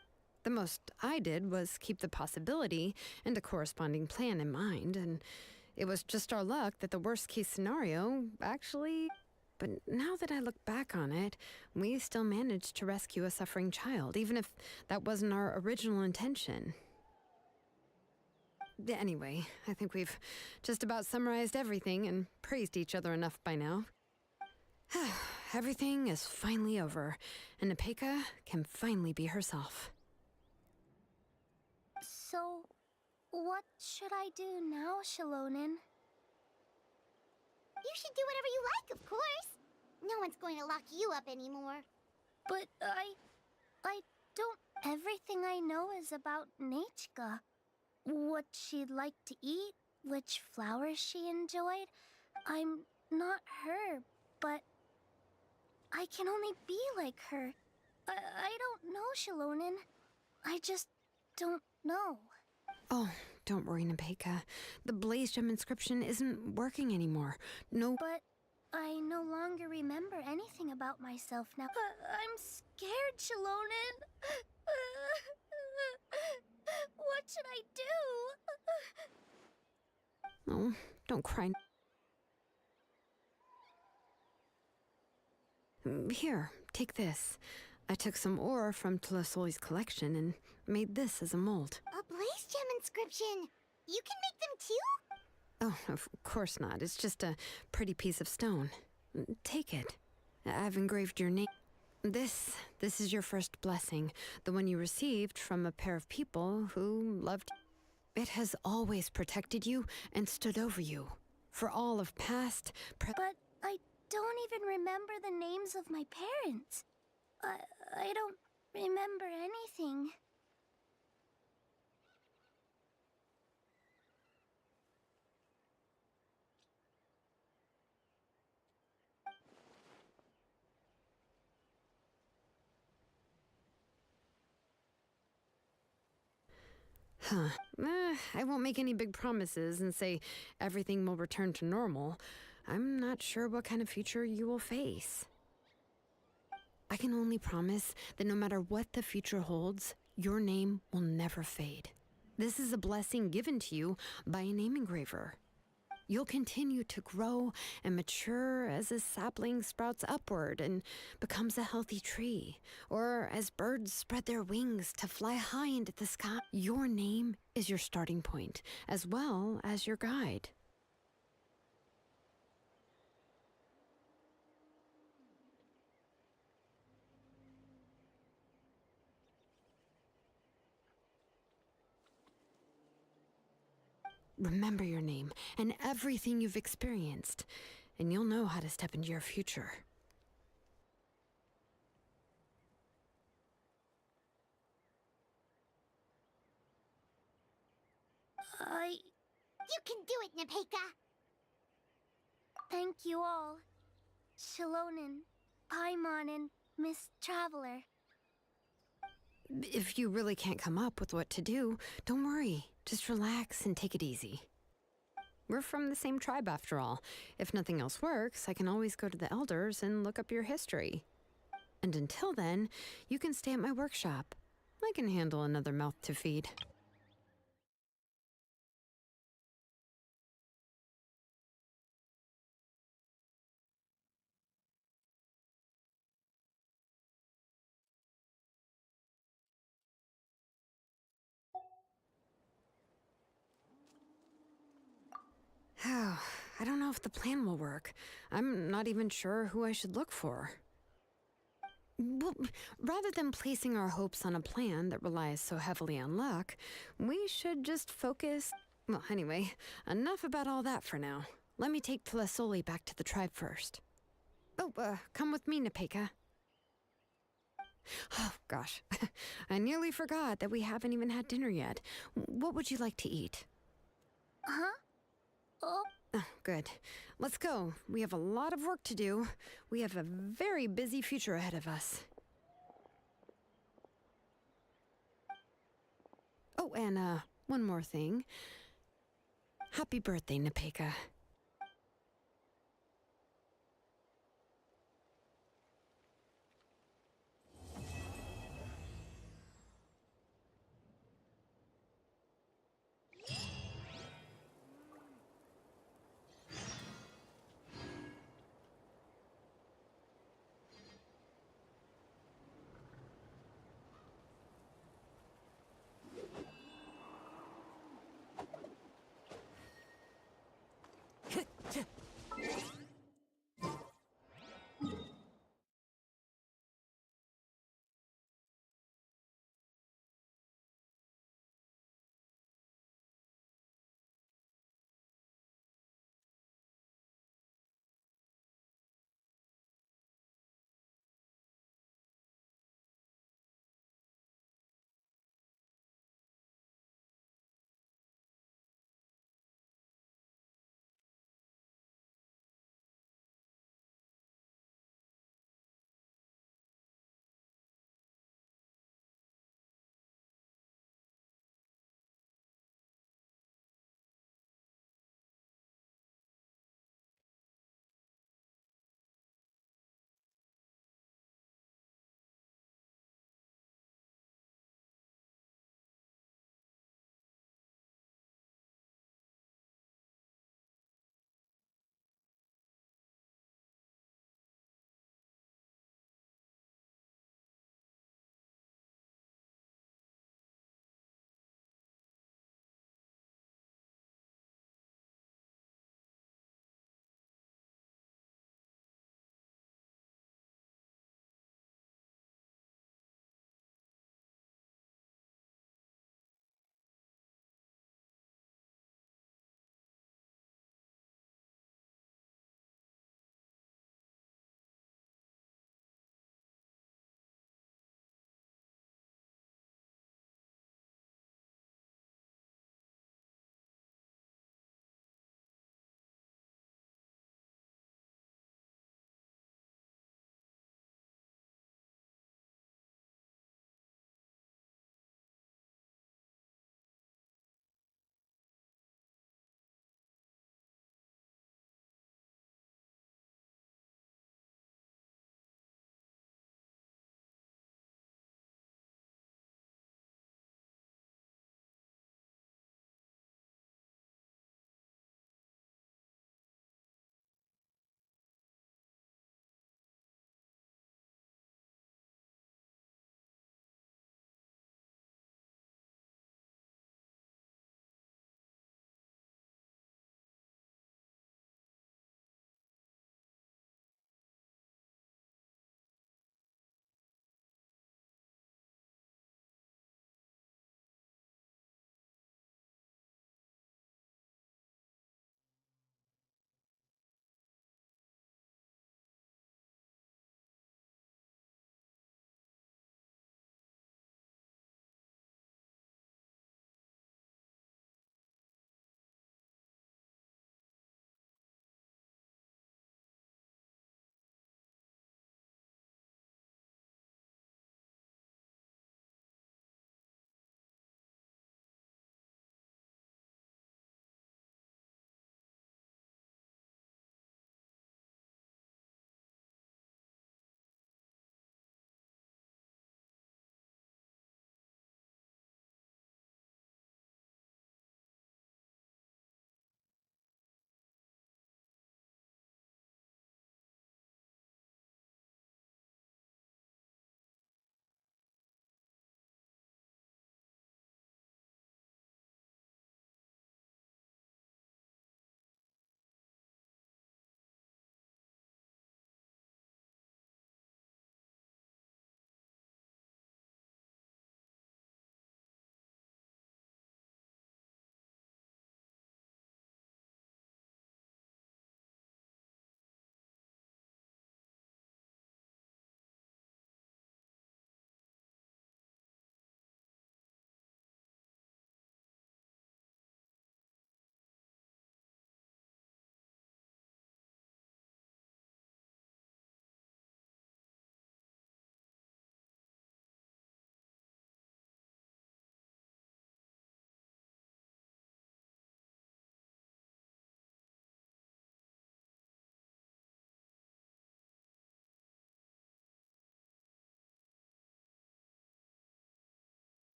Speaker 8: The most I did was keep the possibility and a corresponding plan in mind, and it was just our luck that the worst case scenario actually... But now that I look back on it, we still managed to rescue a suffering child, even if that wasn't our original intention. Anyway, I think we've just about summarized everything and praised each other enough by now. Everything is finally over, and Nepeka can finally be herself.
Speaker 9: So, what should I do now, Xilonen?
Speaker 2: You should do whatever you like, of course. No one's going to lock you up anymore.
Speaker 9: But I don't... Everything I know is about Nechka. What she'd like to eat, which flowers she enjoyed. I'm not her, but I can only be like her. I don't know, Xilonen. I just don't know.
Speaker 8: Oh, don't worry, Nepeka. The Blaze Gem inscription isn't working anymore. No...
Speaker 9: But I no longer remember anything about myself now. I'm scared, Xilonen. What should I do?
Speaker 8: Oh, don't cry. Here, take this. I took some ore from Tlasoli's collection and made this as a mold.
Speaker 2: A blaze gem inscription! You can make them too?
Speaker 8: Oh, of course not. It's just a pretty piece of stone. Take it. I've engraved your name. This is your first blessing, the one you received from a pair of people who loved you. It has always protected you and stood over you. For all of past,
Speaker 9: But I don't even remember the names of my parents. I don't remember anything.
Speaker 8: Huh. I won't make any big promises and say everything will return to normal. I'm not sure what kind of future you will face. I can only promise that no matter what the future holds, your name will never fade. This is a blessing given to you by a name engraver. You'll continue to grow and mature as a sapling sprouts upward and becomes a healthy tree, or as birds spread their wings to fly high into the sky. Your name is your starting point, as well as your guide. Remember your name and everything you've experienced, and you'll know how to step into your future.
Speaker 2: You can do it, Nepeka!
Speaker 9: Thank you all. Xilonen, Paimon, and Miss Traveler.
Speaker 8: If you really can't come up with what to do, don't worry. Just relax and take it easy. We're from the same tribe after all. If nothing else works, I can always go to the elders and look up your history. And until then, you can stay at my workshop. I can handle another mouth to feed. Oh, I don't know if the plan will work. I'm not even sure who I should look for. Well, rather than placing our hopes on a plan that relies so heavily on luck, we should just focus... Well, anyway, enough about all that for now. Let me take Tlasoli back to the tribe first. Oh, come with me, Nepeka. Oh, gosh. I nearly forgot that we haven't even had dinner yet. What would you like to eat?
Speaker 9: Huh? Oh.
Speaker 8: Oh, good. Let's go. We have a lot of work to do. We have a very busy future ahead of us. Oh, and, one more thing. Happy birthday, Nepeka.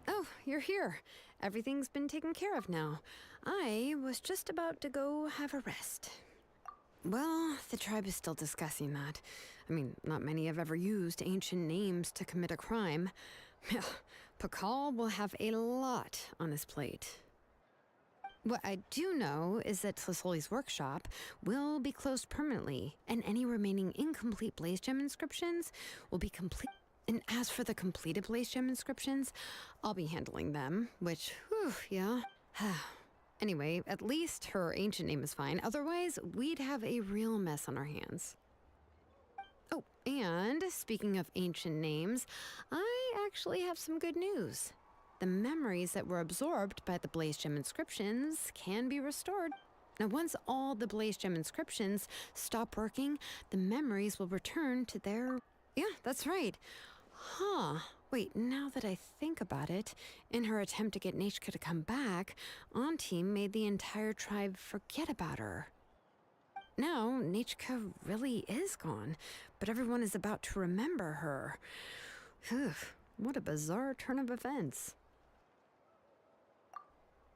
Speaker 8: Oh, you're here. Everything's been taken care of now. I was just about to go have a rest. Well, the tribe is still discussing that. I mean, not many have ever used ancient names to commit a crime. Pakal will have a lot on his plate. What I do know is that Tlisoli's workshop will be closed permanently, and any remaining incomplete Blaze Gem inscriptions will be complete. And as for the completed Blaze Gem inscriptions, I'll be handling them, which, whew, yeah. Anyway, at least her ancient name is fine. Otherwise, we'd have a real mess on our hands. Oh, and speaking of ancient names, I actually have some good news. The memories that were absorbed by the Blaze Gem inscriptions can be restored. Now, once all the Blaze Gem inscriptions stop working, the memories will return to their... Yeah, that's right. Huh. Wait, now that I think about it, in her attempt to get Nechka to come back, Auntie made the entire tribe forget about her. Now, Nechka really is gone, but everyone is about to remember her. Phew, what a bizarre turn of events.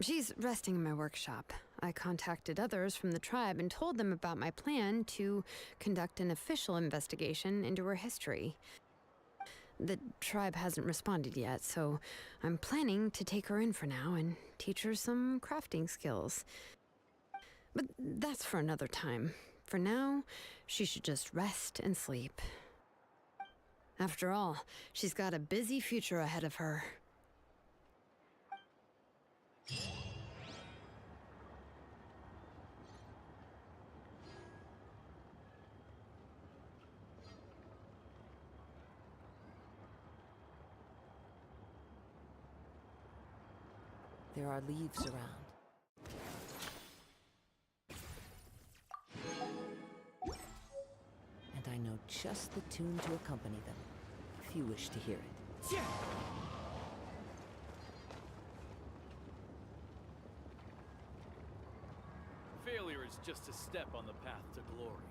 Speaker 8: She's resting in my workshop. I contacted others from the tribe and told them about my plan to conduct an official investigation into her history. The tribe hasn't responded yet, so I'm planning to take her in for now and teach her some crafting skills. But that's for another time. For now, she should just rest and sleep. After all, she's got a busy future ahead of her.
Speaker 13: There are leaves around. And I know just the tune to accompany them, if you wish to hear it.
Speaker 11: Failure is just a step on the path to glory.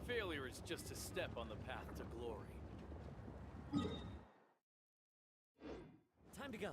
Speaker 11: Failure is just a step on the path to glory.
Speaker 13: Time to go.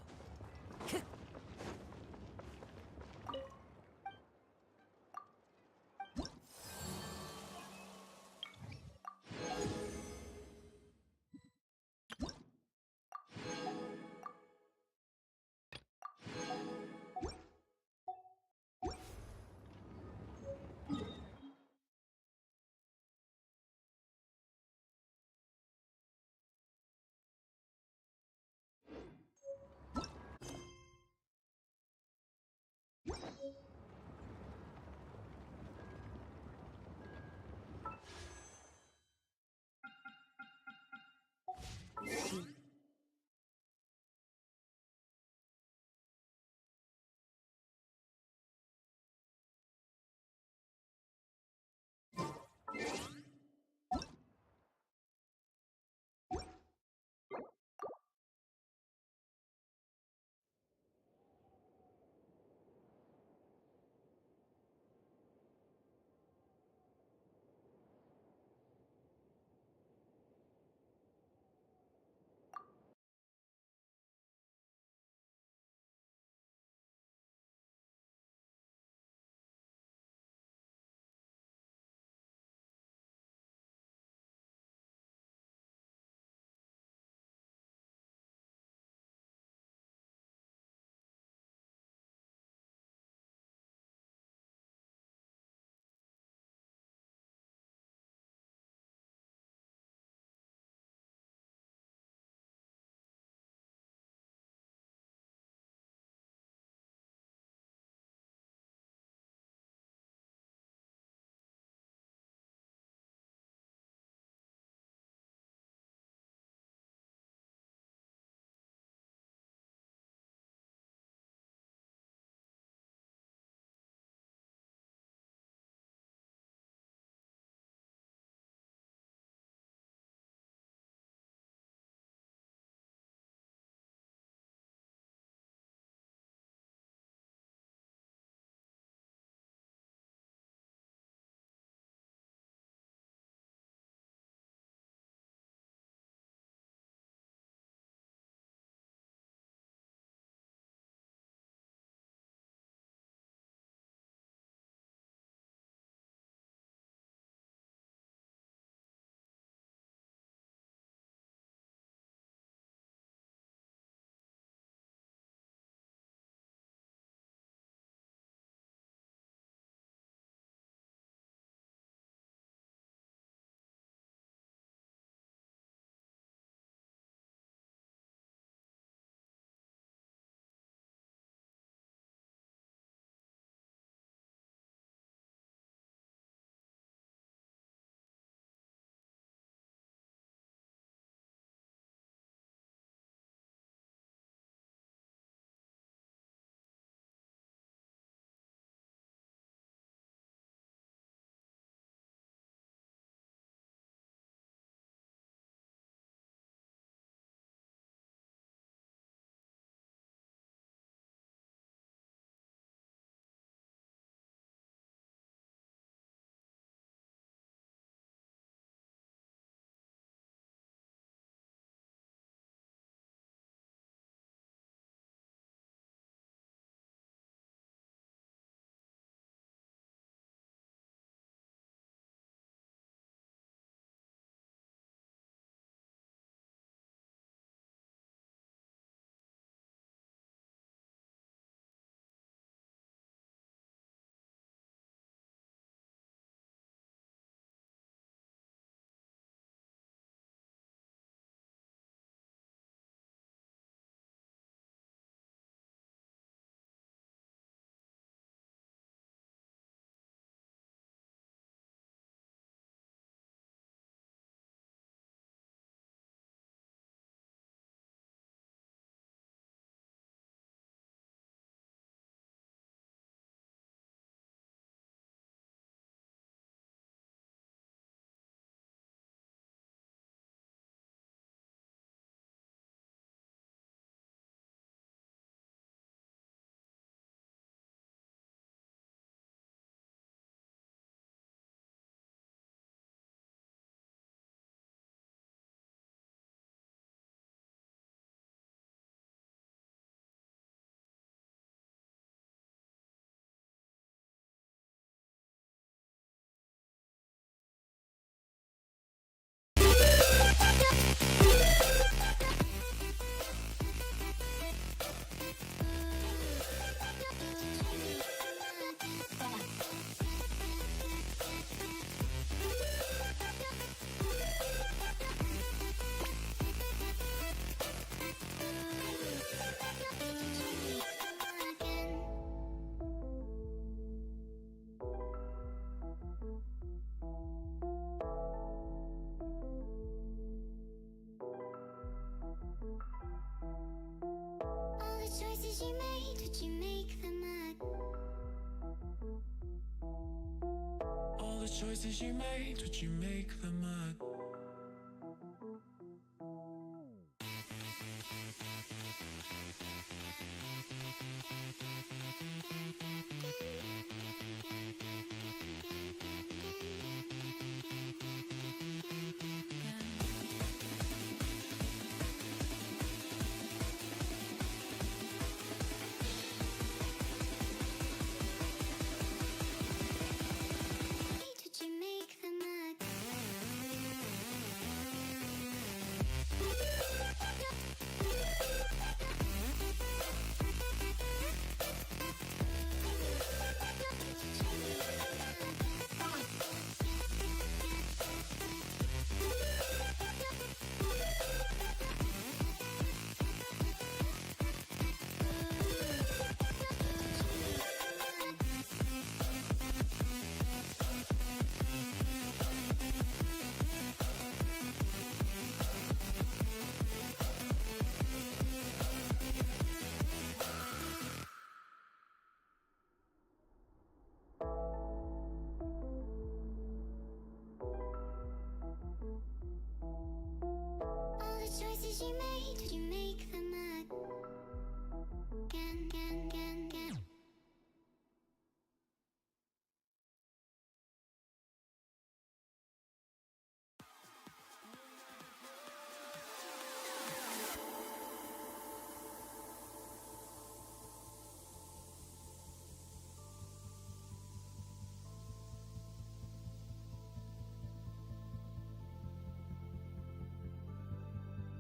Speaker 14: choices you made, would you make them again?
Speaker 2: Choices you made, did you make them again?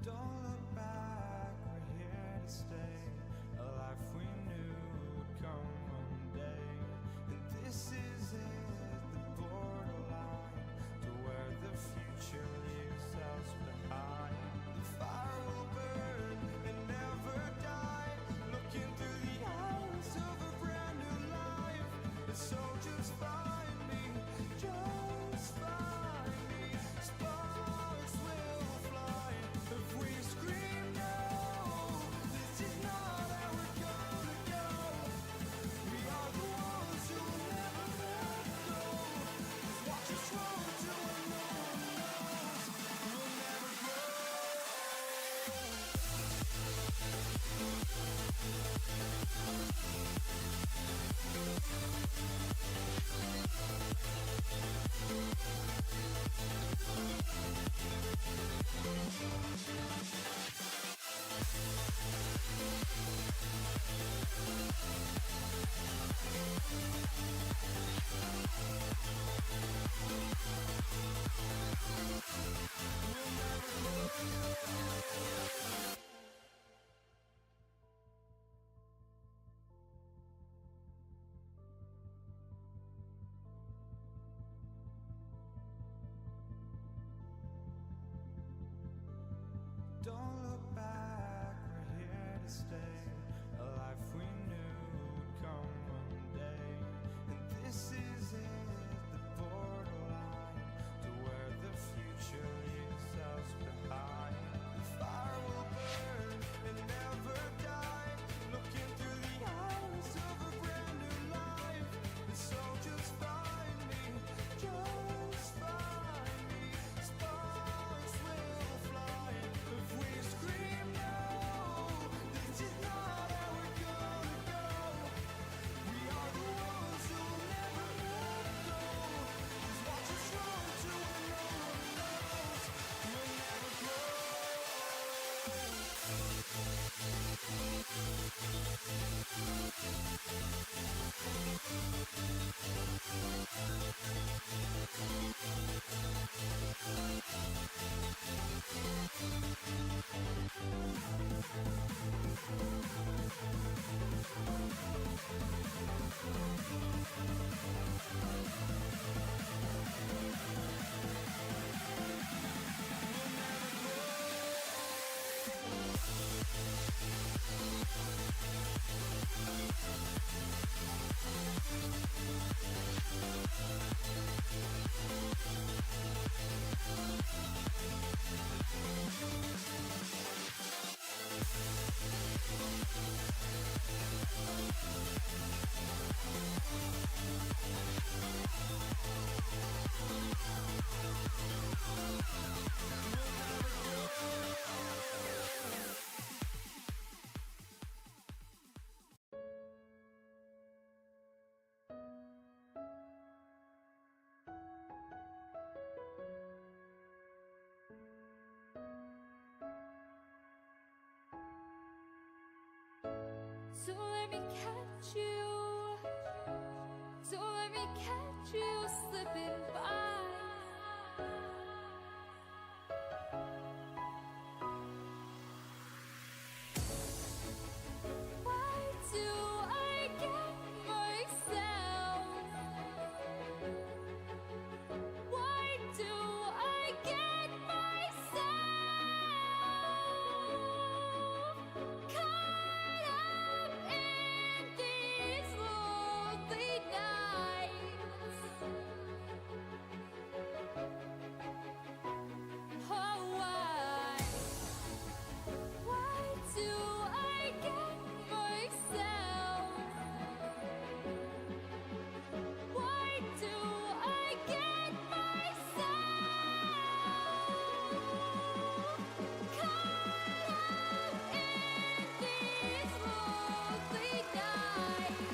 Speaker 14: Don't look
Speaker 7: let me catch you. Don't let me catch you slipping by. Why do I get myself? Why do I get myself caught up in these lonely nights? Oh, why do I get myself? Why do I get myself caught up in these lonely nights?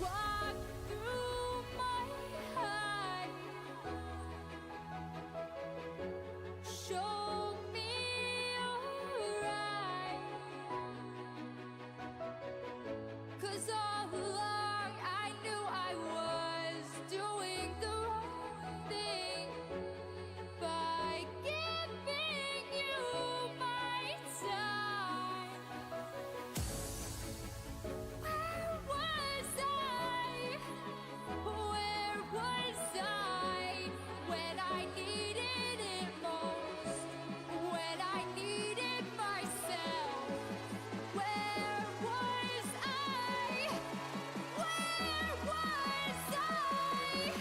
Speaker 7: Walk through my heart. Show me your eyes. 'Cause all along I knew I was doing the wrong thing by giving you my time. Where was I? Where was I when I needed it most? When I needed myself? Where was I? Where was I?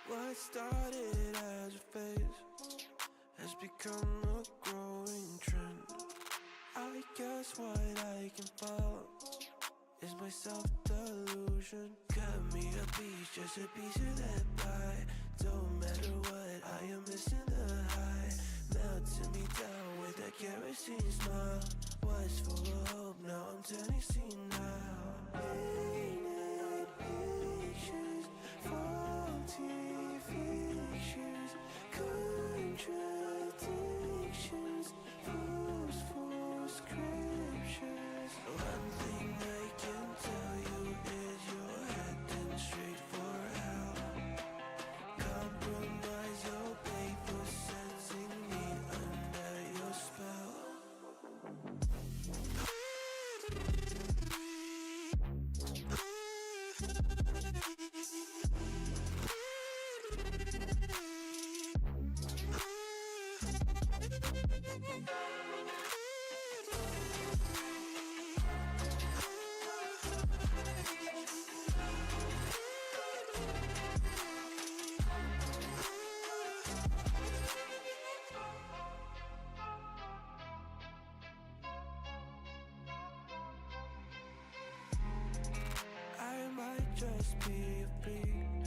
Speaker 14: What started as a phase has become a growing trend. I guess what I can follow is my self-delusion. Cut me a piece, just a piece of that pie. Don't matter what, I am missing the high. Melting me down with that kerosene smile. Was full of hope, now I'm turning senile. Painted pictures, faulty fictions, contradictions, false scriptures. One thing I can tell you is you're heading straight for hell. Compromise your pay for setting me under your spell. I might just be a freak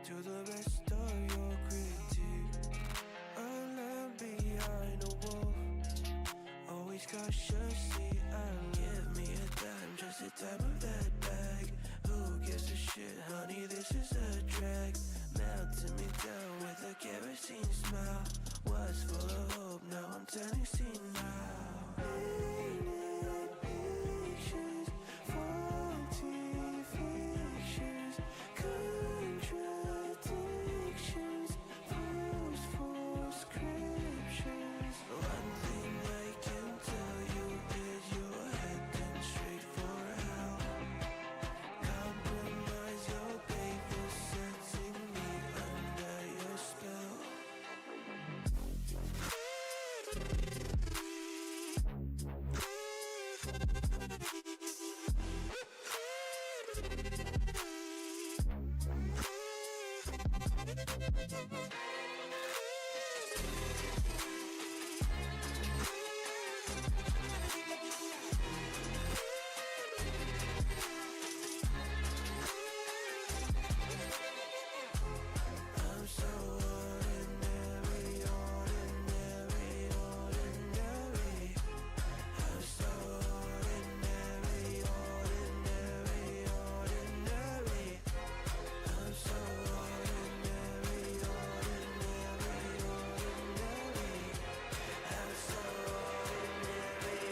Speaker 14: to the rest of your critique. A lamb behind a wolf, always cautiously alert. Give me a dime, just a tap of that bag. Who gives a shit, honey, this is a drag. Melting me down with a kerosene smile. Was full of hope, now I'm turning senile. Painted pictures, faulty fictions, contradictions, false scriptures. One thing I can tell you is you're heading straight for hell. Compromise your pay for setting me under your spell. I'm so ordinary, ordinary, ordinary. I'm so ordinary, ordinary, ordinary. I'm so ordinary, ordinary, ordinary. I'm so ordinary,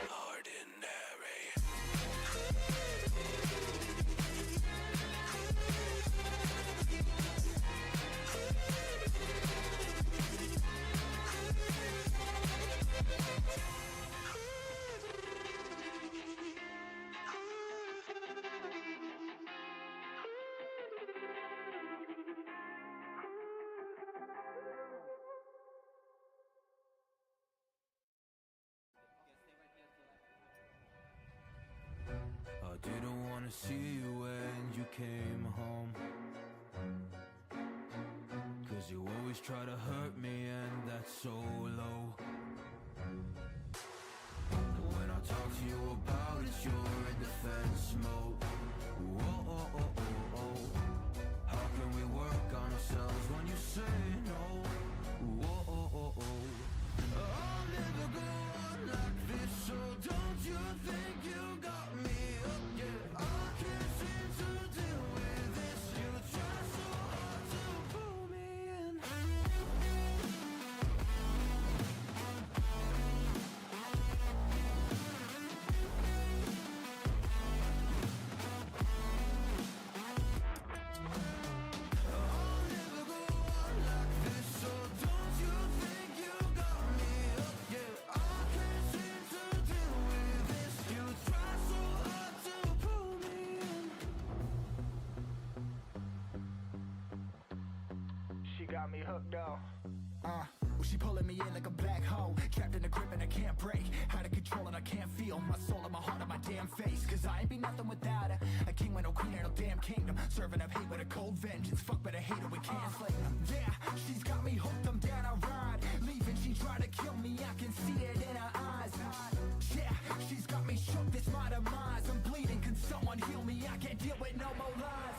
Speaker 14: ordinary,
Speaker 15: I didn't wanna see you when you came home, 'cause you always try to hurt me, and that's so low. When I talk to you about it, you're in defense mode. Whoa, oh, oh, oh, oh. How can we work on ourselves when you say no? Whoa, oh, oh, oh. I'll never go on like this, so don't you think you got me up? Yeah, I can't seem to deal with this. You try so hard to pull me in. I'll never go on like this, so don't you think you got me up? Yeah, I can't seem to deal with this. You try so hard to pull me in.
Speaker 16: She got me hooked up. Well, she pulling me in like a black hole, trapped in a grip and I can't break. Out of control and I can't feel my soul and my heart on my damn face. Cause I ain't be nothing without her. A king with no queen and no damn kingdom. Serving up hate with a cold vengeance. Fuck, but I hate her, we can't slay them. Yeah, she's got me hooked, I'm down, I ride. Leaving, she tried to kill me, I can see it in her eyes. Yeah, she's got me shook, this my demise. I'm bleeding, can someone heal me? I can't deal with no more lies.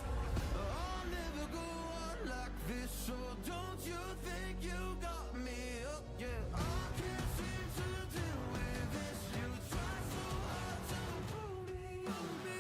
Speaker 15: I'll never go on like this, so don't you think you got me up? Yeah, I can't seem to deal with this. You try so hard to hold me, hold me.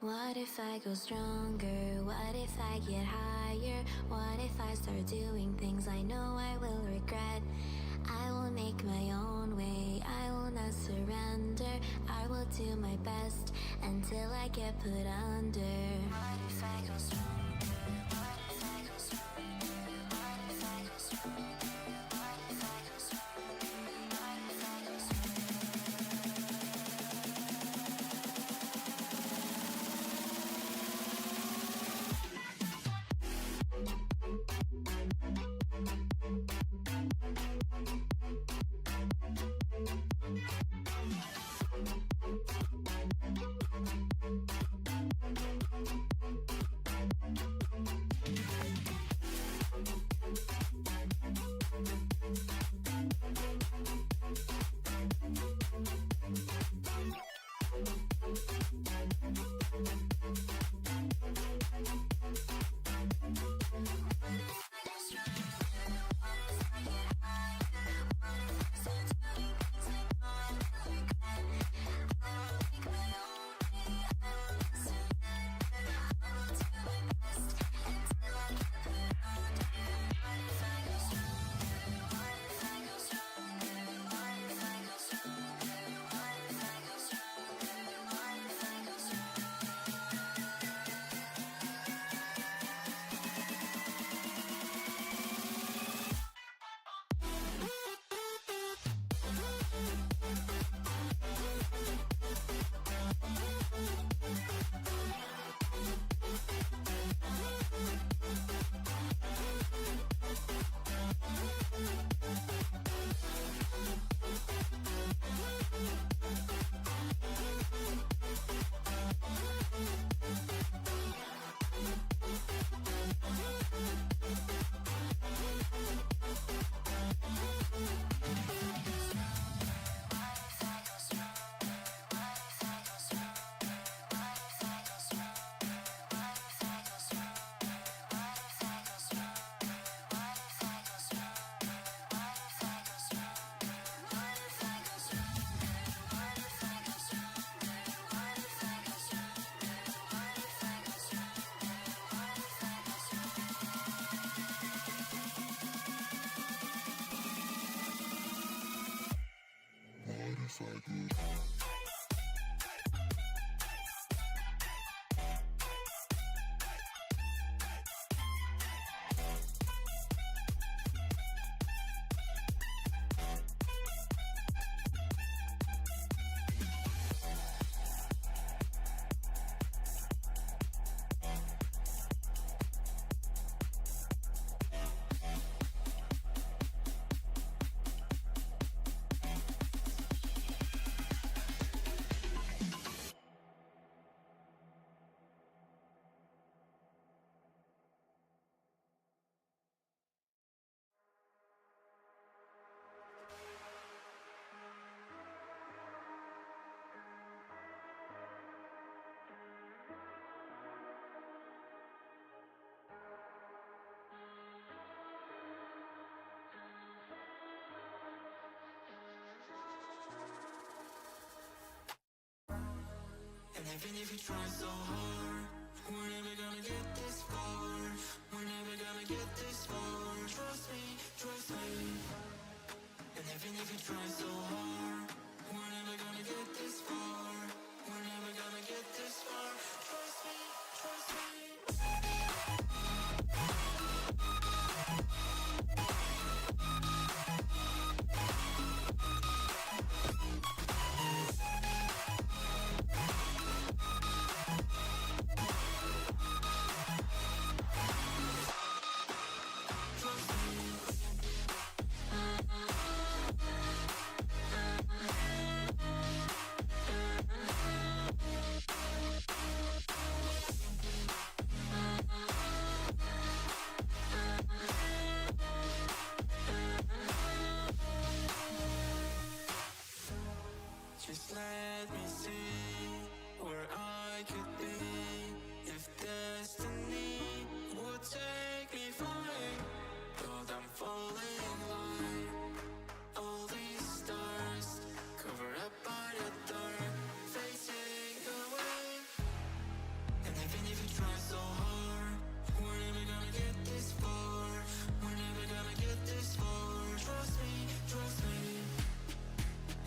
Speaker 17: What if I go stronger? What if I get higher? What if I start doing things I know I will regret? I will make my own way, I will not surrender. I will do my best until I get put under. What if I go stronger? What if I go stronger? What if I go stronger? What if I go stronger? What if I go
Speaker 15: And even if you try so hard, we're never gonna get this far. We're never gonna get this far. Trust me, trust me. And even if you try so hard, we're never gonna get this far. We're never gonna get this far. Trust me, trust me. Just let me see where I could be if destiny would take me flying. But I'm falling like all these stars, covered up by the dark, facing away. And even if you try so hard, we're never gonna get this far. We're never gonna get this far. Trust me, trust me.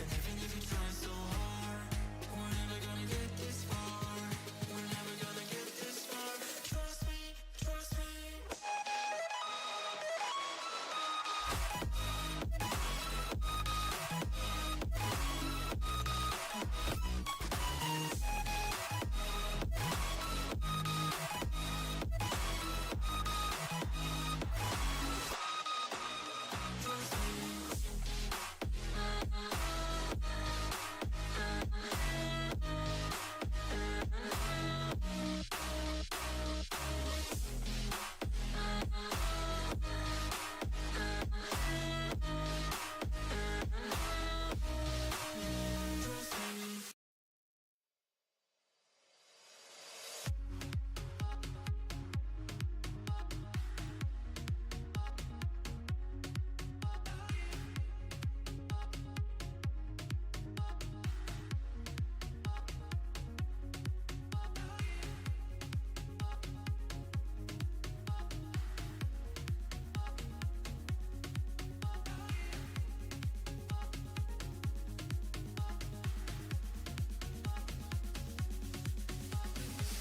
Speaker 15: And even if you try so hard, we're never gonna get this far. We're never gonna get this far. Trust me, trust me.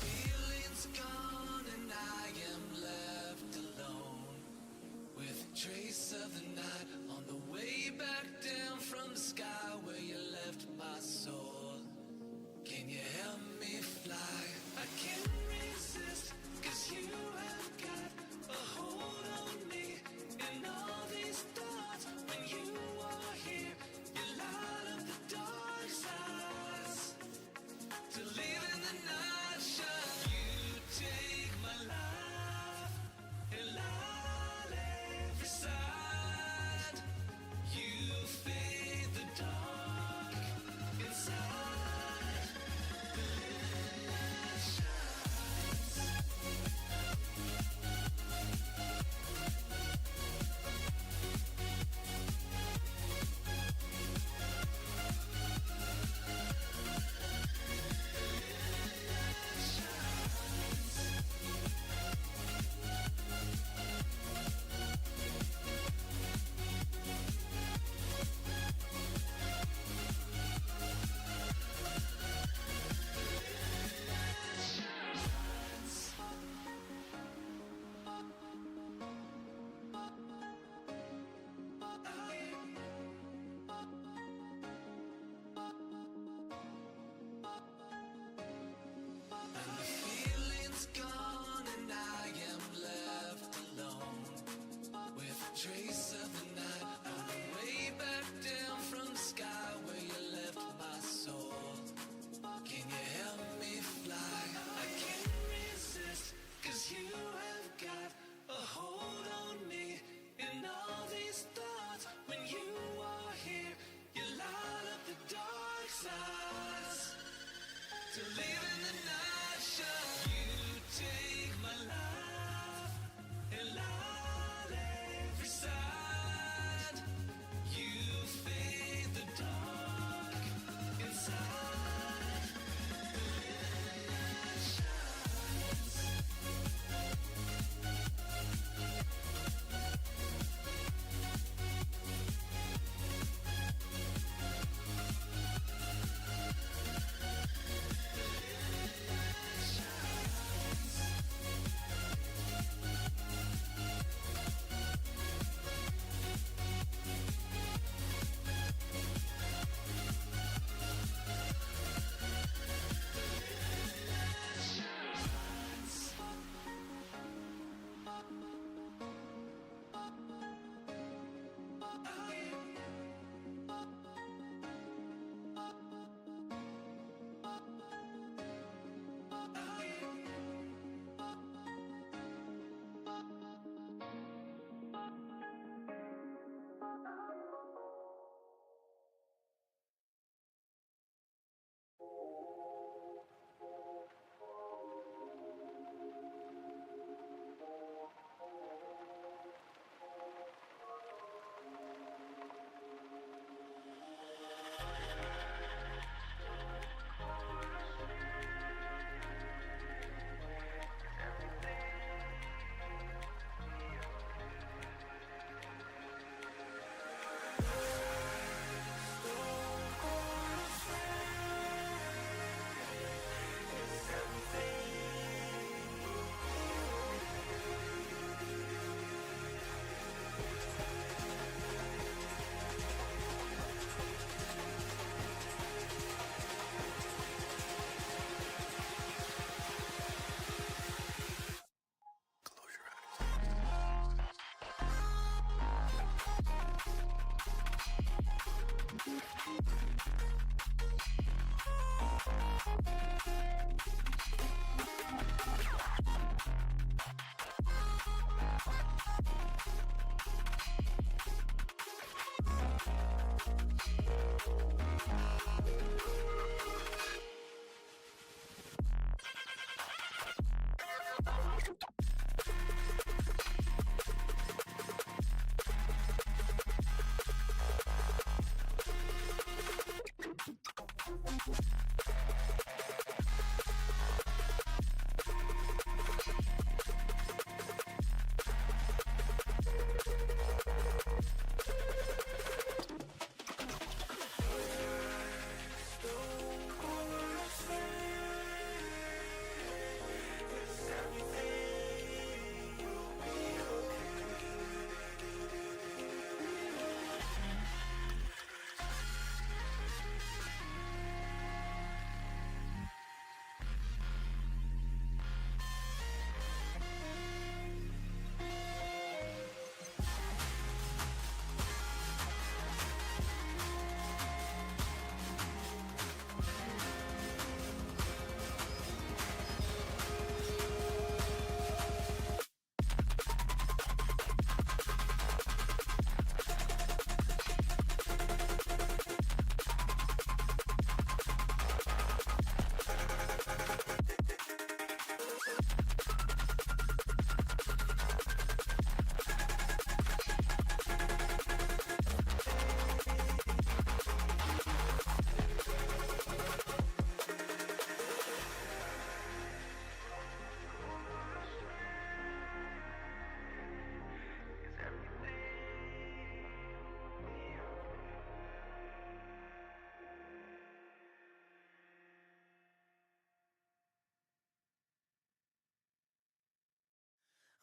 Speaker 15: Feelings gone and I am left alone with a trace of the night on the way back down from the sky where you left my soul. Can you help me fly? I can't resist, 'cause you have got a hold on me. And all these thoughts, when you are here, you light up the dark sides. To live in the night shine, you take my life and light every side.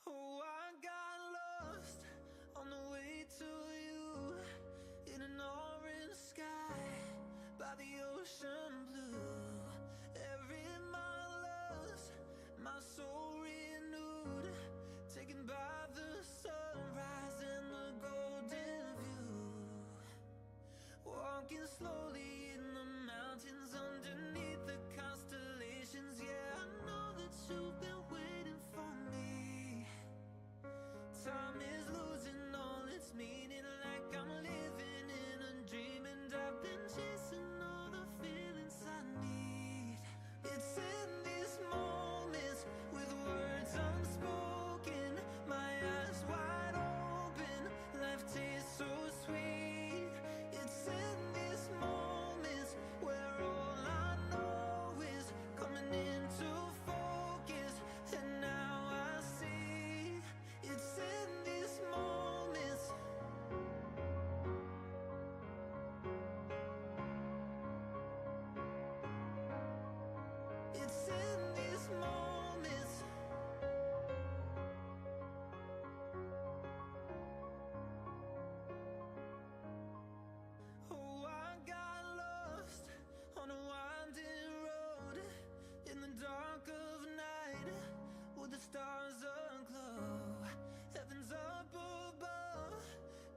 Speaker 14: Oh, I got lost on the way to you in an orange sky by the ocean blue. Every mile lost, my soul renewed, taken by the sunrise and the golden view. Walking slowly in the mountains underneath the constellations. Yeah, I know that you've been waiting for me. Time is losing all its meaning, like I'm living in a dream, and I've been chasing all the feelings I need. It's in these moments with words unspoken, my eyes wide open, life tastes so sweet. It's in these moments where all I know is coming into focus, and now I see. It's in these moments. It's in these moments. Oh, I got lost on a winding road in the dark of night with the stars aglow. Heaven's up above,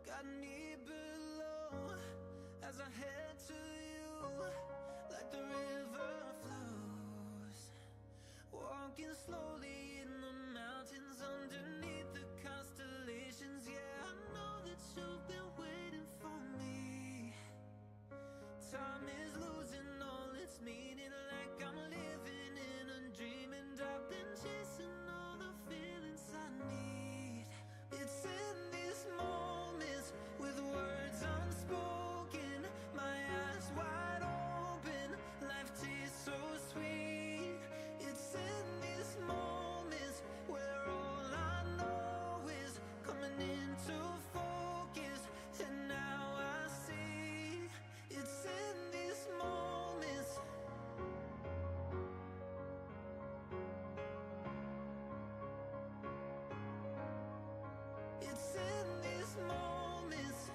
Speaker 14: got me below as I head to you like the river flows. Walking slowly in the mountains underneath the constellations. Yeah, I know that you've been waiting for me. Time is losing all its meaning, like I'm living in a dream, and I've been chasing all the feelings I need. It's in these moments with words unspoken, my eyes wide open, life tastes so sweet. It's in these moments where all I know is coming into focus, and now I see. It's in these moments. It's in these moments.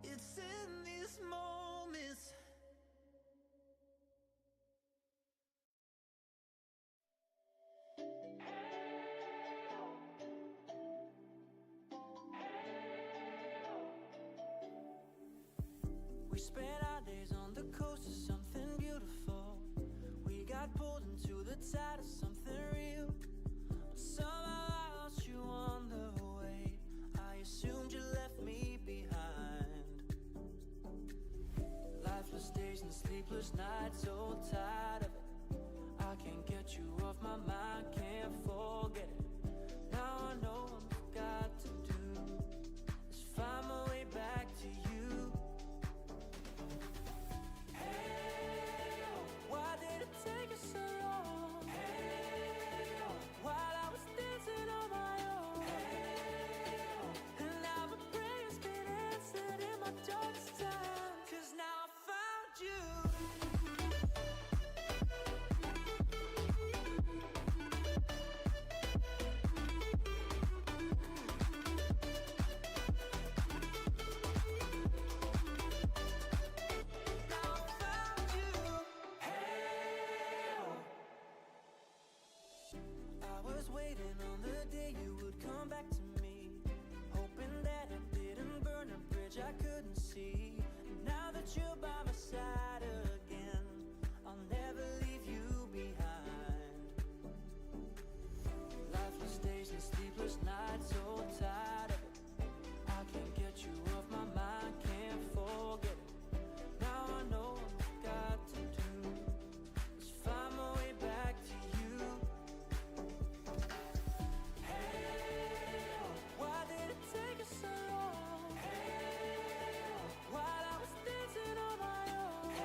Speaker 14: It's in these moments. We spent our days on the coast of something beautiful. We got pulled into the tide of something real. But somehow I lost you on the way. I assumed you left me behind. Lifeless days and sleepless nights, so tired of it. I can't get you off my mind, can't forget it. Now I know what I've got to do is find my way back to you. Hey, oh, why did it take us so long? Hey, oh, while I was dancing on my own. Hey, oh, and now my prayers been answered in my darkest time. 'Cause now I found you. I was waiting on the day you would come back to me, hoping that it didn't burn a bridge I couldn't see. And now that you're by my side again, I'll never leave you behind. Lifeless days and sleepless nights, so tired of it. I can't get you off my mind, can't forget it. Now I know what I've got to do is find my way back to you. Hey, oh, why did it take us so long? Hey, oh, while I was dancing on my own.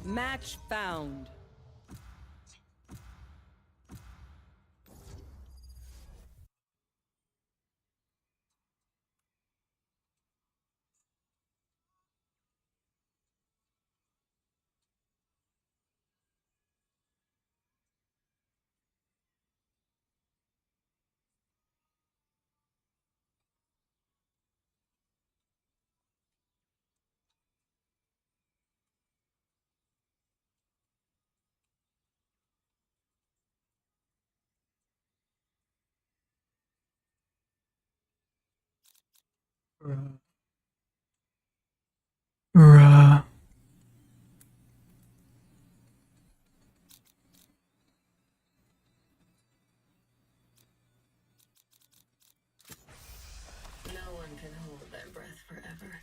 Speaker 13: Match found.
Speaker 10: Bruh.
Speaker 8: No one can hold their breath forever.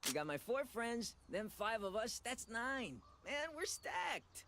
Speaker 18: We got my 4 friends, then 5 of us, that's 9. Man, we're stacked.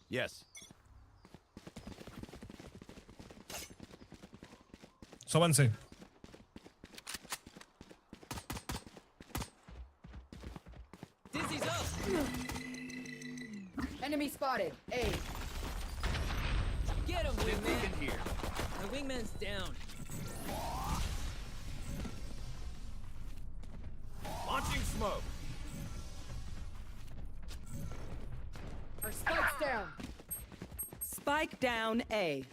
Speaker 1: Yes.
Speaker 19: Súbanse.
Speaker 18: Dizzy's up!
Speaker 20: Enemy spotted. A.
Speaker 18: Get him, wingman! My wingman's down.
Speaker 1: Launching smoke.
Speaker 20: Our spike's down.
Speaker 13: Spike down A.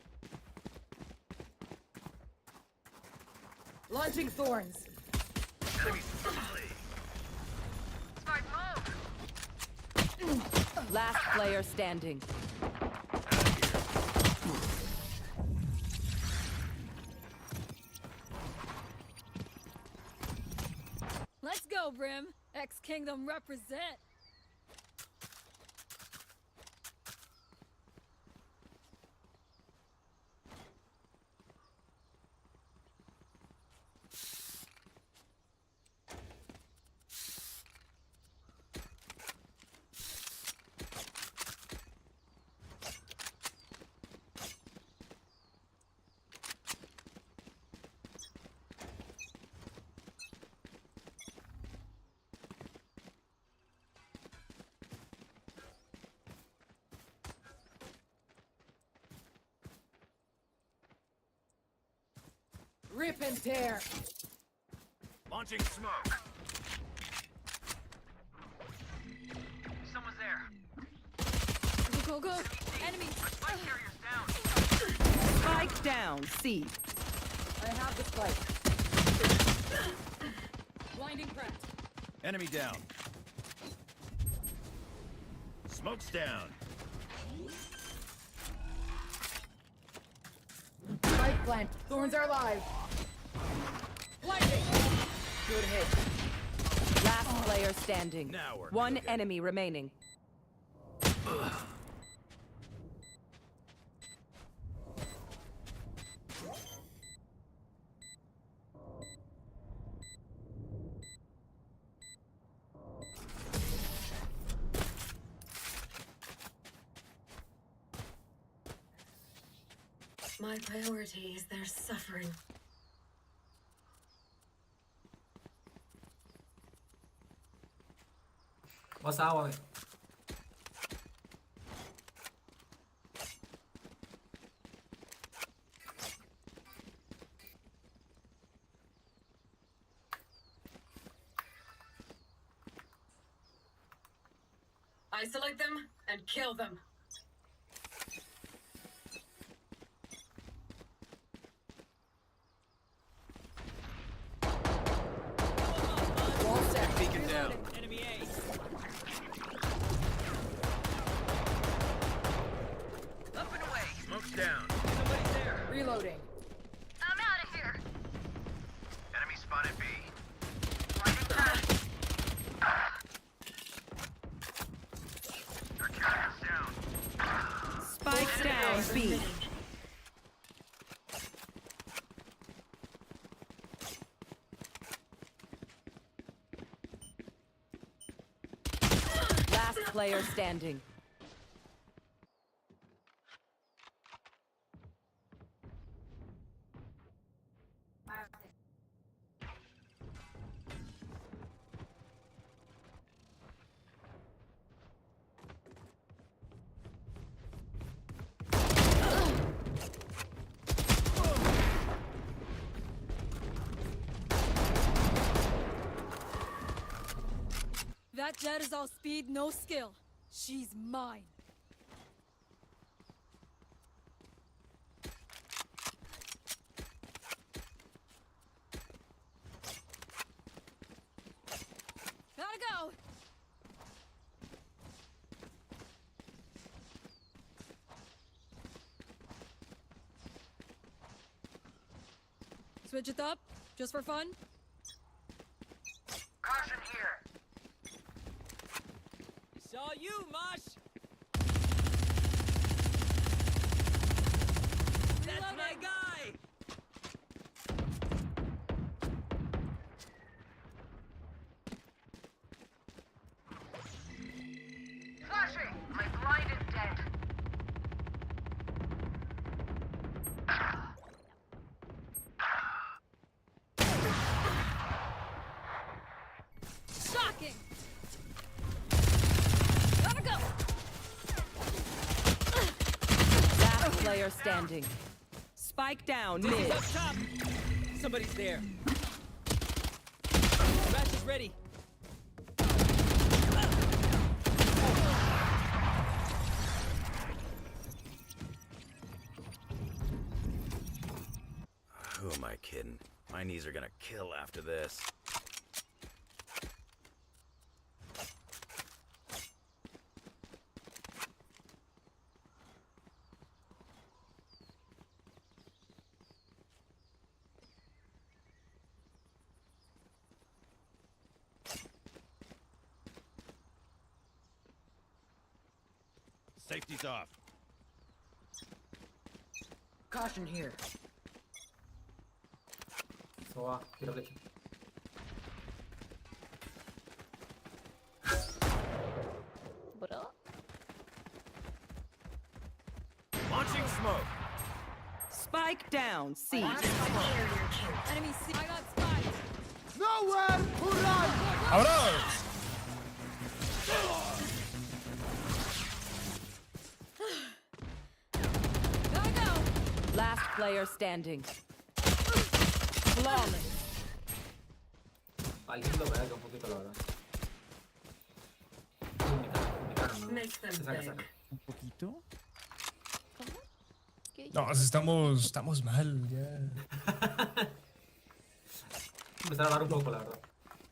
Speaker 20: Launching thorns.
Speaker 13: Last player standing.
Speaker 7: Let's go, Brim. X-Kingdom represent.
Speaker 20: Rip and tear.
Speaker 1: Launching smoke.
Speaker 11: Someone's there.
Speaker 7: Go, go, go. Enemy.
Speaker 11: Spike carrier's down.
Speaker 13: Spike down C.
Speaker 20: I have the spike.
Speaker 7: Blinding crack.
Speaker 1: Enemy down. Smoke's down.
Speaker 20: Spike plant. Thorns are live. Blinding.
Speaker 13: Good hit. Last player standing.
Speaker 1: Now we're
Speaker 13: One
Speaker 1: cooking.
Speaker 13: enemy remaining.
Speaker 8: My priority is their suffering.
Speaker 21: What's our
Speaker 20: Isolate them and kill them. Wall set.
Speaker 11: Beacon down. Enemy A.
Speaker 18: Up and away.
Speaker 11: Smoke's down. Somebody's there.
Speaker 20: Reloading.
Speaker 17: I'm out of here.
Speaker 11: Enemy spotted B. They're carrying us down.
Speaker 8: Spike down, B.
Speaker 13: Last player standing.
Speaker 19: That jet is all speed, no skill. She's mine. Gotta go! Switch it up, just for fun?
Speaker 11: Caution here. Saw you, Mosh. That's my guy.
Speaker 17: Flashing! My blind is dead.
Speaker 19: Shocking! Gotta go!
Speaker 13: Last player standing.
Speaker 8: Spike down,
Speaker 11: Dizzy's
Speaker 8: mid.
Speaker 11: up top. Somebody's there. Crash is ready.
Speaker 5: Who am I kidding? My knees are gonna kill after this.
Speaker 11: Safety's off.
Speaker 20: Caution here.
Speaker 21: Soa, tira flecha.
Speaker 7: Bro.
Speaker 11: Launching smoke.
Speaker 8: Spike down, C.
Speaker 19: Enemy C. I got spiked.
Speaker 14: Nowhere to run!
Speaker 10: ¡Vámonos!
Speaker 19: Gotta go!
Speaker 13: Last player standing. Flawless.
Speaker 21: Alguien lo pega un poquito, la verdad.
Speaker 20: Makes them
Speaker 21: Saca,
Speaker 20: think.
Speaker 21: saca.
Speaker 22: Un poquito.
Speaker 10: No, estamos mal, ya.
Speaker 21: Empezar a hablar un poco, la verdad.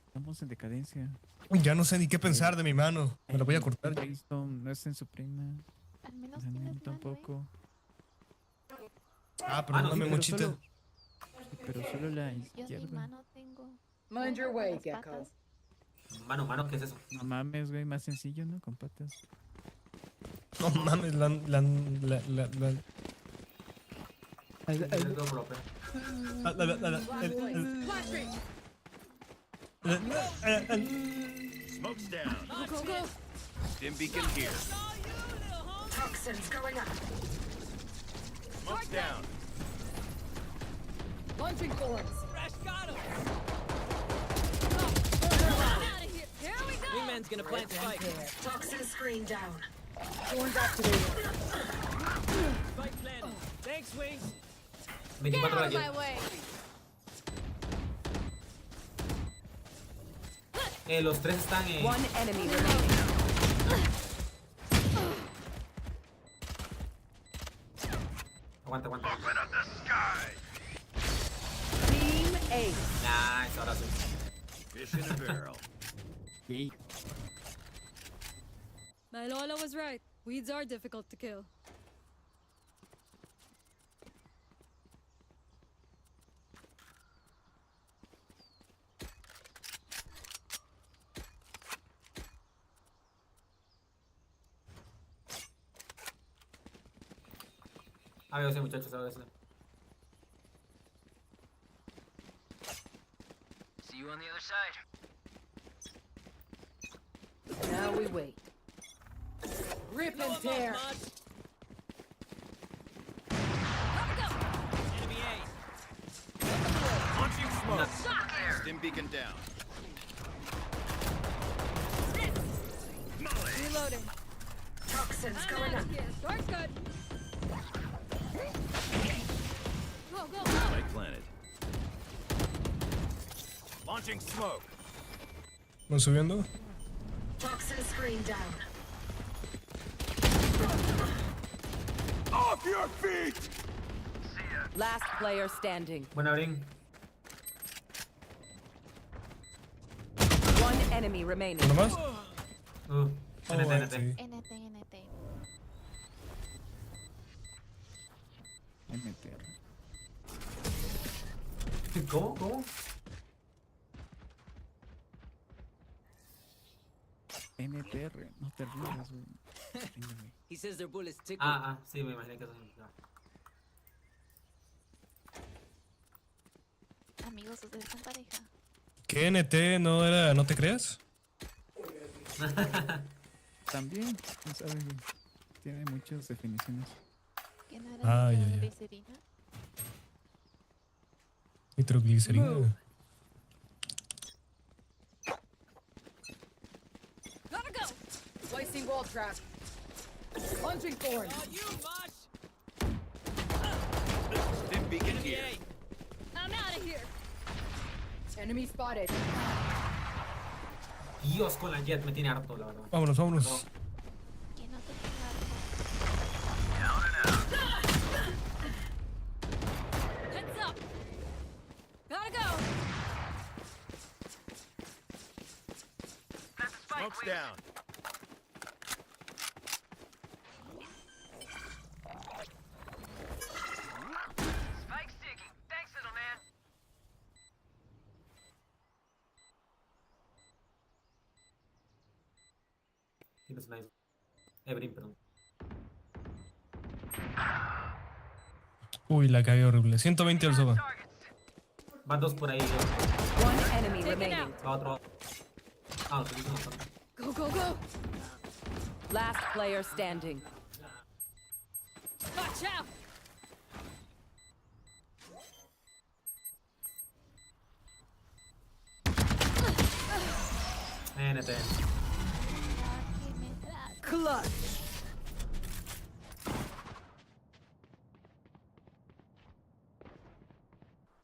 Speaker 22: Estamos en decadencia.
Speaker 10: Ya no sé ni qué pensar de mi mano. Me la voy a cortar.
Speaker 22: Greystone no es en su prima.
Speaker 7: Al menos
Speaker 22: Daniel
Speaker 7: tienes mano,
Speaker 22: tampoco.
Speaker 10: Ah, perdóname, Monchita.
Speaker 22: Pero solo la
Speaker 7: Yo ni
Speaker 22: izquierda.
Speaker 7: mano tengo.
Speaker 20: Mind your way,
Speaker 7: Las
Speaker 20: Gecko.
Speaker 7: patas.
Speaker 21: Mano, ¿qué es eso?
Speaker 22: No mames, güey, más sencillo, ¿no? Con patas.
Speaker 10: No mames, la...
Speaker 11: Smoke's down.
Speaker 19: Go, go!
Speaker 11: Stim beacon here.
Speaker 20: Toxins going up.
Speaker 11: Smoke's down.
Speaker 20: Launching thorns.
Speaker 11: Crash got him.
Speaker 19: Out of here! Here we go!
Speaker 11: Wingman's gonna plant spike.
Speaker 20: Toxin screen down. Thorns activated.
Speaker 11: Spike planted. Thanks, Wings.
Speaker 21: 24
Speaker 19: Get out
Speaker 21: la
Speaker 19: of my
Speaker 21: quiero.
Speaker 19: way!
Speaker 21: Los tres están en...
Speaker 13: One enemy remaining.
Speaker 21: aguanta, aguanta.
Speaker 13: Team Ace.
Speaker 21: Nice, ahora sí.
Speaker 15: Fish in a barrel.
Speaker 19: My Lola was right. Weeds are difficult to kill.
Speaker 21: A ver, muchachos, a ver.
Speaker 18: See you on the other side.
Speaker 13: Now we wait. Rip and tear.
Speaker 11: Enemy A. Launching smoke. Stim beacon down.
Speaker 19: Reloading.
Speaker 20: Toxins going up.
Speaker 19: Door's good. Go, go, go.
Speaker 11: Light planted. Launching smoke.
Speaker 10: ¿Van subiendo?
Speaker 20: Toxin screen down.
Speaker 11: Off your feet!
Speaker 13: Last player standing.
Speaker 21: Buena, Brin.
Speaker 13: One enemy remaining.
Speaker 10: ¿Uno más?
Speaker 21: NT, NT.
Speaker 10: sí.
Speaker 2: NT, NT.
Speaker 22: MTR.
Speaker 21: ¿Cómo? ¿Cómo?
Speaker 22: NTR, no te rías, güey.
Speaker 18: He says their bullets tickle.
Speaker 21: Sí, me imaginé que eso significaba.
Speaker 2: Amigos, ustedes son pareja.
Speaker 10: ¿Qué NT no era, no te creas?
Speaker 22: También, quién sabe, güey. Tiene muchas definiciones.
Speaker 2: ¿Que no
Speaker 10: Ah,
Speaker 2: era
Speaker 10: ya, ya.
Speaker 2: glicerina?
Speaker 10: Nitroglicerina.
Speaker 19: Gotta go.
Speaker 13: Placing wall trap. Launching thorn.
Speaker 11: You, Mosh! Stim beacon here.
Speaker 19: I'm out of here.
Speaker 13: Enemy spotted.
Speaker 21: Dios, con la jet me tiene harto, la verdad.
Speaker 10: Vámonos, vámonos.
Speaker 2: Que no te
Speaker 19: Heads up. Gotta go.
Speaker 11: Smoke's down.
Speaker 18: Spike sticking. Thanks, little man.
Speaker 21: Tienes nice. Brin, perdón.
Speaker 10: Uy, la cagué horrible. 120 al soba.
Speaker 21: Van dos por ahí.
Speaker 13: One enemy remaining.
Speaker 21: Va otro. Ah, no, no.
Speaker 19: Go, go, go.
Speaker 13: Last player standing.
Speaker 19: Watch out.
Speaker 21: NT.
Speaker 13: Clutch.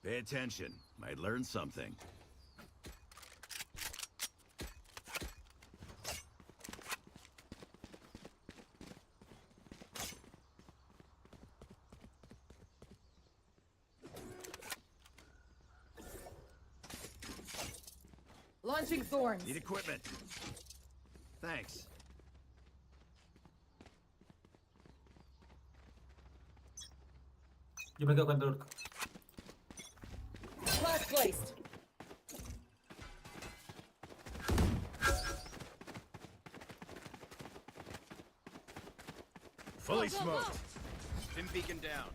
Speaker 11: Pay attention. Might learn something.
Speaker 13: Launching thorns.
Speaker 11: Need equipment. Thanks.
Speaker 21: Yo me quedo con Durk.
Speaker 13: Flash placed.
Speaker 11: Fully
Speaker 19: Go, go,
Speaker 11: smoked.
Speaker 19: go.
Speaker 11: Stim beacon down.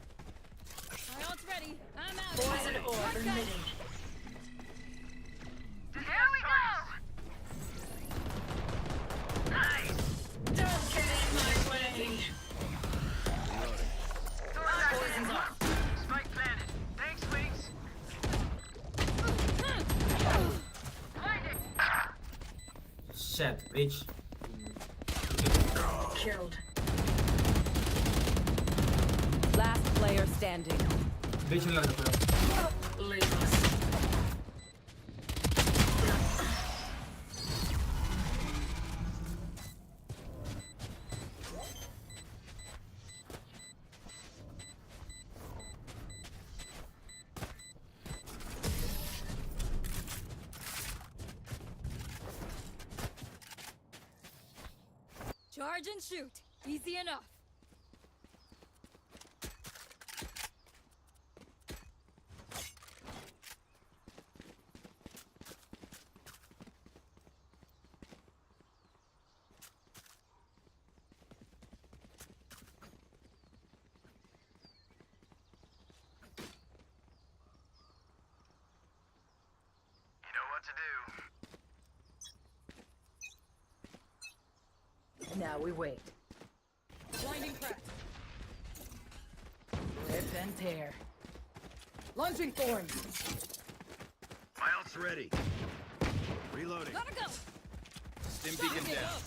Speaker 19: My ult's ready. I'm out.
Speaker 20: Poison orb emitting.
Speaker 18: Here we go!
Speaker 20: Nice. Don't get in my way. Poison's off.
Speaker 18: Spike planted. Thanks, Wings.
Speaker 21: Shit, bitch.
Speaker 20: Killed.
Speaker 13: Last player standing.
Speaker 21: Bitch en la recupero.
Speaker 20: Labels.
Speaker 19: Charge and shoot. Easy enough.
Speaker 20: Now we wait.
Speaker 19: Blinding crack.
Speaker 20: Rip and tear. Launching thorns.
Speaker 4: My ult's ready. Reloading.
Speaker 19: Gotta go.
Speaker 4: Stim beacon down.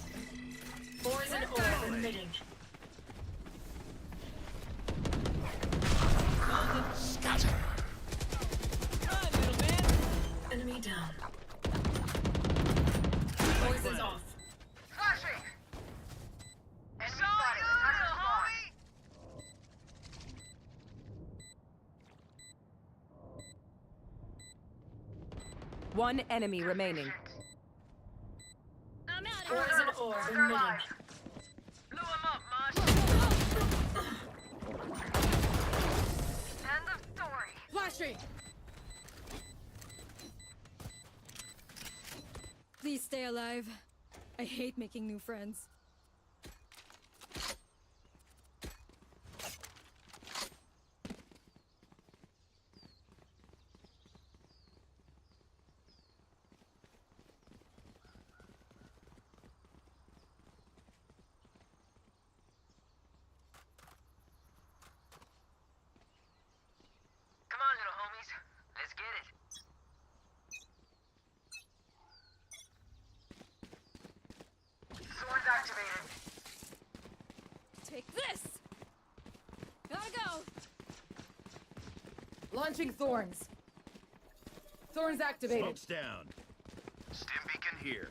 Speaker 20: Poison orb emitting.
Speaker 4: Scatter.
Speaker 19: Run, little man.
Speaker 20: Enemy down. Poison's off.
Speaker 14: Flashing!
Speaker 13: One enemy remaining.
Speaker 19: I'm out of
Speaker 20: Poison
Speaker 19: here.
Speaker 20: orb emitting.
Speaker 14: Blew him up, Mosh. End of story.
Speaker 19: Flashing. Please stay alive. I hate making new friends.
Speaker 14: Come on, little homies. Let's get it. Swords activated.
Speaker 19: Take this. Gotta go.
Speaker 20: Launching thorns. Thorns activated.
Speaker 4: Smoke's down. Stim beacon here.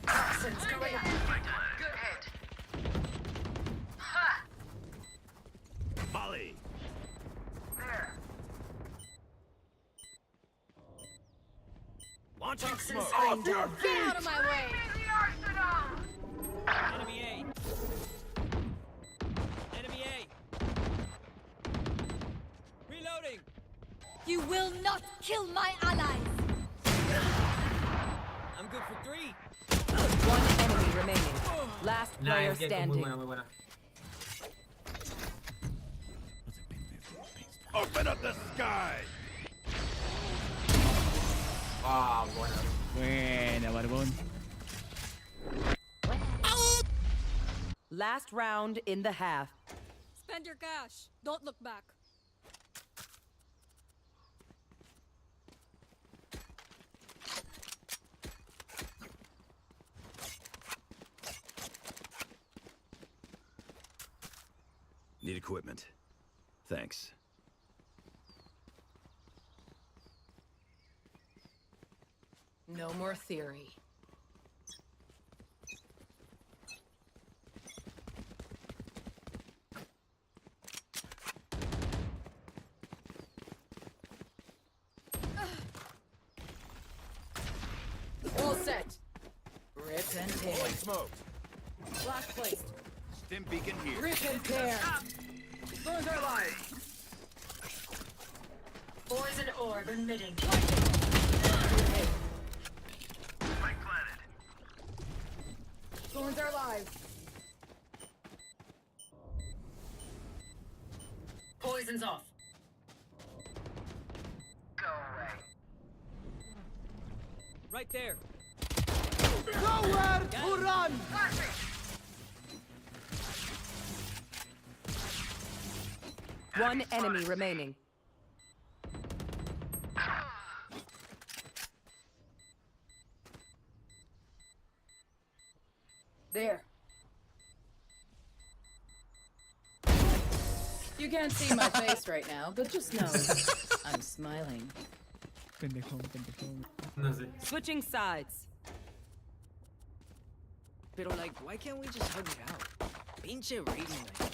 Speaker 20: Toxins going up.
Speaker 14: Good hit. Ha!
Speaker 4: Molly.
Speaker 14: There.
Speaker 4: Launching
Speaker 20: Toxins
Speaker 4: smoke.
Speaker 20: going down.
Speaker 19: Get out of my way.
Speaker 14: The arsenal!
Speaker 11: Enemy A. Enemy A. Reloading.
Speaker 19: You will not kill my allies.
Speaker 11: I'm good for 3.
Speaker 13: One enemy remaining. Last player
Speaker 21: Nice, Gecko. Muy
Speaker 13: standing.
Speaker 21: buena, muy buena.
Speaker 4: Open up the sky.
Speaker 21: Ah, buena.
Speaker 22: Buena, barbón.
Speaker 13: Last round in the half.
Speaker 19: Spend your cash. Don't look back.
Speaker 4: Need equipment. Thanks.
Speaker 20: No more theory. All set. Rip and tear.
Speaker 4: Holy smoke.
Speaker 20: Flash placed.
Speaker 4: Stim beacon here.
Speaker 20: Rip and tear. Thorns are live. Poison orb emitting.
Speaker 4: Spike planted.
Speaker 20: Thorns are live. Poison's off.
Speaker 14: Go away.
Speaker 11: Right there.
Speaker 20: Nowhere to run!
Speaker 14: Flashing!
Speaker 13: One enemy remaining.
Speaker 20: There. You can't see my face right now, but just know I'm smiling.
Speaker 22: Pendejón, pendejón.
Speaker 21: No sé.
Speaker 13: Switching sides.
Speaker 18: Pero like, why can't we just hug it out? Pinche rating night.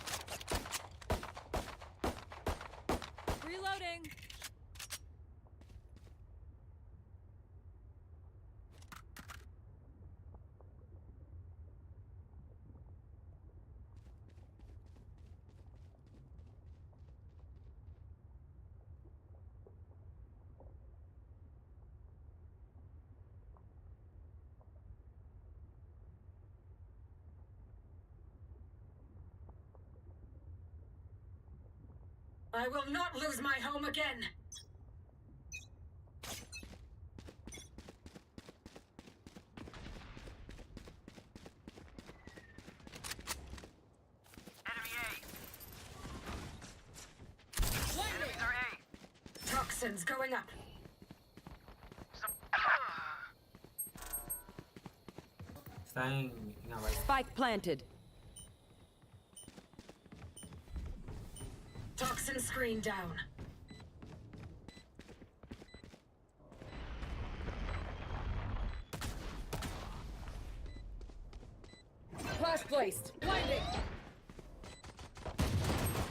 Speaker 6: I will not lose my home again.
Speaker 11: Enemies are A.
Speaker 6: Toxins going up.
Speaker 12: Spike planted.
Speaker 6: Toxin screen down.
Speaker 12: Flash placed. Blinding.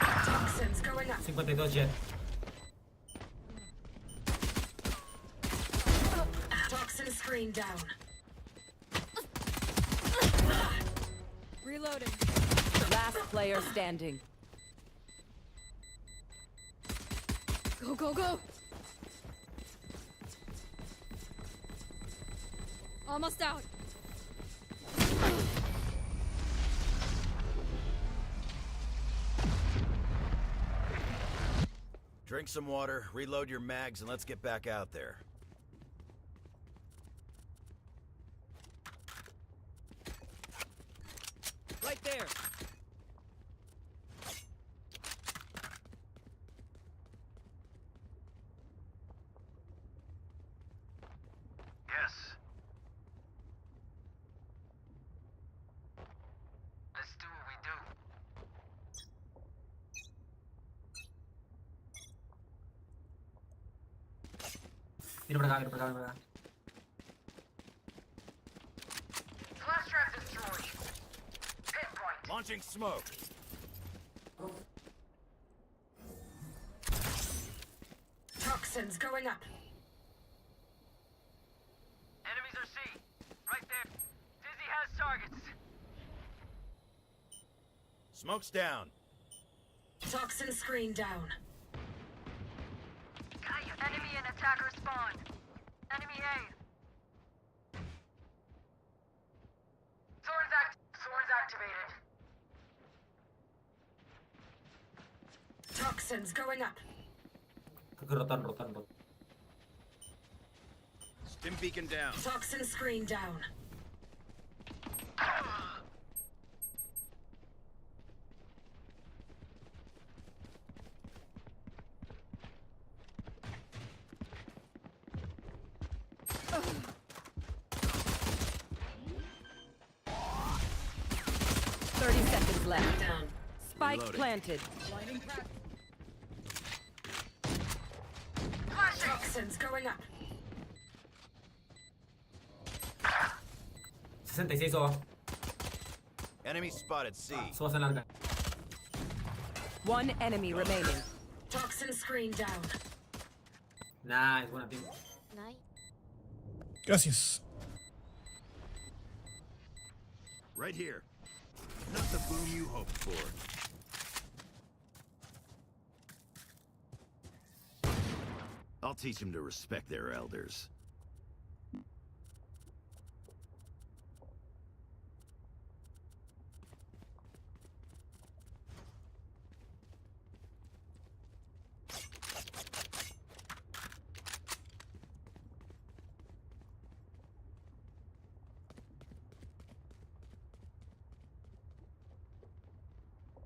Speaker 6: Toxins going up.
Speaker 23: 52 jet.
Speaker 6: Toxin screen down.
Speaker 19: Reloading.
Speaker 12: Last player standing.
Speaker 19: Go, go, go! Almost out.
Speaker 4: Drink some water, reload your mags, and let's get back out there.
Speaker 18: Right there.
Speaker 11: Yes. Let's do what we do.
Speaker 23: Mira para acá, mira para acá, mira para acá.
Speaker 11: Flash trap destroyed. Pinpoint.
Speaker 4: Launching smoke.
Speaker 6: Toxins going up.
Speaker 11: Enemies are C. Right there. Dizzy has targets.
Speaker 4: Smoke's down.
Speaker 6: Toxin screen down.
Speaker 11: Enemy and attacker spawn. Enemy A. Swords activated.
Speaker 6: Toxins going up.
Speaker 23: Rotan.
Speaker 4: Stim beacon down.
Speaker 6: Toxin screen down.
Speaker 12: Left.
Speaker 6: Down.
Speaker 12: Spike
Speaker 4: Reloading.
Speaker 12: planted.
Speaker 6: Toxins going up.
Speaker 23: 66 o.
Speaker 4: Enemy spotted C.
Speaker 23: Sobas en larga.
Speaker 12: One enemy remaining.
Speaker 6: Toxin screen down.
Speaker 23: Nice, buena team.
Speaker 2: Night.
Speaker 10: Gracias.
Speaker 4: Right here. Not the boom you hoped for. I'll teach them to respect their elders.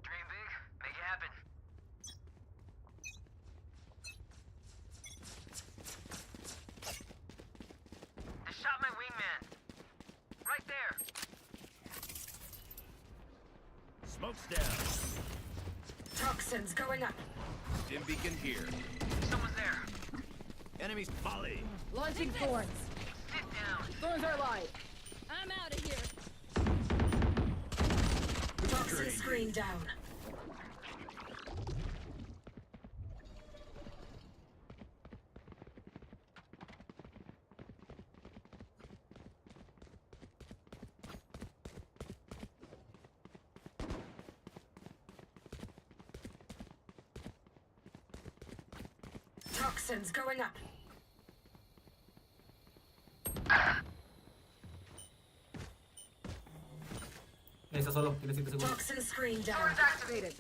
Speaker 11: Dream big, make it happen. They shot my wingman. Right there.
Speaker 4: Smoke's down.
Speaker 6: Toxins going up.
Speaker 4: Stim beacon here.
Speaker 11: Someone's there.
Speaker 4: Enemies volley.
Speaker 12: Launching thorns.
Speaker 11: Sit down.
Speaker 12: Thorns are live.
Speaker 19: I'm out of here.
Speaker 6: Toxin screen down. Toxins going up.
Speaker 23: Esa solo, tiene 7 segundos.
Speaker 6: Toxin screen down.
Speaker 11: Swords activated.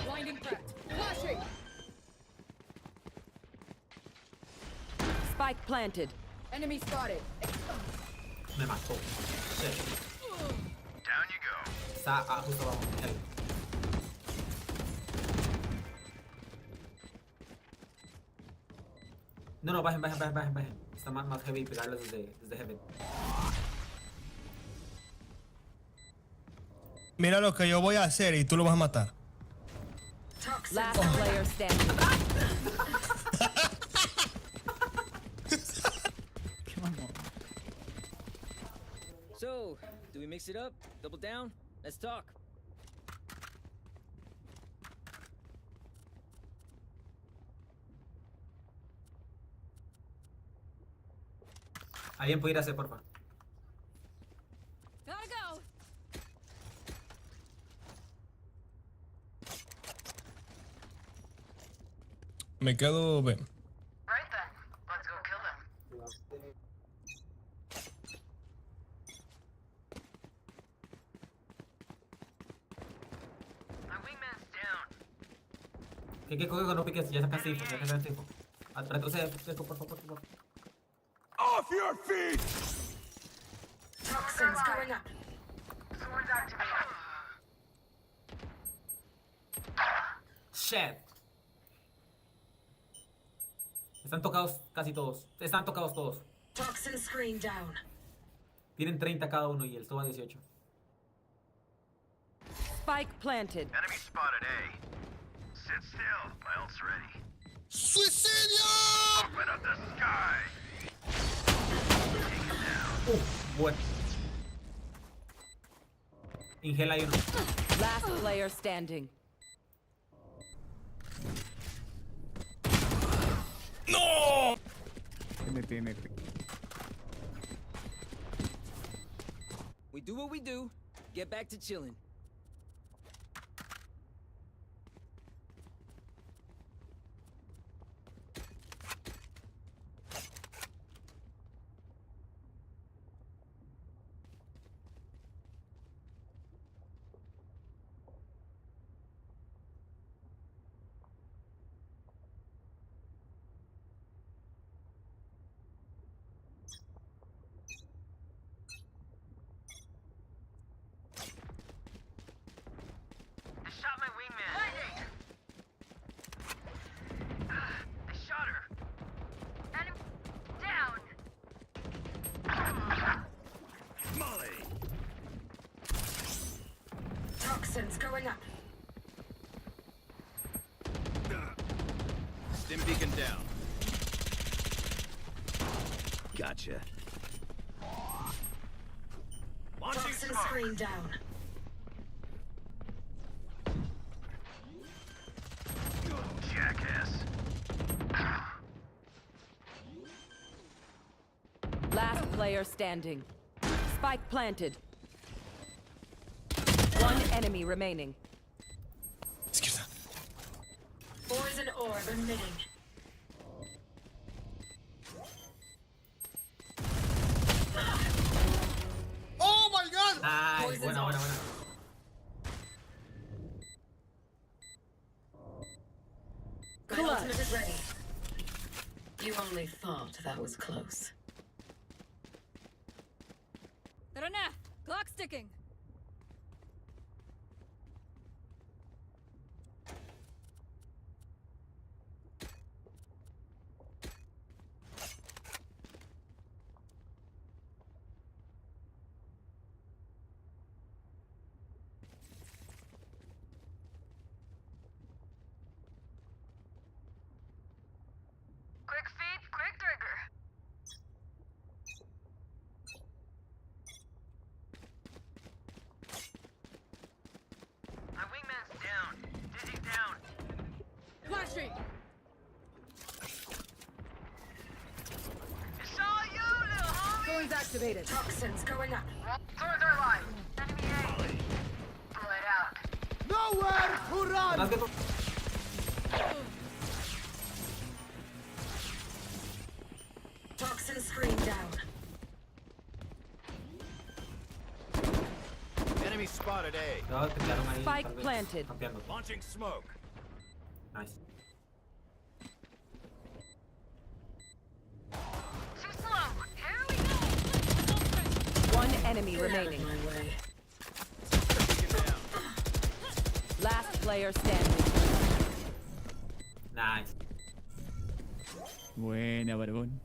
Speaker 19: Blinding
Speaker 12: cracked. Flashing.
Speaker 20: Spike planted.
Speaker 12: Enemy spotted.
Speaker 23: Me mató. Shit.
Speaker 15: Down you go.
Speaker 23: Está justo abajo. Ahí. No, no, bajen. Está más heavy pegarlos desde Heaven.
Speaker 10: Mira lo que yo voy a hacer y tú lo vas a matar.
Speaker 20: Last player standing.
Speaker 18: So, do we mix it up? Double down? Let's talk.
Speaker 23: Alguien puede ir a hacer, porfa.
Speaker 19: Gotta go.
Speaker 10: Me quedo B.
Speaker 12: Right then. Let's go kill them. My wingman's down.
Speaker 23: Que coge no piques, ya sacan safe, ya sacan safe. Retrocede, por favor.
Speaker 15: Off your feet!
Speaker 6: Toxins going up.
Speaker 12: Swords activated.
Speaker 23: Shit. Están tocados casi todos. Están tocados todos.
Speaker 6: Toxin screen down.
Speaker 23: Tienen 30 cada uno y el toma 18.
Speaker 20: Spike planted.
Speaker 15: Enemy spotted A. Sit still. My ult's ready.
Speaker 10: ¡Suicidio!
Speaker 15: Open up the sky!
Speaker 23: Bueno. Ingela y uno.
Speaker 20: Last player standing.
Speaker 10: ¡No!
Speaker 22: Tiene.
Speaker 18: We do what we do. Get back to chilling.
Speaker 12: They shot my wingman. Lightning! They shot her. Enemy down.
Speaker 15: Molly!
Speaker 6: Toxins going up.
Speaker 4: Stim beacon down. Gotcha. Launching
Speaker 6: Toxin
Speaker 4: smoke.
Speaker 6: screen down.
Speaker 15: Jackass.
Speaker 20: Last player standing. Spike planted. One enemy remaining.
Speaker 6: Poison orb emitting.
Speaker 10: ¡Oh, my God!
Speaker 23: Ay, buena.
Speaker 6: My ultimate is ready. You only thought that was close.
Speaker 19: Enough. Clock sticking.
Speaker 12: Quick feet, quick trigger. My wingman's down. Dizzy's down.
Speaker 19: Flashing.
Speaker 12: It's all you, little homie. Swords activated.
Speaker 6: Toxins going up.
Speaker 12: Swords are alive. Enemy A. Pull it out.
Speaker 15: Nowhere to run!
Speaker 6: Toxin screen down.
Speaker 4: Enemy spotted A.
Speaker 23: No, te quedaron ahí.
Speaker 20: Spike
Speaker 23: tal vez,
Speaker 20: planted.
Speaker 23: campeando.
Speaker 4: Launching smoke.
Speaker 13: remaining.
Speaker 6: My way.
Speaker 13: Last player standing.
Speaker 23: Nice.
Speaker 22: Buena, barbón.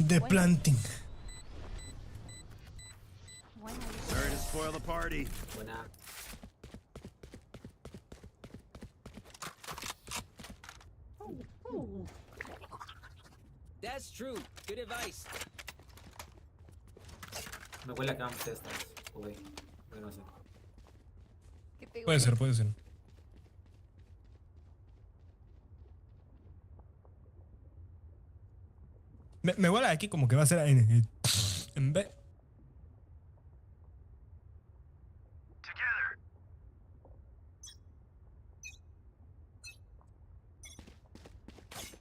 Speaker 10: The planting.
Speaker 4: Sorry to spoil the party.
Speaker 23: Buena.
Speaker 18: That's true. Good advice.
Speaker 23: Me huele a que vamos a estas. Uy, no sé.
Speaker 10: Puede ser, puede ser. Me huele aquí como que va a ser en B.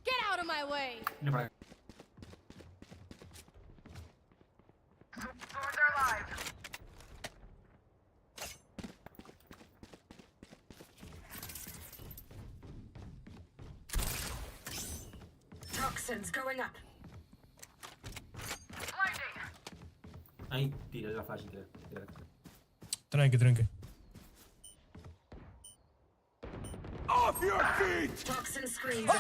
Speaker 19: Get out of my way!
Speaker 23: Viene para acá.
Speaker 6: Toxins going up.
Speaker 23: Ahí, tiré la flash.
Speaker 10: Tranque, tranque.
Speaker 4: Off your feet!
Speaker 6: Toxin screen down.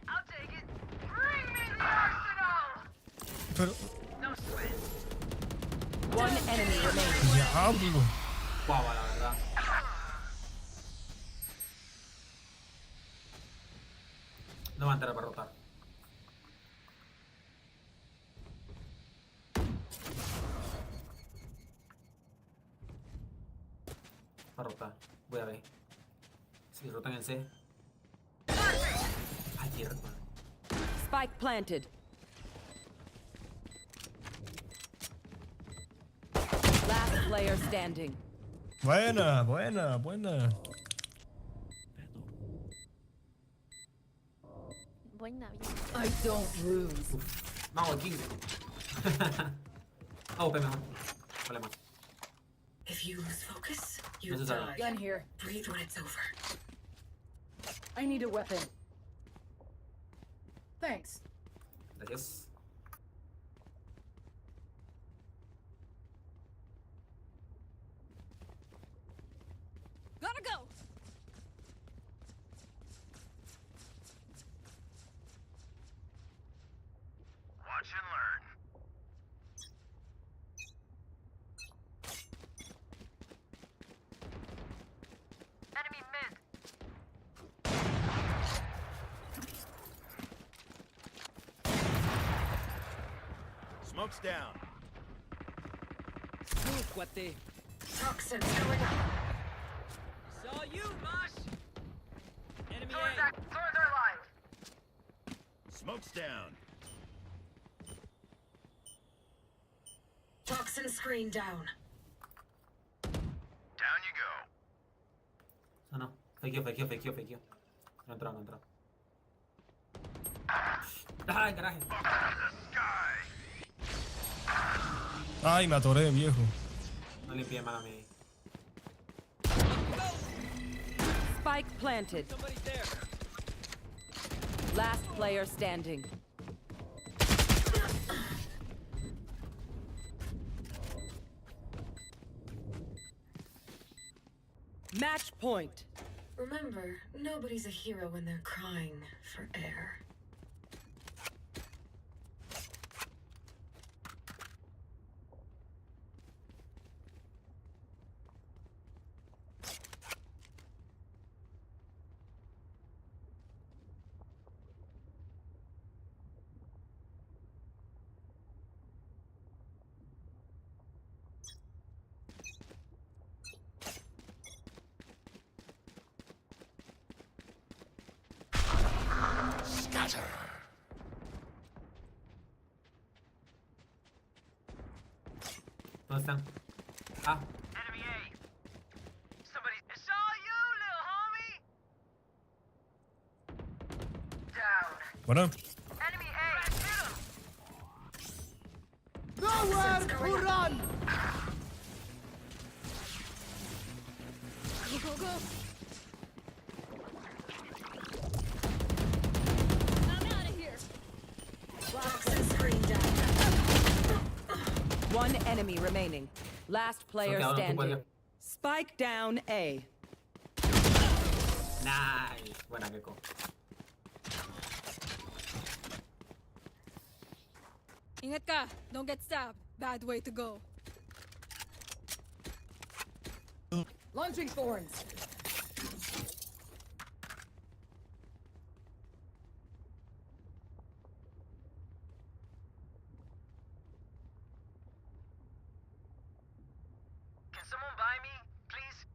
Speaker 12: I'll take it. Bring me the arsenal!
Speaker 10: Pero.
Speaker 12: No sweat.
Speaker 13: One enemy remaining.
Speaker 10: Diablo.
Speaker 23: Guau, la verdad. No va a entrar para rotar. Para rotar. Voy a ver. Si rotan en C. Ay, qué hermano.
Speaker 13: Spike planted. Last player standing.
Speaker 10: Buena, buena, buena.
Speaker 2: Buena,
Speaker 20: I don't lose.
Speaker 23: Vamos, 15. Oh, pero mejor. Vale más.
Speaker 6: If you lose focus, you
Speaker 23: This is
Speaker 6: die.
Speaker 20: Gun here.
Speaker 6: Breathe when it's over.
Speaker 20: I need a weapon. Thanks.
Speaker 23: Gracias.
Speaker 19: Gotta go!
Speaker 12: Watch and learn. Enemy mid.
Speaker 4: Smoke's down.
Speaker 18: Move, cuate.
Speaker 6: Toxins going up.
Speaker 18: Saw you, Mosh. Enemy
Speaker 12: Swords
Speaker 18: A.
Speaker 12: are live.
Speaker 4: Smoke's down.
Speaker 6: Toxin screen down.
Speaker 12: Down you go.
Speaker 23: No, no. Fakeó. No entró, no entró. Ay, carajo.
Speaker 10: Ay, me atoré, viejo.
Speaker 23: No limpié mal a mí.
Speaker 13: Spike planted.
Speaker 18: Somebody's there.
Speaker 13: Last player standing. Match point.
Speaker 6: Remember, nobody's a hero when they're crying for air.
Speaker 23: ¿Dónde están? Ah,
Speaker 12: Enemy A. Somebody. It's all you, little homie. Down.
Speaker 10: Bueno.
Speaker 12: Enemy A. Hit him.
Speaker 6: Nowhere to run!
Speaker 19: Go! I'm out of here!
Speaker 6: Toxin screen down.
Speaker 13: enemy remaining. Last player
Speaker 23: Okay,
Speaker 13: standing. Spike down A.
Speaker 23: Nice. Buena, Gecko.
Speaker 19: Ingat ka. Don't get stabbed. Bad way to go.
Speaker 20: Launching thorns.
Speaker 12: Can someone buy me, please?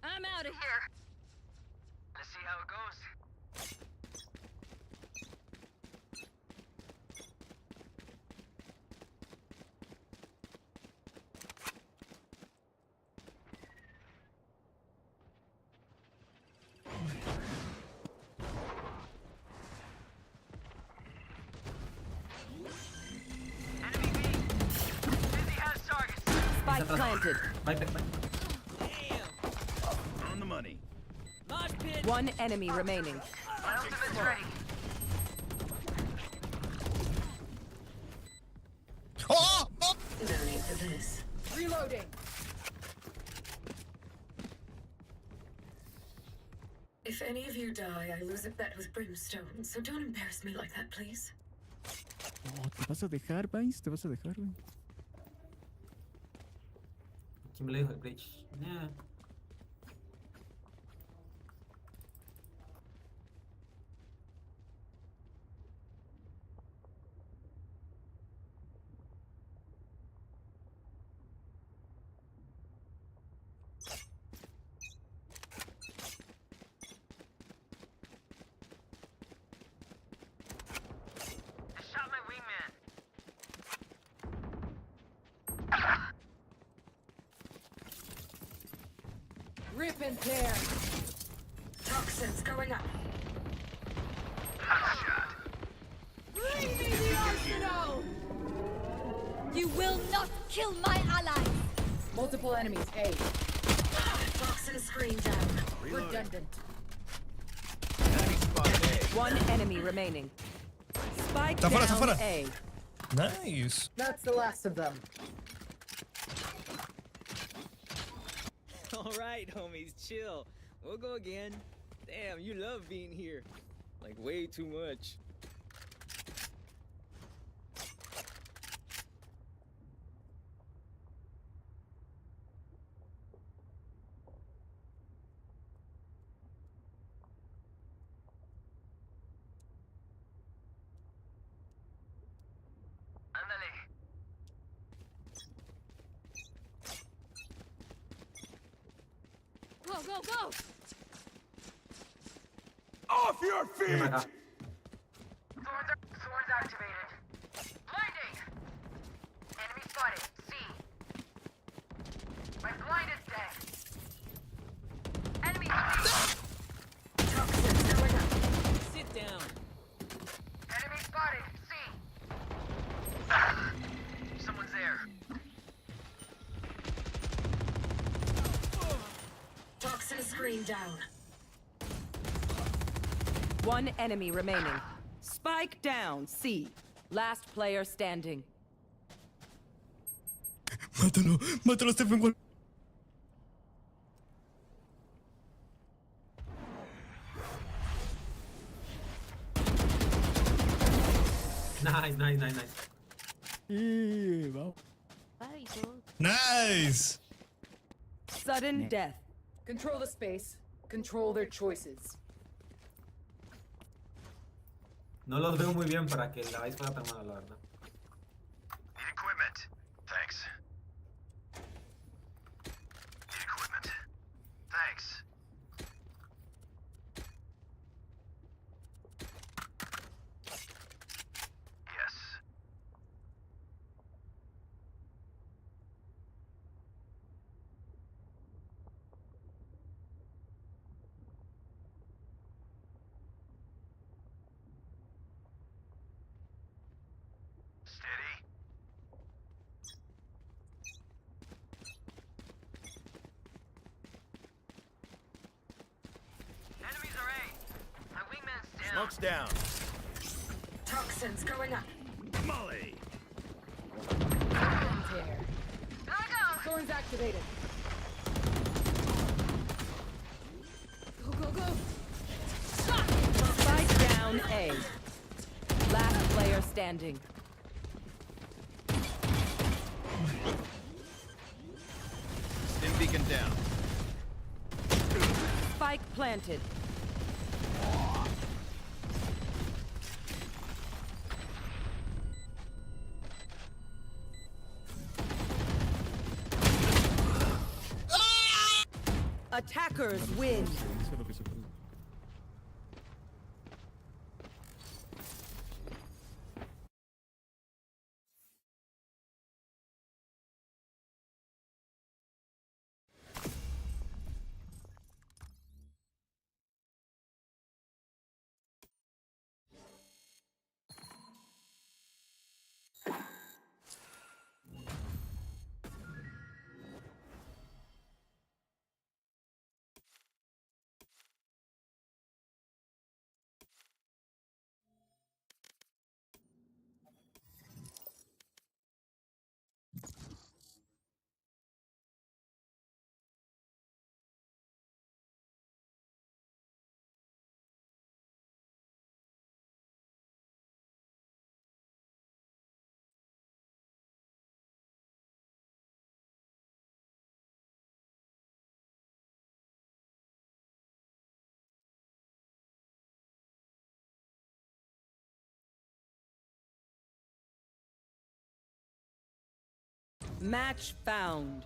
Speaker 19: I'm out of here.
Speaker 12: Let's see how it goes. Enemy B. Busy has targets.
Speaker 13: Spike planted.
Speaker 23: Bye, bye, bye.
Speaker 4: On the money.
Speaker 13: One enemy remaining.
Speaker 12: My ultimate's ready.
Speaker 10: ¡Oh! ¡Oh!
Speaker 6: No need for this.
Speaker 20: Reloading.
Speaker 6: If any of you die, I lose a bet with brimstone, so don't embarrass me like that, please.
Speaker 22: Oh, ¿te vas a dejar, Vice? ¿Te vas a dejar, güey?
Speaker 23: ¿Quién me lo dijo? El Breach. Yeah.
Speaker 12: I shot my wingman.
Speaker 20: Rip and tear.
Speaker 6: Toxins going up.
Speaker 12: Hot shot.
Speaker 19: Bring me the arsenal! You will not kill my allies!
Speaker 20: Multiple enemies. A.
Speaker 6: Toxin screen down.
Speaker 20: Redundant.
Speaker 4: Enemy spotted A.
Speaker 13: One enemy remaining. Spike
Speaker 10: Está fuera, está
Speaker 13: down
Speaker 10: fuera.
Speaker 13: A.
Speaker 10: Nice.
Speaker 20: That's the last of them.
Speaker 18: Alright, homies, chill. We'll go again. Damn, you love being here. Like, way too much.
Speaker 12: Ándale.
Speaker 19: Go, go, go!
Speaker 4: Off your
Speaker 23: Ven
Speaker 4: feet!
Speaker 23: acá.
Speaker 12: Swords activated. Blinding! Enemy spotted. C. My blind is dead. Enemy C.
Speaker 6: Toxins going up.
Speaker 18: Sit down.
Speaker 12: Enemy spotted. C. Someone's there.
Speaker 6: Toxin screen down.
Speaker 13: One enemy remaining. Spike down C. Last player standing.
Speaker 10: Mátalo, mátalo, Stephen Wall.
Speaker 23: Nice, nice, nice, nice.
Speaker 22: Vamos.
Speaker 10: Nice.
Speaker 13: Sudden death.
Speaker 20: Control the space. Control their choices.
Speaker 23: No los veo muy bien para que la vais fuera tan mala, la verdad.
Speaker 4: Need equipment. Thanks. Need equipment. Thanks. Yes. Steady.
Speaker 12: Enemies are A. My wingman's down.
Speaker 4: Smoke's down.
Speaker 6: Toxins going up.
Speaker 4: Molly.
Speaker 19: And tear. Thorns activated. Go, go, go.
Speaker 13: Spike down A. Last player standing.
Speaker 4: Stim beacon down.
Speaker 13: Spike planted. Attackers win.
Speaker 22: Eso es lo que se puede.
Speaker 13: Match found.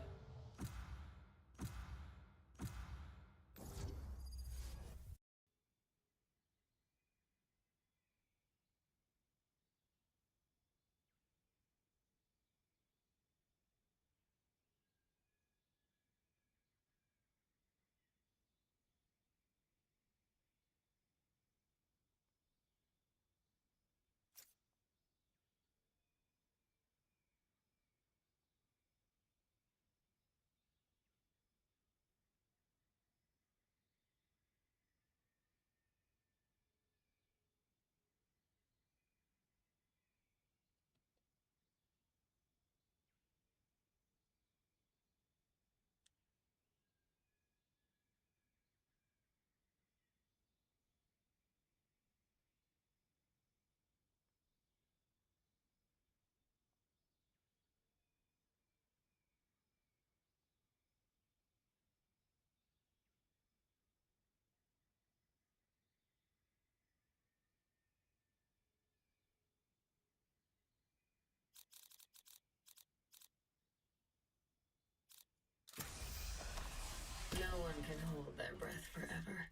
Speaker 6: No one can hold their breath forever.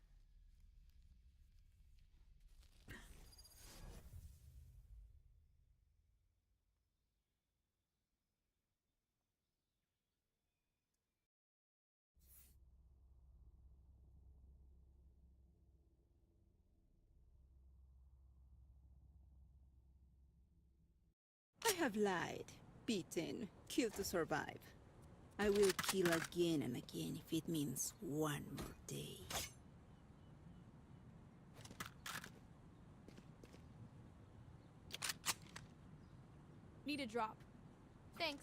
Speaker 3: I have lied, beaten, killed to survive. I will kill again and again if it means one more day.
Speaker 19: Need a drop. Thanks.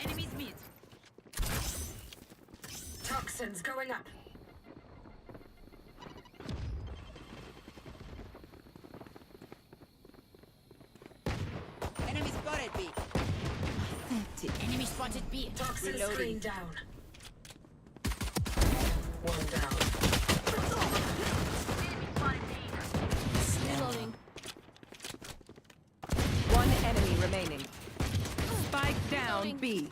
Speaker 3: Enemies mid.
Speaker 6: Toxins going up.
Speaker 3: Enemy spotted B. Enemy spotted B.
Speaker 6: Toxin
Speaker 3: Reloading.
Speaker 6: screen down. One down.
Speaker 19: Reloading.
Speaker 13: One enemy remaining. Spike down B. B.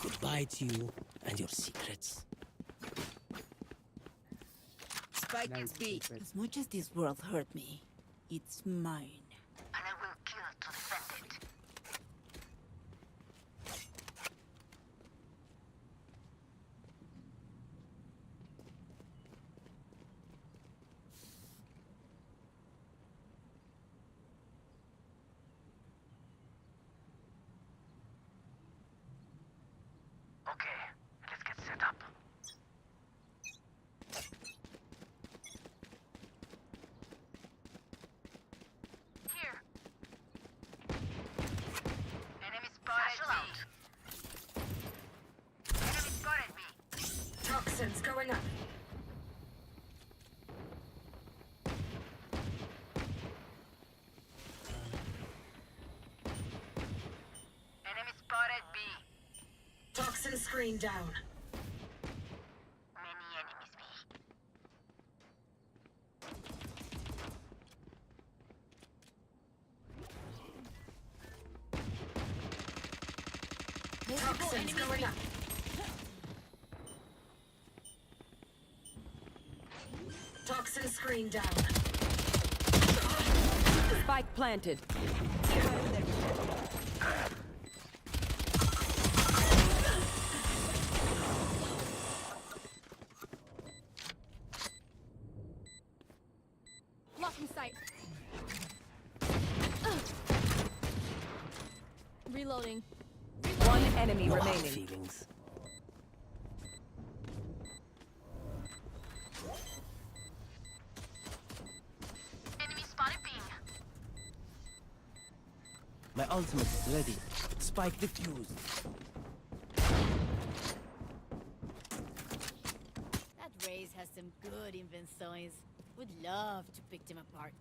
Speaker 1: Goodbye to you and your secrets.
Speaker 3: Spike is B. As much as this world hurt me, it's mine.
Speaker 12: And I will kill to defend it. Okay, let's get set up. Here. Enemy spotted me. Enemy spotted me.
Speaker 6: Toxins going up.
Speaker 12: Enemy spotted B.
Speaker 6: Toxin screen down.
Speaker 12: Many enemies B.
Speaker 6: Toxins going up. Toxin screen down.
Speaker 13: Spike planted.
Speaker 7: Blocking sight. Reloading.
Speaker 13: One enemy
Speaker 1: No hard
Speaker 13: remaining.
Speaker 1: feelings.
Speaker 12: Enemy spotted B.
Speaker 1: My ultimate is ready. Spike defused.
Speaker 9: That Raze has some good invenções. Would love to pick them apart.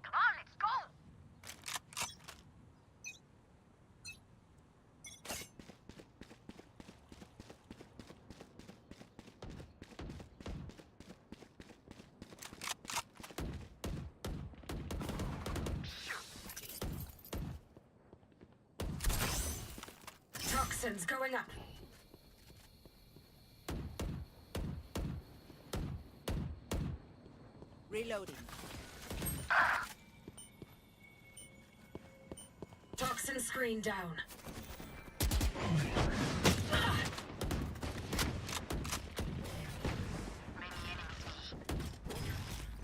Speaker 12: Come on, let's go.
Speaker 6: Toxins going up.
Speaker 3: Reloading.
Speaker 6: Toxin screen down.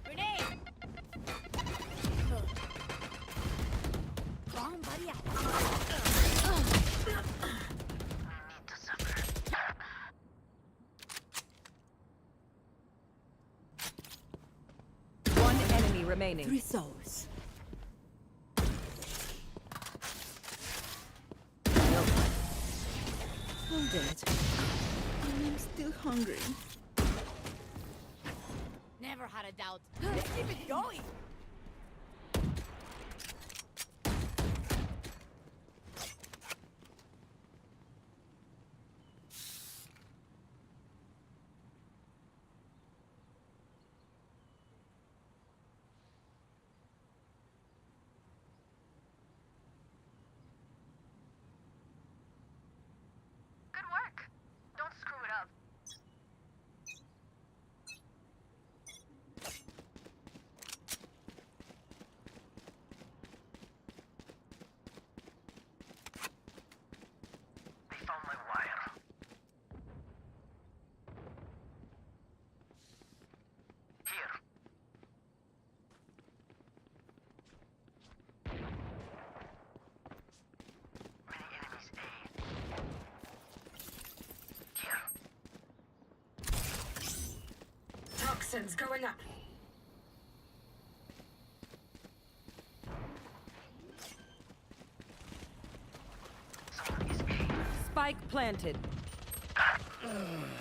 Speaker 9: Grenade! Bomb buddy out.
Speaker 12: Need to suffer.
Speaker 13: One enemy remaining.
Speaker 3: 3 souls. I'm dead. And I'm still hungry.
Speaker 9: Never had a doubt. Let's keep it going.
Speaker 12: Good work. Don't screw it up. They found my wire. Here. Many enemies A. Here.
Speaker 6: Toxins going up.
Speaker 12: Someone is A.
Speaker 13: Spike planted.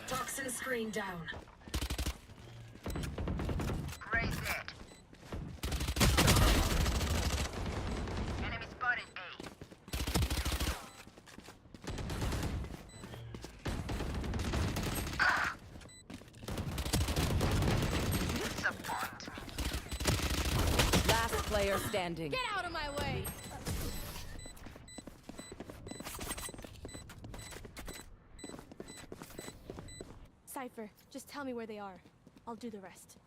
Speaker 6: Toxin screen down.
Speaker 12: Raise it.
Speaker 13: player standing.
Speaker 19: Get out of my way! Cypher, just tell me where they are. I'll do the rest.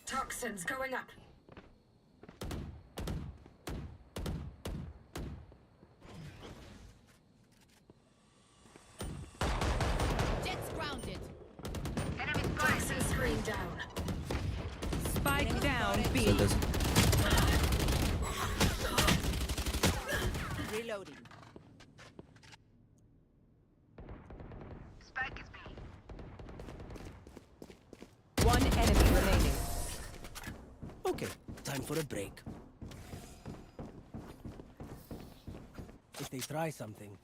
Speaker 6: Toxins going up.
Speaker 19: Jet's grounded.
Speaker 6: Toxin screen down.
Speaker 13: Spike down B.
Speaker 5: Reloading.
Speaker 12: Spike is B.
Speaker 13: One enemy remaining.
Speaker 1: Okay, time for a break. If they try something.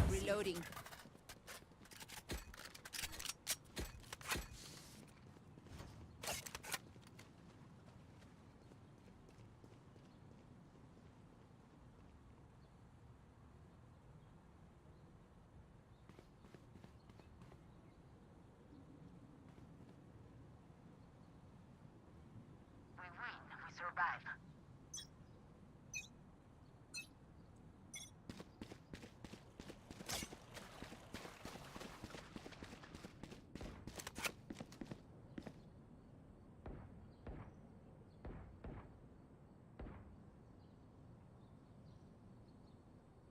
Speaker 5: Reloading.
Speaker 12: We win, we survive.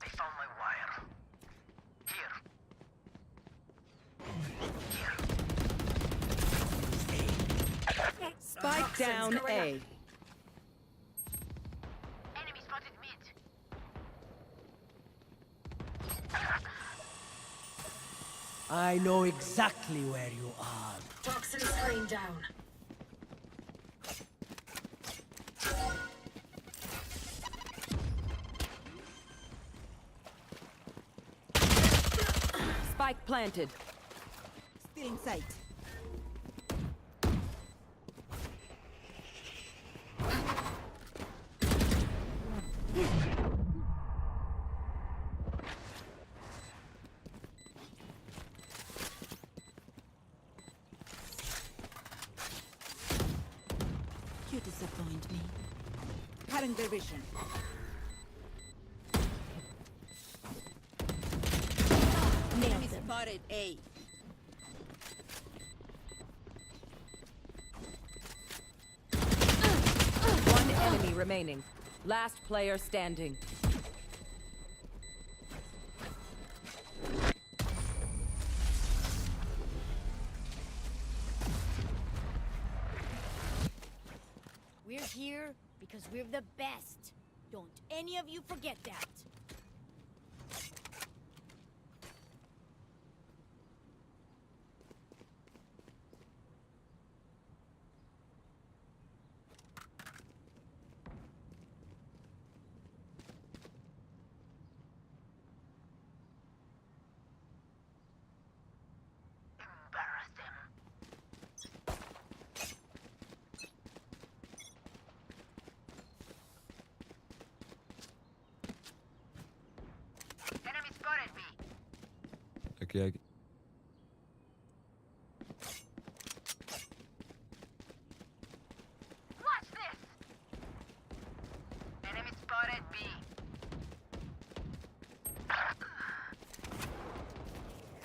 Speaker 12: I found my wire. Here.
Speaker 13: Spike down A.
Speaker 12: Enemy spotted mid.
Speaker 1: I know exactly where you are.
Speaker 6: Toxin screen down.
Speaker 13: Spike planted.
Speaker 5: Still in sight. You disappoint me. Cutting their vision. Enemy spotted A.
Speaker 13: One enemy remaining. Last player standing.
Speaker 9: We're here because we're the best. Don't any of you forget that.
Speaker 12: Embarrass them. Enemy spotted B.
Speaker 16: Aqui.
Speaker 12: Watch this. Enemy spotted B.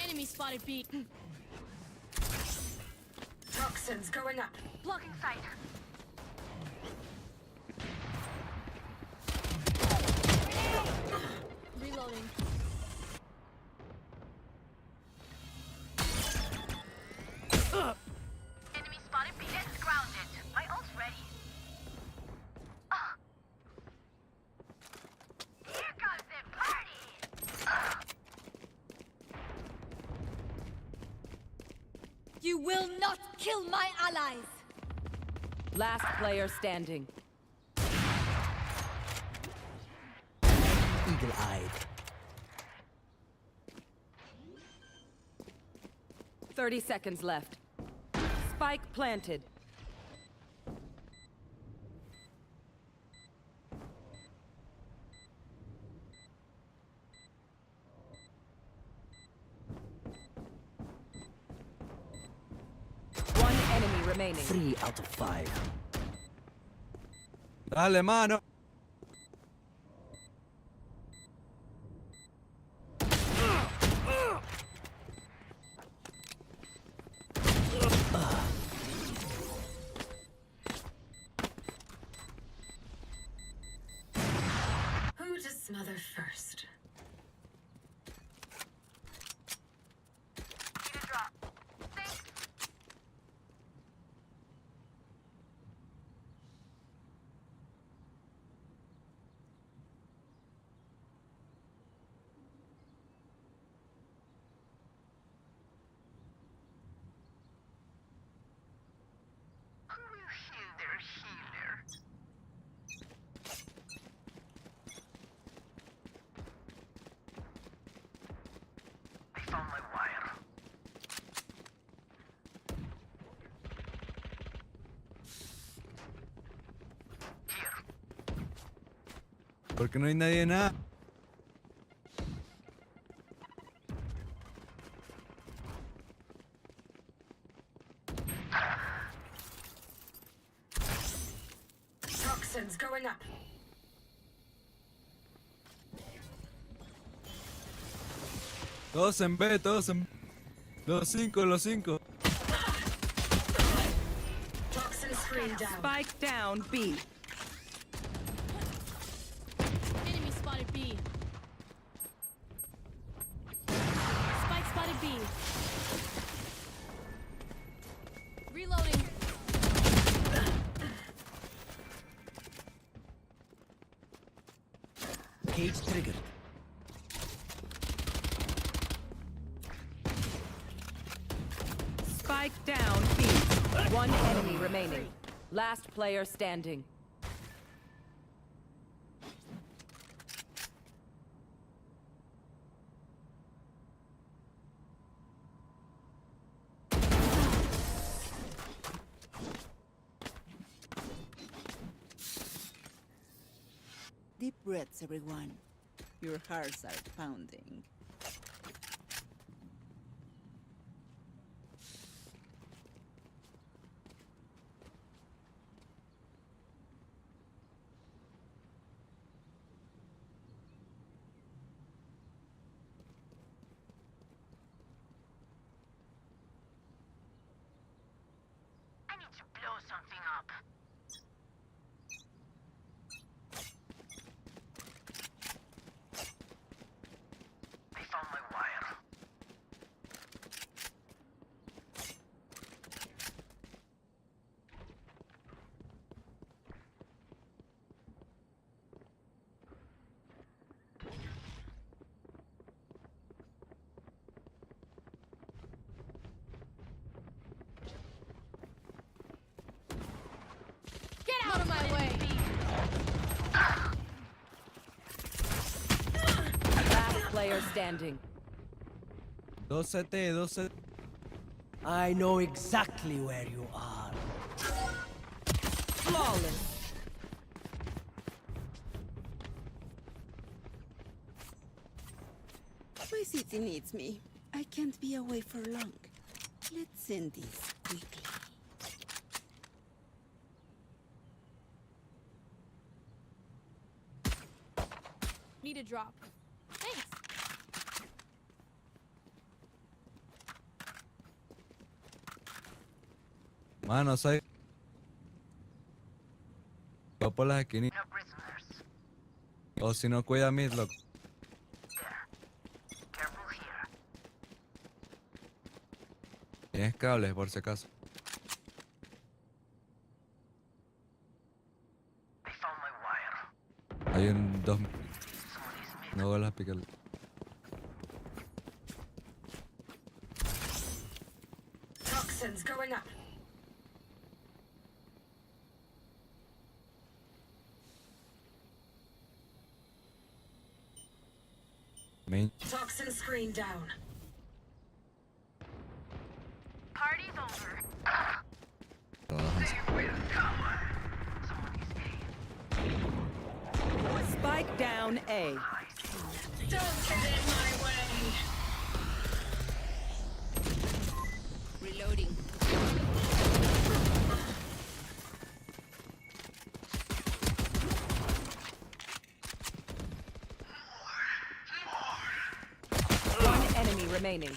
Speaker 19: Enemy spotted B.
Speaker 6: Toxins going up.
Speaker 12: Blocking sight.
Speaker 19: Reloading.
Speaker 12: Enemy spotted B. It's grounded. My ult's ready.
Speaker 19: You will not kill my allies!
Speaker 13: Last player standing.
Speaker 1: Eagle-eyed.
Speaker 13: 30 seconds left. Spike planted. One enemy remaining.
Speaker 1: 3 out of 5.
Speaker 16: Dale, mano.
Speaker 6: Who to smother first?
Speaker 12: Need a drop. Thanks. Who will heal their healer? I found my wire. Here.
Speaker 16: Porque no hay nadie nada.
Speaker 6: Toxins going up.
Speaker 16: Todos en B, todos en... Los 5, los 5.
Speaker 6: Toxin screen down.
Speaker 13: Spike down B.
Speaker 19: Enemy spotted B. Spike spotted B. Reloading.
Speaker 1: Cage triggered.
Speaker 13: Spike down B. One enemy remaining. Last player standing.
Speaker 3: Deep breaths, everyone. Your hearts are pounding.
Speaker 12: I need to blow something up. I found my wire.
Speaker 19: Get out of my way!
Speaker 13: Last player standing.
Speaker 16: 2 CT, 2 CT.
Speaker 1: I know exactly where you are.
Speaker 13: Flawless.
Speaker 3: My city needs me. I can't be away for long. Let's end this quickly.
Speaker 19: Need a drop. Thanks.
Speaker 16: Mano, soy... Va por las esquinitas.
Speaker 12: No prisoners.
Speaker 16: O si no, cuida mid, loco.
Speaker 12: Careful here.
Speaker 16: Tienes cables, por si acaso.
Speaker 12: I found my wire.
Speaker 16: Hay un 2... No vuelvas a picarle.
Speaker 6: Toxin Toxins going up.
Speaker 16: Main.
Speaker 6: Toxin screen down.
Speaker 12: Party's over.
Speaker 13: Spike down A.
Speaker 6: Don't get in my way.
Speaker 9: Reloading.
Speaker 13: One enemy remaining.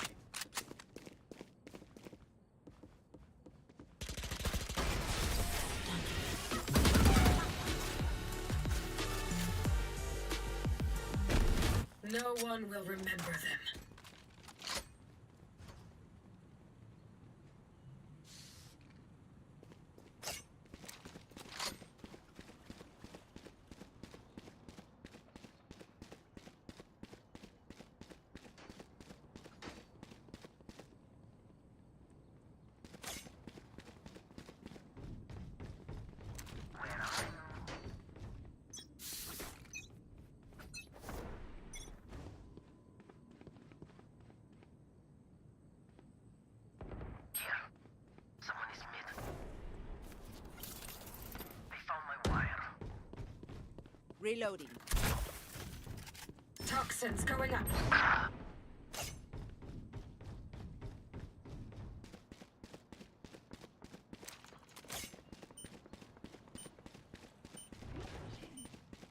Speaker 6: No one will remember them.
Speaker 9: Reloading.
Speaker 6: Toxins going up.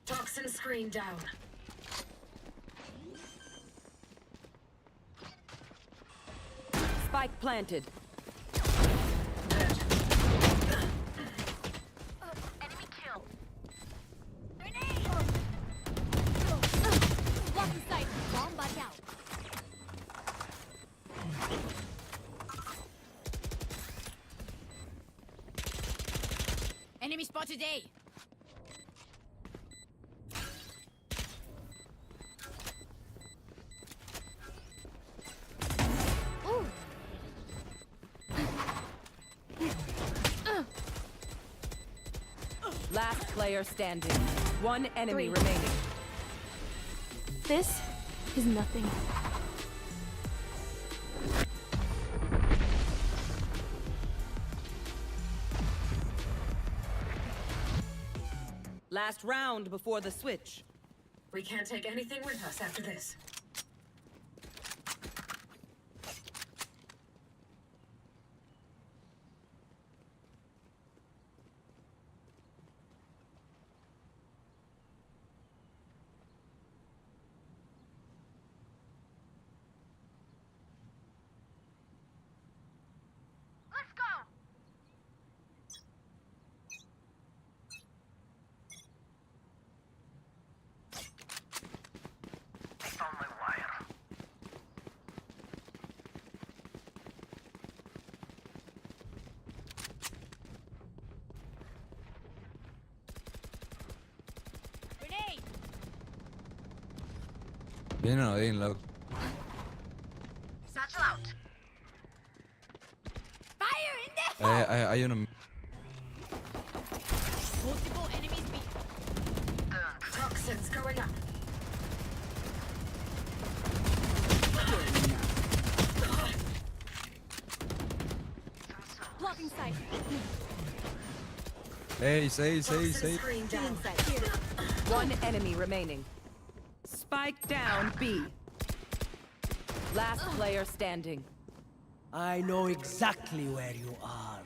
Speaker 6: Toxin screen down.
Speaker 13: Spike planted.
Speaker 12: Enemy kill.
Speaker 19: Blocking sight. Bomb back out. Enemy spotted A.
Speaker 13: Last player standing. One enemy
Speaker 7: 3.
Speaker 13: remaining.
Speaker 7: This is nothing.
Speaker 13: Last round before the switch.
Speaker 6: We can't take anything with us after this.
Speaker 12: Let's go. I found my wire.
Speaker 19: Grenade.
Speaker 16: Vienen o bien, loco.
Speaker 12: Satchel out.
Speaker 19: Fire in there.
Speaker 16: Hay uno.
Speaker 19: Multiple enemies beat.
Speaker 6: Toxins going up.
Speaker 19: Blocking sight.
Speaker 16: 6.
Speaker 6: Toxin screen down.
Speaker 13: One enemy remaining. Spike down B. Last player standing.
Speaker 1: I know exactly where you are.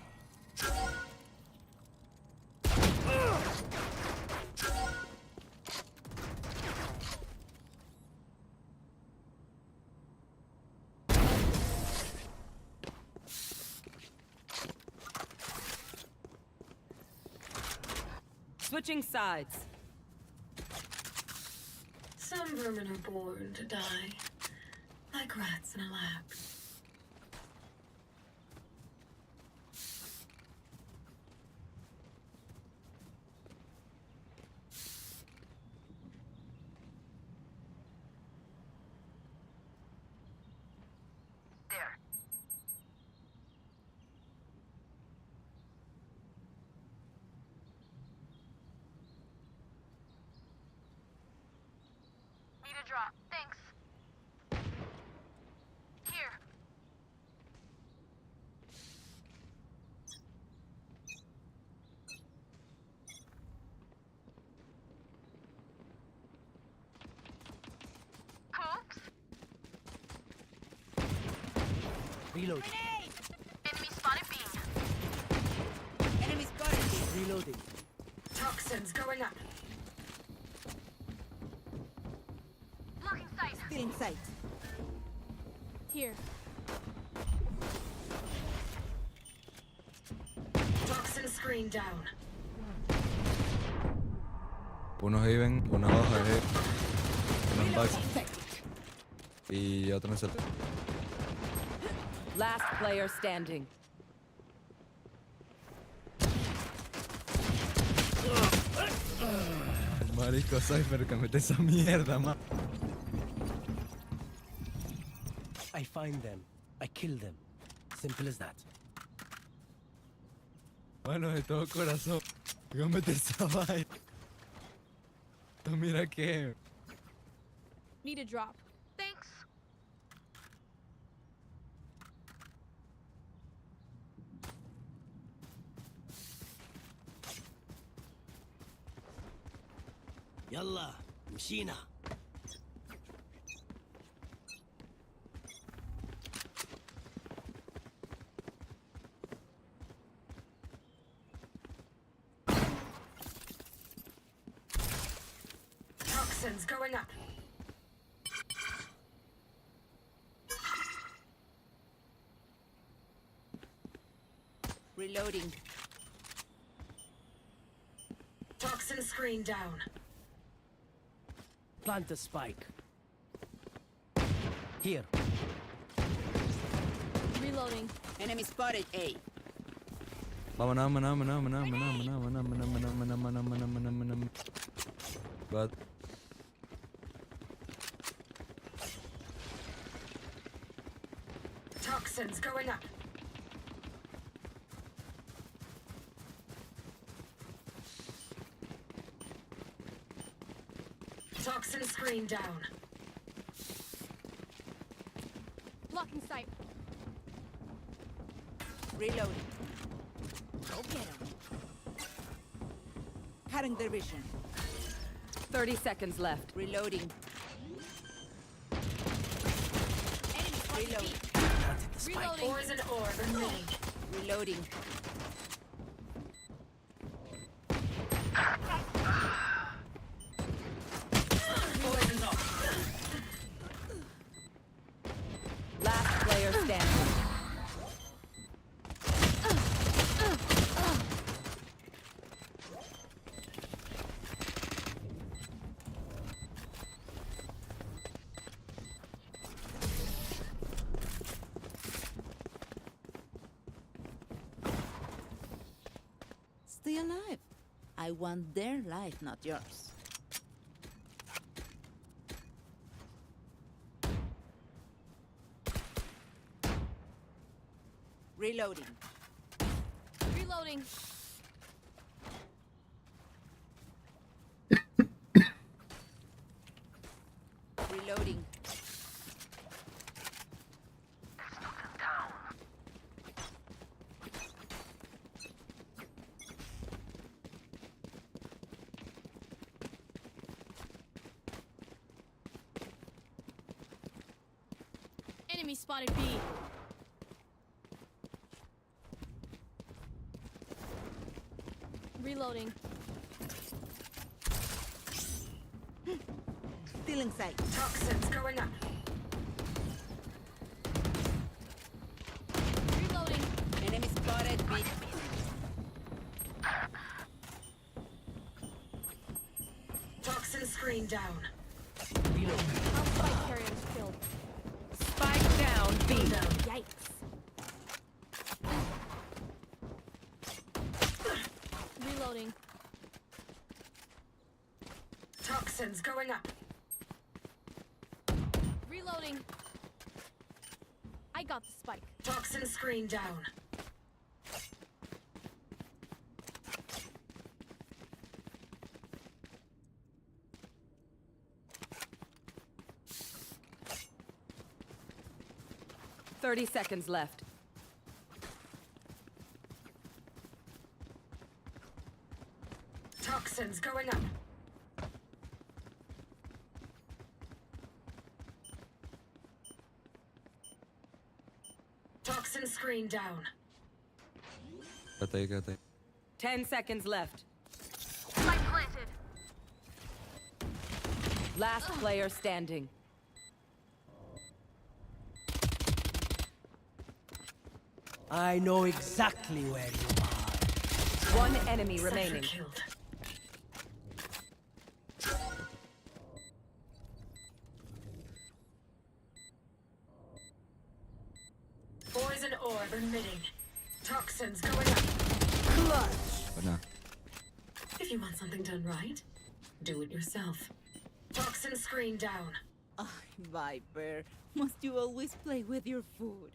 Speaker 13: Switching sides.
Speaker 6: Some vermin are born to die, like rats in a lab.
Speaker 12: There. a drop. Thanks. Here. Oops.
Speaker 1: Reloading.
Speaker 12: Enemy spotted B.
Speaker 3: Enemy spotted B.
Speaker 1: Reloading.
Speaker 6: Toxins going up.
Speaker 12: Blocking sight.
Speaker 3: Still in sight.
Speaker 19: Here.
Speaker 6: Toxin screen down.
Speaker 16: Uno Haven, uno abajo de Haven, uno en back y otro en CT.
Speaker 13: Last player standing.
Speaker 16: Marico Cypher, que mete esa mierda, man.
Speaker 1: I find them. I kill them. Simple as that.
Speaker 16: Bueno, de todo corazón. Que mete esa vaina. No, mira que.
Speaker 19: Need a drop.
Speaker 12: Thanks.
Speaker 1: Yalla, مشينا.
Speaker 6: Toxins going up.
Speaker 3: Reloading.
Speaker 6: Toxin screen down.
Speaker 1: Plant a spike. Here.
Speaker 19: Reloading.
Speaker 3: Enemy spotted A.
Speaker 16: Vámonos. But
Speaker 6: Toxins going up. Toxin screen down.
Speaker 19: Blocking sight.
Speaker 3: Reloading. Go get him. Cutting their vision.
Speaker 13: 30 seconds left.
Speaker 3: Reloading. Reload.
Speaker 1: Planted the spike.
Speaker 19: Reloading.
Speaker 6: Poison orb remaining.
Speaker 3: Reloading.
Speaker 6: Poison orb.
Speaker 13: Last player standing.
Speaker 3: Stay alive. I want their life, not yours. Reloading.
Speaker 19: Reloading.
Speaker 3: Reloading.
Speaker 19: Enemy spotted B. Reloading.
Speaker 3: Still in sight.
Speaker 6: Toxins going up.
Speaker 19: Reloading.
Speaker 3: Enemy spotted B.
Speaker 6: Toxin screen down.
Speaker 19: Our spike carrier is killed.
Speaker 13: Spike down B.
Speaker 19: Yikes. Reloading.
Speaker 6: Toxins going up.
Speaker 19: Reloading. I got the spike.
Speaker 6: Toxin screen down.
Speaker 13: 30 seconds left.
Speaker 6: Toxins going up. Toxin screen down.
Speaker 16: Quédate ahí, quédate ahí.
Speaker 13: 10 seconds left.
Speaker 12: Spike planted.
Speaker 13: Last player standing.
Speaker 1: I know exactly where you are.
Speaker 13: One enemy remaining.
Speaker 6: Killed. Poison orb emitting. Toxins going up.
Speaker 16: Buena.
Speaker 6: If you want something done right, do it yourself. Toxin screen down.
Speaker 3: Ah, Viper, must you always play with your food?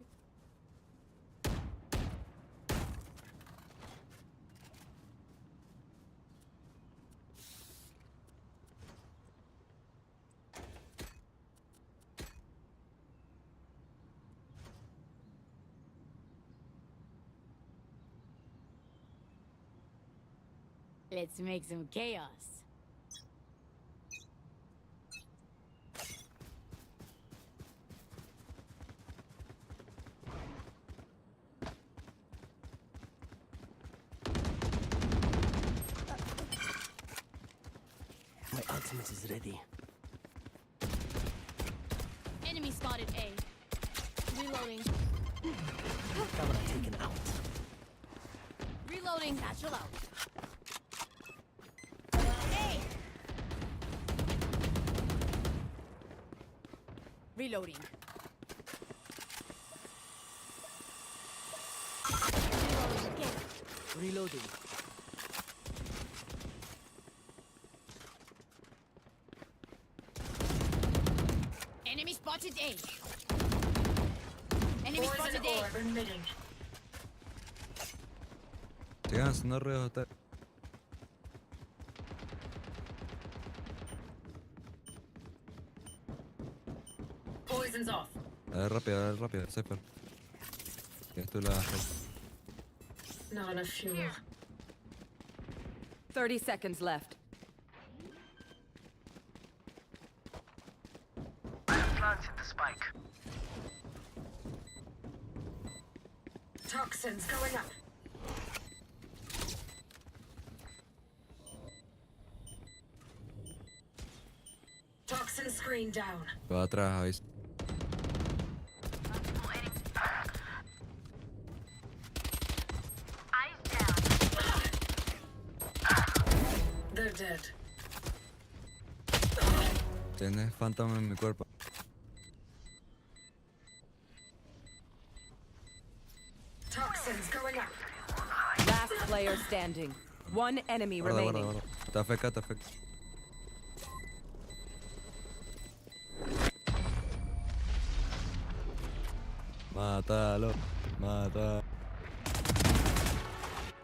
Speaker 9: Let's make some chaos.
Speaker 1: My ultimate is ready.
Speaker 19: Enemy spotted A. Reloading.
Speaker 1: Camera taken out.
Speaker 19: Reloading.
Speaker 9: Satchel out. Reloading.
Speaker 1: Reloading.
Speaker 9: Enemy spotted A. Enemy
Speaker 6: Poison
Speaker 9: spotted A.
Speaker 6: orb emitting.
Speaker 16: Sigan haciendo ruidos.
Speaker 6: Poison's off.
Speaker 16: A ver rápido, Cypher. Tienes tú la...
Speaker 6: Not enough fuel.
Speaker 13: 30 seconds left.
Speaker 12: Planted the spike.
Speaker 6: Toxins going up. Toxin screen down.
Speaker 16: Va atrás, avisa.
Speaker 12: Eyes down.
Speaker 6: They're dead.
Speaker 16: Tienes Phantom en mi cuerpo.
Speaker 6: Toxins going up.
Speaker 13: Last player standing. One enemy
Speaker 16: Guarda,
Speaker 13: remaining.
Speaker 16: guarda, guarda. Te afecta, te afecta. Mátalo, mata.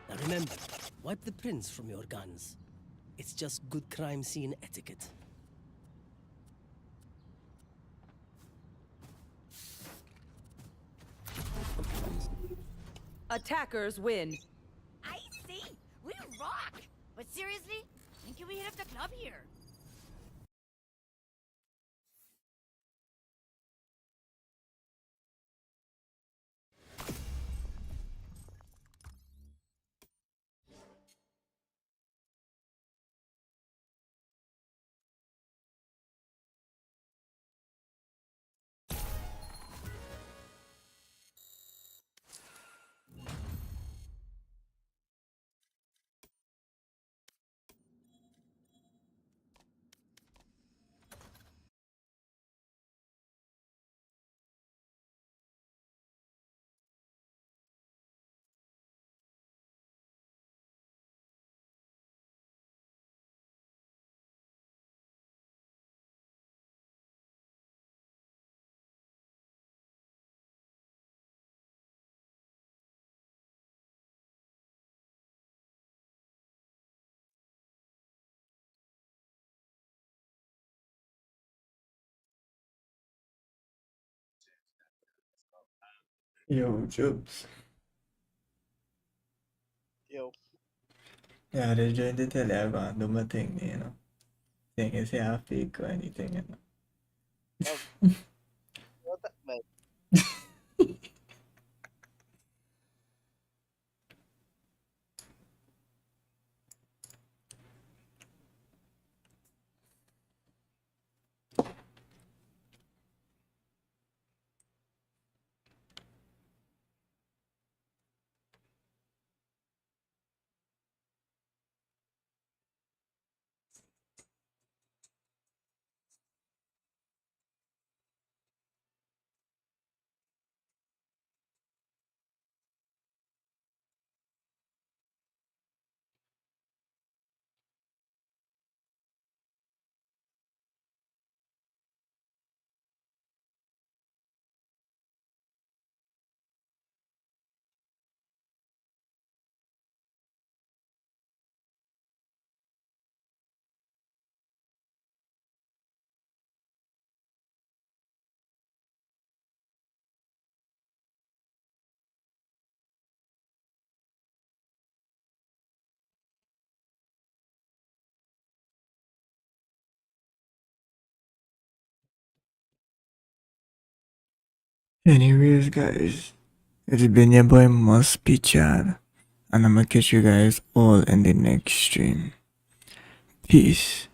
Speaker 1: Now remember, wipe the prints from your guns. It's just good crime scene etiquette.
Speaker 13: Attackers win.
Speaker 9: I see. We rock. But seriously, when can we hit up the club here?
Speaker 22: Yo, Jobs.
Speaker 8: Yo.
Speaker 22: Yeah, they joined the Telegram, do my thing, you know. Thing is, yeah, fake or anything, you know.
Speaker 8: What that meant?
Speaker 22: Anyways, guys, it's been your boy Must Be Chad, and I'm gonna catch you guys all in the next stream. Peace.